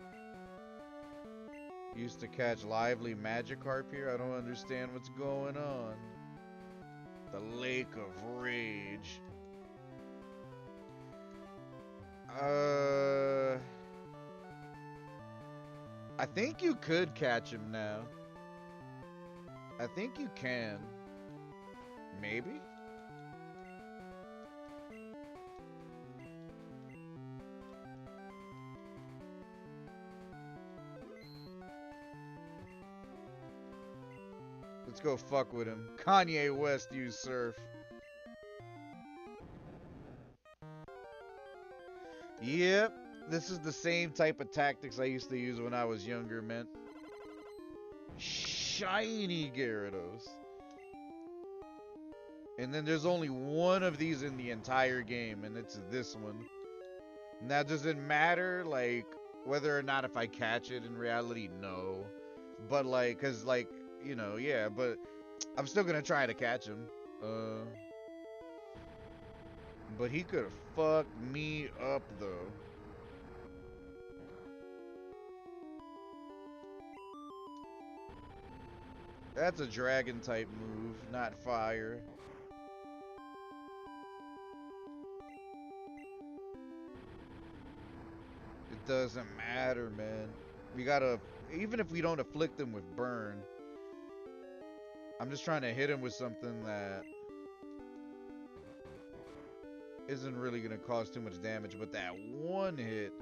Used to catch lively Magikarp here. I don't understand what's going on. The Lake of Rage. I think you could catch him now. I think you can. Maybe? Let's go fuck with him. Kanye West used surf. Yep. This is the same type of tactics I used to use when I was younger, man. Shiny Gyarados. And then there's only one of these in the entire game, and it's this one. Now, does it matter, like, whether or not if I catch it in reality? No. But, like, cause, like, you know, yeah, but I'm still gonna try to catch him. But he could fuck me up, though. That's a dragon type move, not fire. It doesn't matter, man. We gotta, even if we don't afflict him with burn, I'm just trying to hit him with something that isn't really gonna cause too much damage, but that one hit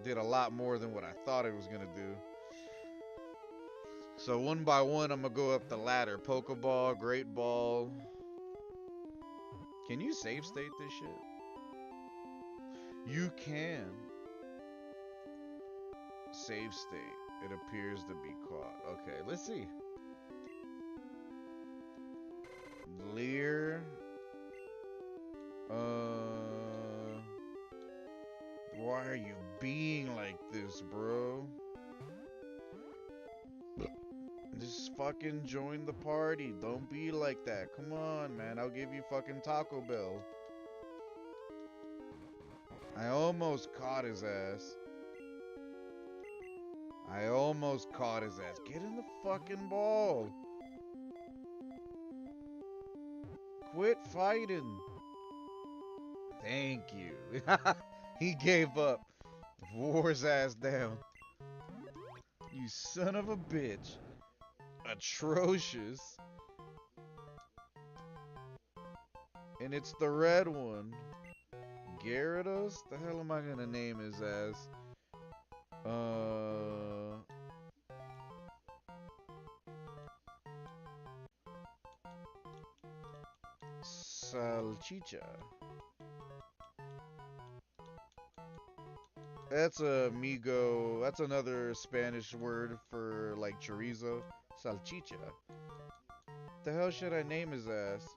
did a lot more than what I thought it was gonna do. So one by one, I'm gonna go up the ladder. Pokeball, Great Ball. Can you save state this shit? You can. Save state. It appears to be caught. Okay, let's see. Leer. Why are you being like this, bro? Just fucking join the party. Don't be like that. Come on, man. I'll give you fucking Taco Bell. I almost caught his ass. I almost caught his ass. Get in the fucking ball. Quit fighting. Thank you. He gave up. Wore his ass down. You son of a bitch. Atrocious. And it's the red one. Gyarados? The hell am I gonna name his ass? Salchicha. That's a migo. That's another Spanish word for like chorizo. Salchicha. The hell should I name his ass?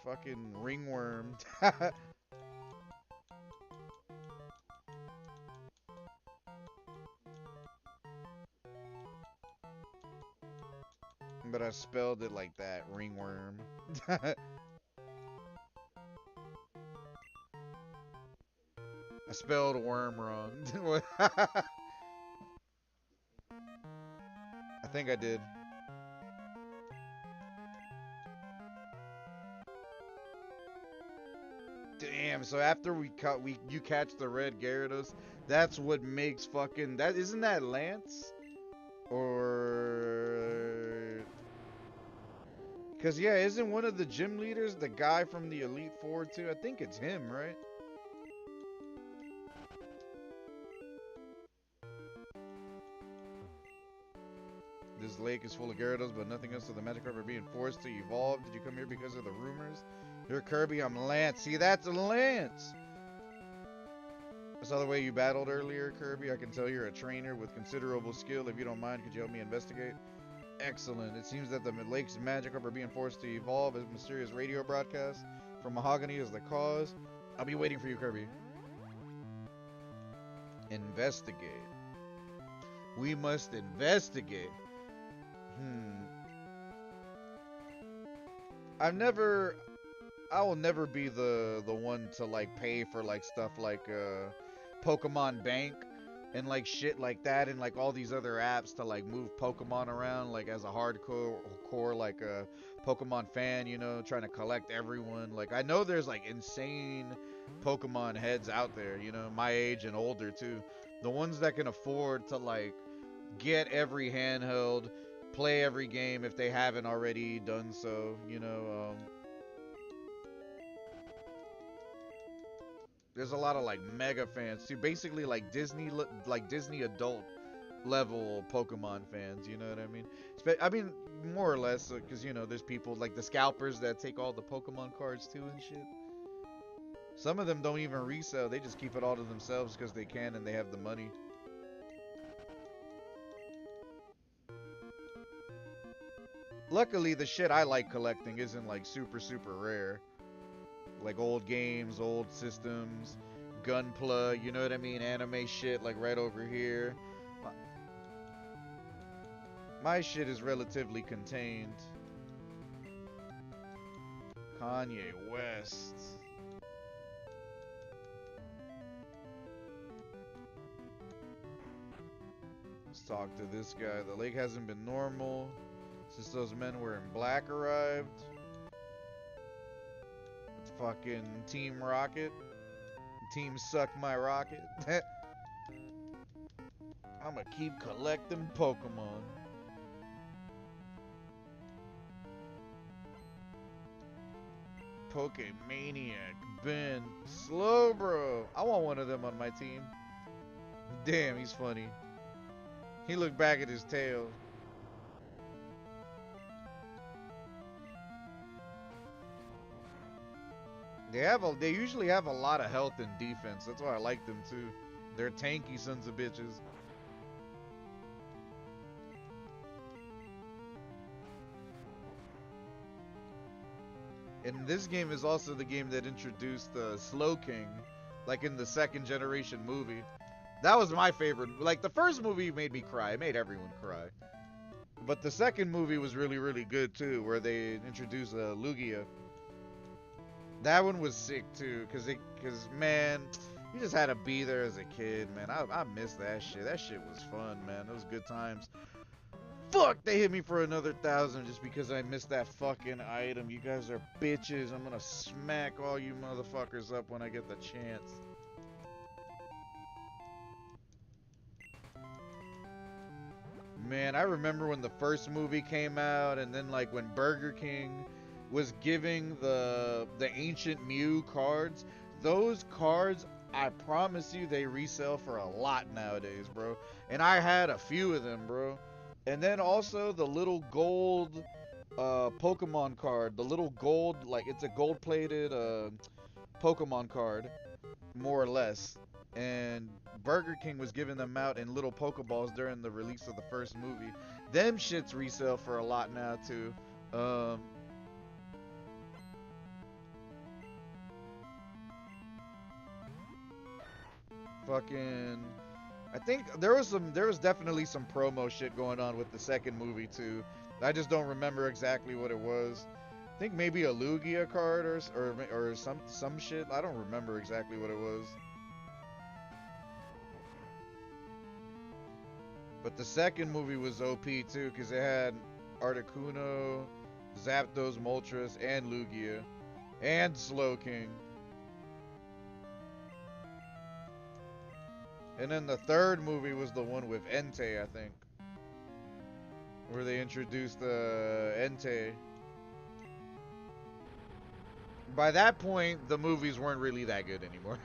Fucking ringworm. But I spelled it like that, ringworm. I spelled worm wrong. I think I did. Damn, so after you catch the red Gyarados, that's what makes fucking that isn't that Lance? Or cause yeah, isn't one of the gym leaders the guy from the Elite Four too? I think it's him, right? This lake is full of Gyarados, but nothing else, so the Magic Carp are being forced to evolve. Did you come here because of the rumors? You're Kirby, I'm Lance. See, that's Lance! I saw the way you battled earlier, Kirby. I can tell you're a trainer with considerable skill. If you don't mind, could you help me investigate? Excellent. It seems that the lake's Magic Carp are being forced to evolve. A mysterious radio broadcast from Mahogany is the cause. I'll be waiting for you, Kirby. Investigate. We must investigate. I will never be the one to like pay for like stuff like Pokemon Bank and like shit like that, and like all these other apps to like move Pokemon around, like as a hardcore like a Pokemon fan, you know, trying to collect everyone. Like I know there's like insane Pokemon heads out there, you know, my age and older too. The ones that can afford to like get every handheld, play every game if they haven't already done so. You know, there's a lot of like mega fans too. Basically, like Disney adult level Pokemon fans. You know what I mean? I mean, more or less, because you know, there's people like the scalpers that take all the Pokemon cards too and shit. Some of them don't even resell; they just keep it all to themselves because they can and they have the money. Luckily, the shit I like collecting isn't like super rare. Like old games, old systems, Gunpla, you know what I mean? Anime shit, like right over here. My shit is relatively contained. Kanye West. Let's talk to this guy. The lake hasn't been normal since those men wearing black arrived. It's fucking Team Rocket. Team Suck My Rocket. I'ma keep collecting Pokemon. Pokemaniac Ben Slowbro. I want one of them on my team. Damn, he's funny. He looked back at his tail. They usually have a lot of health and defense. That's why I like them too. They're tanky sons of bitches. And this game is also the game that introduced Slow King, like in the second generation movie. That was my favorite. Like the first movie made me cry. It made everyone cry. But the second movie was really good too, where they introduced Lugia. That one was sick too, cause man, you just had to be there as a kid, man. I miss that shit. That shit was fun, man. It was good times. Fuck, they hit me for another 1,000 just because I missed that fucking item. You guys are bitches. I'm gonna smack all you motherfuckers up when I get the chance. Man, I remember when the first movie came out, and then like when Burger King was giving the ancient Mew cards. Those cards, I promise you, they resell for a lot nowadays, bro. And I had a few of them, bro. And then also the little gold Pokemon card, the little gold, like it's a gold plated Pokemon card, more or less. And Burger King was giving them out in little Pokeballs during the release of the first movie. Them shits resell for a lot now too. Um, fucking, I think there was definitely some promo shit going on with the second movie too. I just don't remember exactly what it was. I think maybe a Lugia card or some shit. I don't remember exactly what it was. But the second movie was OP too, because it had Articuno, Zapdos, Moltres, and Lugia, and Slowking. And then the third movie was the one with Entei, I think, where they introduced Entei. By that point, the movies weren't really that good anymore,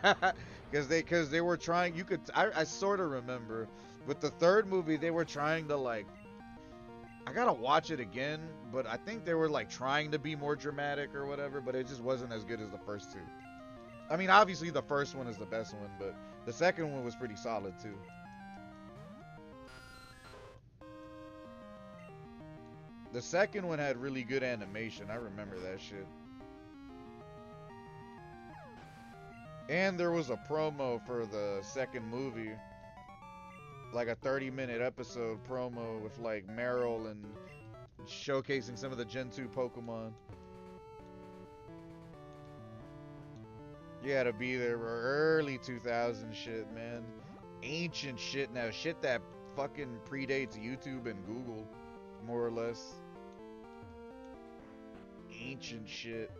because they were trying. I sort of remember with the third movie they were trying to like. I gotta watch it again, but I think they were like trying to be more dramatic or whatever, but it just wasn't as good as the first two. I mean, obviously the first one is the best one, but the second one was pretty solid too. The second one had really good animation. I remember that shit. And there was a promo for the second movie, like a 30-minute episode promo with like Meryl and showcasing some of the Gen 2 Pokemon. You gotta be there for early 2000 shit, man. Ancient shit now. Shit that fucking predates YouTube and Google, more or less. Ancient shit.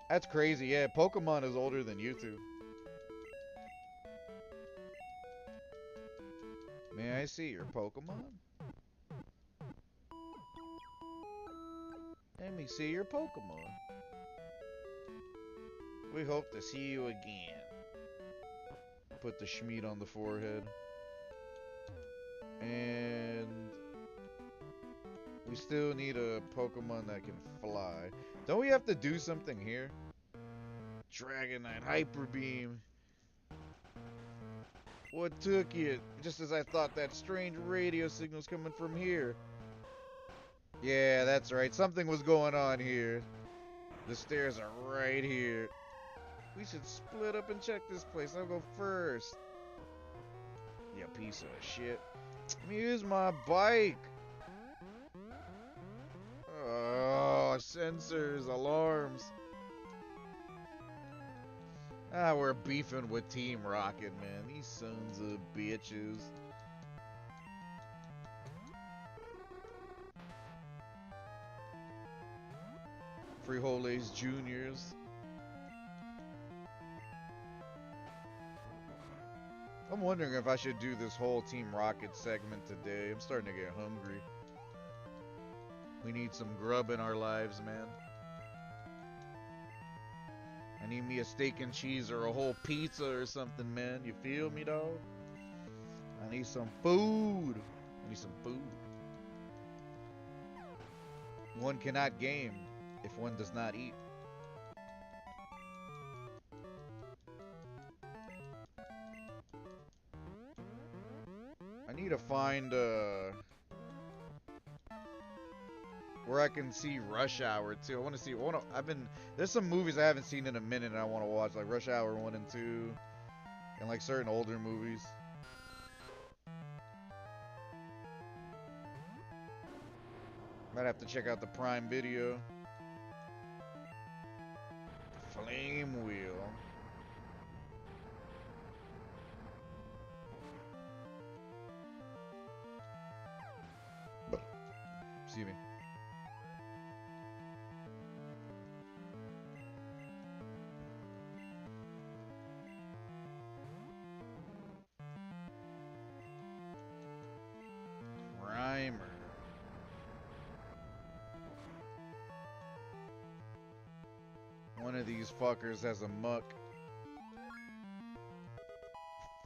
That's crazy. Yeah, Pokemon is older than YouTube. May I see your Pokemon? Let me see your Pokemon. We hope to see you again. Put the Schmeat on the forehead. And we still need a Pokemon that can fly. Don't we have to do something here? Dragonite Hyper Beam. What took you? Just as I thought, that strange radio signal's coming from here. Yeah, that's right. Something was going on here. The stairs are right here. We should split up and check this place. I'll go first. You piece of shit. Let me use my bike. Oh, sensors, alarms. Ah, we're beefing with Team Rocket, man. These sons of bitches. Frijoles Juniors. I'm wondering if I should do this whole Team Rocket segment today. I'm starting to get hungry. We need some grub in our lives, man. I need me a steak and cheese or a whole pizza or something, man. You feel me, dog? I need some food. I need some food. One cannot game if one does not eat. I need to find where I can see Rush Hour too. I want to see. There's some movies I haven't seen in a minute, and I want to watch, like Rush Hour 1 and 2, and like certain older movies. Might have to check out the Prime Video. Flame Wheel. Excuse me. Grimer. One of these fuckers has a muck.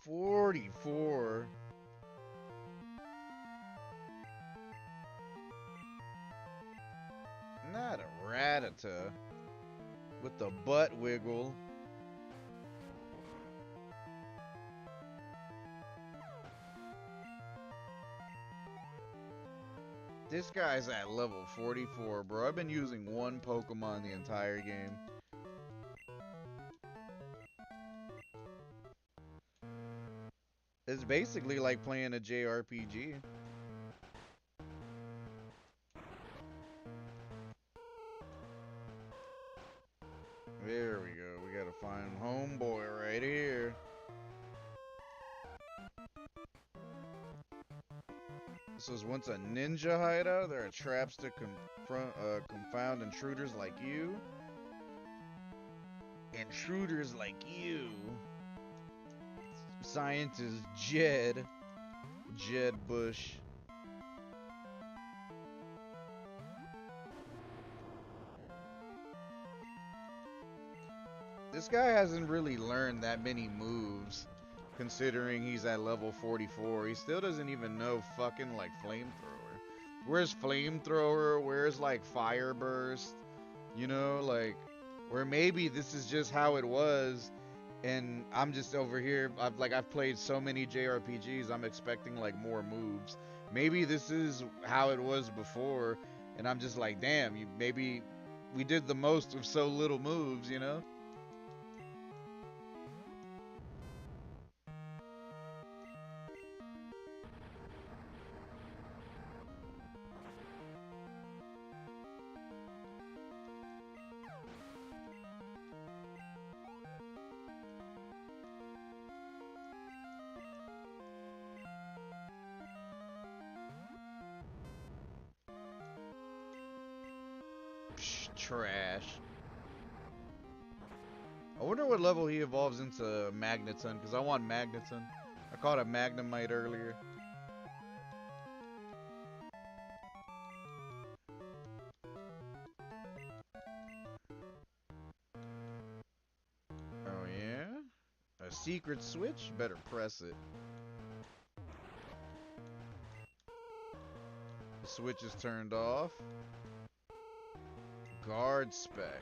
44. Not a Rattata. With the butt wiggle. This guy's at level 44, bro. I've been using one Pokemon the entire game. It's basically like playing a JRPG. There we go. We gotta find homeboy right here. This was once a ninja hideout. There are traps to confound intruders like you. Intruders like you. Scientist Jed Bush. This guy hasn't really learned that many moves, considering he's at level 44. He still doesn't even know fucking like flamethrower. Where's flamethrower? Where's like fire burst? You know, like, where maybe this is just how it was, and I'm just over here. I've played so many JRPGs. I'm expecting like more moves. Maybe this is how it was before, and I'm just like, damn. Maybe we did the most with so little moves. You know. Trash. I wonder what level he evolves into Magneton, because I want Magneton. I caught a Magnemite earlier. secret switch? Better press it. The switch is turned off. Guard spec.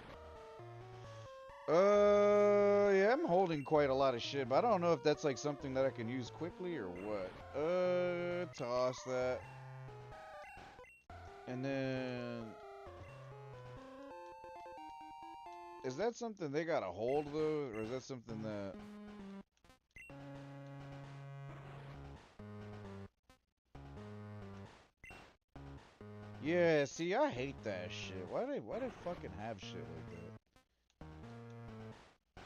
Yeah, I'm holding quite a lot of shit, but I don't know if that's like something that I can use quickly or what. Toss that. And then... Is that something they gotta hold though, or is that something that... Yeah, see, I hate that shit. Why they fucking have shit like that?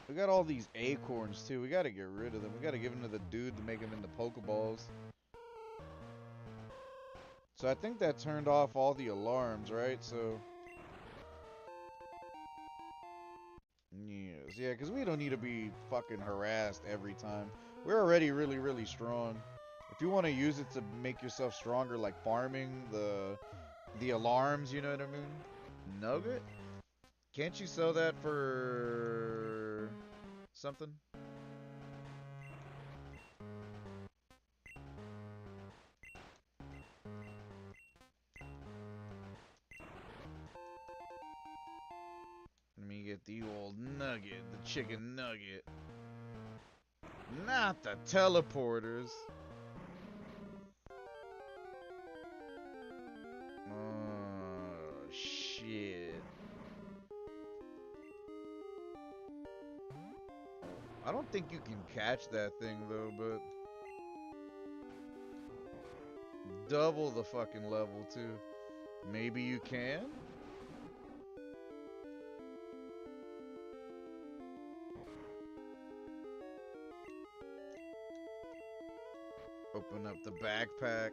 We got all these acorns too. We gotta get rid of them. We gotta give them to the dude to make them into Pokeballs. So I think that turned off all the alarms, right? So... Yes, yeah, because we don't need to be fucking harassed every time. We're already really, really strong. If you want to use it to make yourself stronger, like farming the alarms, you know what I mean? Nugget? Can't you sell that for something? Let me get the old nugget, the chicken nugget. Not the teleporters. Oh, shit. I don't think you can catch that thing, though, but... Double the fucking level, too. Maybe you can? Open up the backpack.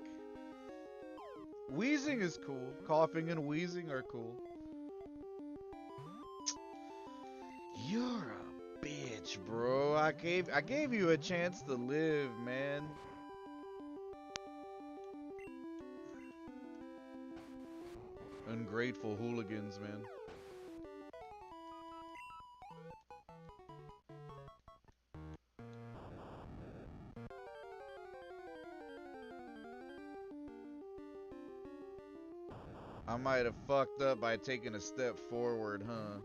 Wheezing is cool. Coughing and wheezing are cool. You're a bitch, bro. I gave you a chance to live, man. Ungrateful hooligans, man. I might have fucked up by taking a step forward, huh?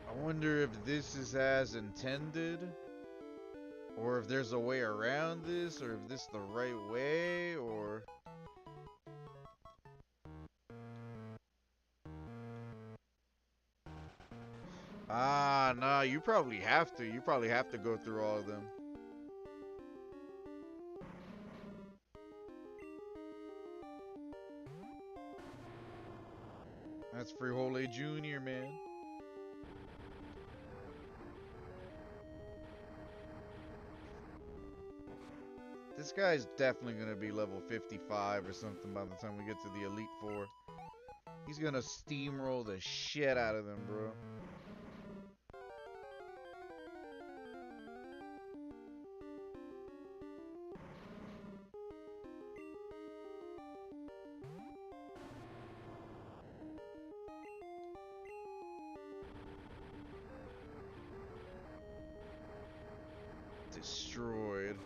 I wonder if this is as intended, or if there's a way around this, or if this is the right way, or... Ah, nah, you probably have to. You probably have to go through all of them. That's Frijole Jr., man. This guy's definitely gonna be level 55 or something by the time we get to the Elite Four. He's gonna steamroll the shit out of them, bro. Destroyed.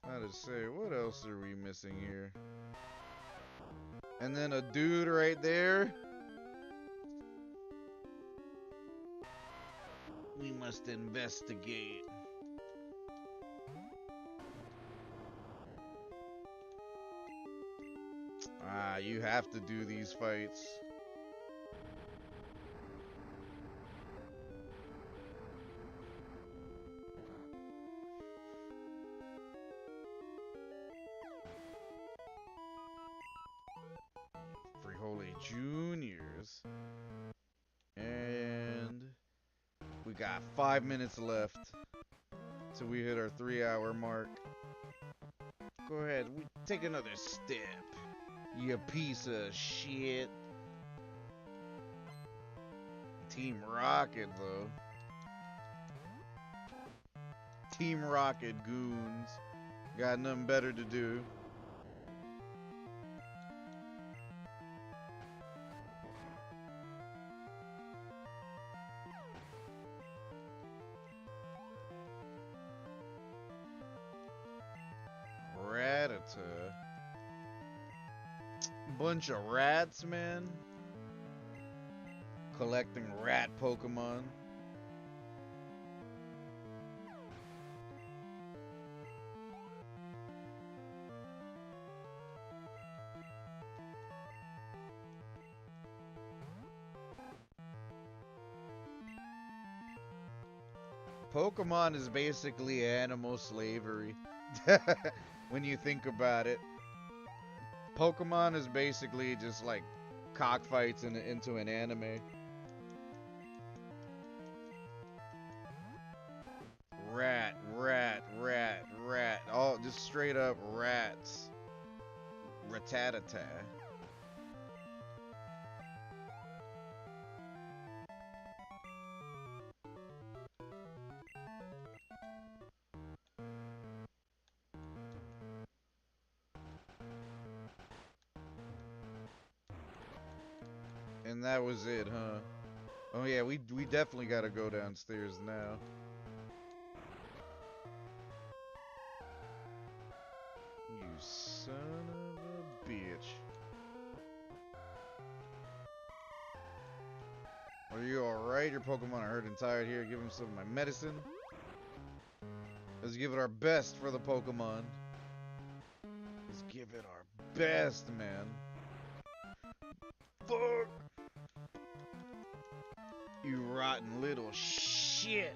How to say, what else are we missing here? And then a dude right there. We must investigate. Ah, you have to do these fights. Frijole Juniors. And we got 5 minutes left till we hit our 3-hour mark. Go ahead, we take another step. You piece of shit. Team Rocket, though. Team Rocket goons. Got nothing better to do. Ratata. Bunch of rats, man. Collecting rat Pokemon. Pokemon is basically animal slavery. When you think about it, Pokemon is basically just like cockfights into an anime. Rat, rat, rat, rat. All just straight up rats. Ratatata. And that was it, huh? Oh yeah, we definitely gotta go downstairs now. You son of a bitch. Are you alright? Your Pokemon are hurt and tired here. Give them some of my medicine. Let's give it our best for the Pokemon. Let's give it our best, man. Fuck! You rotten little shit.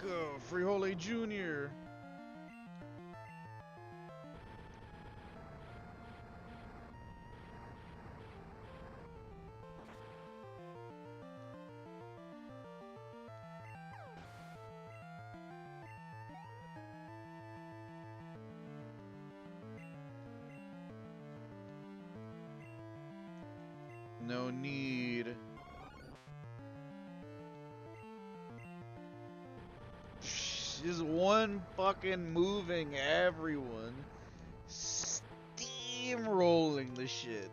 Go, Freeholey Jr. No need. Just one fucking moving everyone. Steamrolling the shit.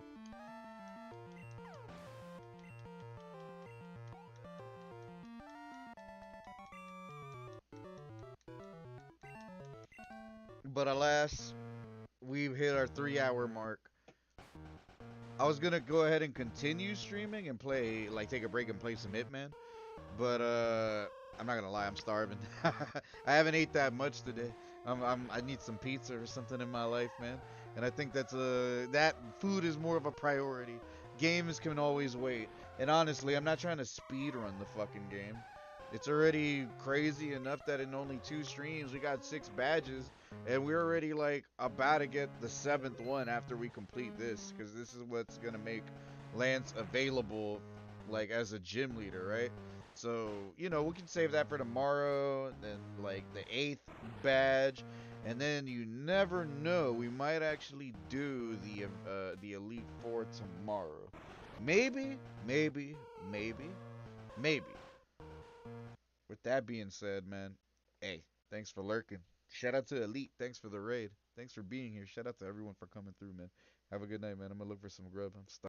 But alas, we've hit our 3 hour mark. I was gonna go ahead and continue streaming and play, like, take a break and play some Hitman. But I'm not gonna lie, I'm starving. I haven't ate that much today. I need some pizza or something in my life, man. And I think that food is more of a priority. Games can always wait. And honestly, I'm not trying to speed run the fucking game. It's already crazy enough that in only 2 streams we got 6 badges, and we're already like about to get the 7th one after we complete this, because this is what's gonna make Lance available, like as a gym leader, right? So, we can save that for tomorrow, then like the 8th badge, and then you never know, we might actually do the Elite Four tomorrow. Maybe, maybe, maybe, maybe. With that being said, man, hey, thanks for lurking. Shout out to Elite. Thanks for the raid. Thanks for being here. Shout out to everyone for coming through, man. Have a good night, man. I'm gonna look for some grub. I'm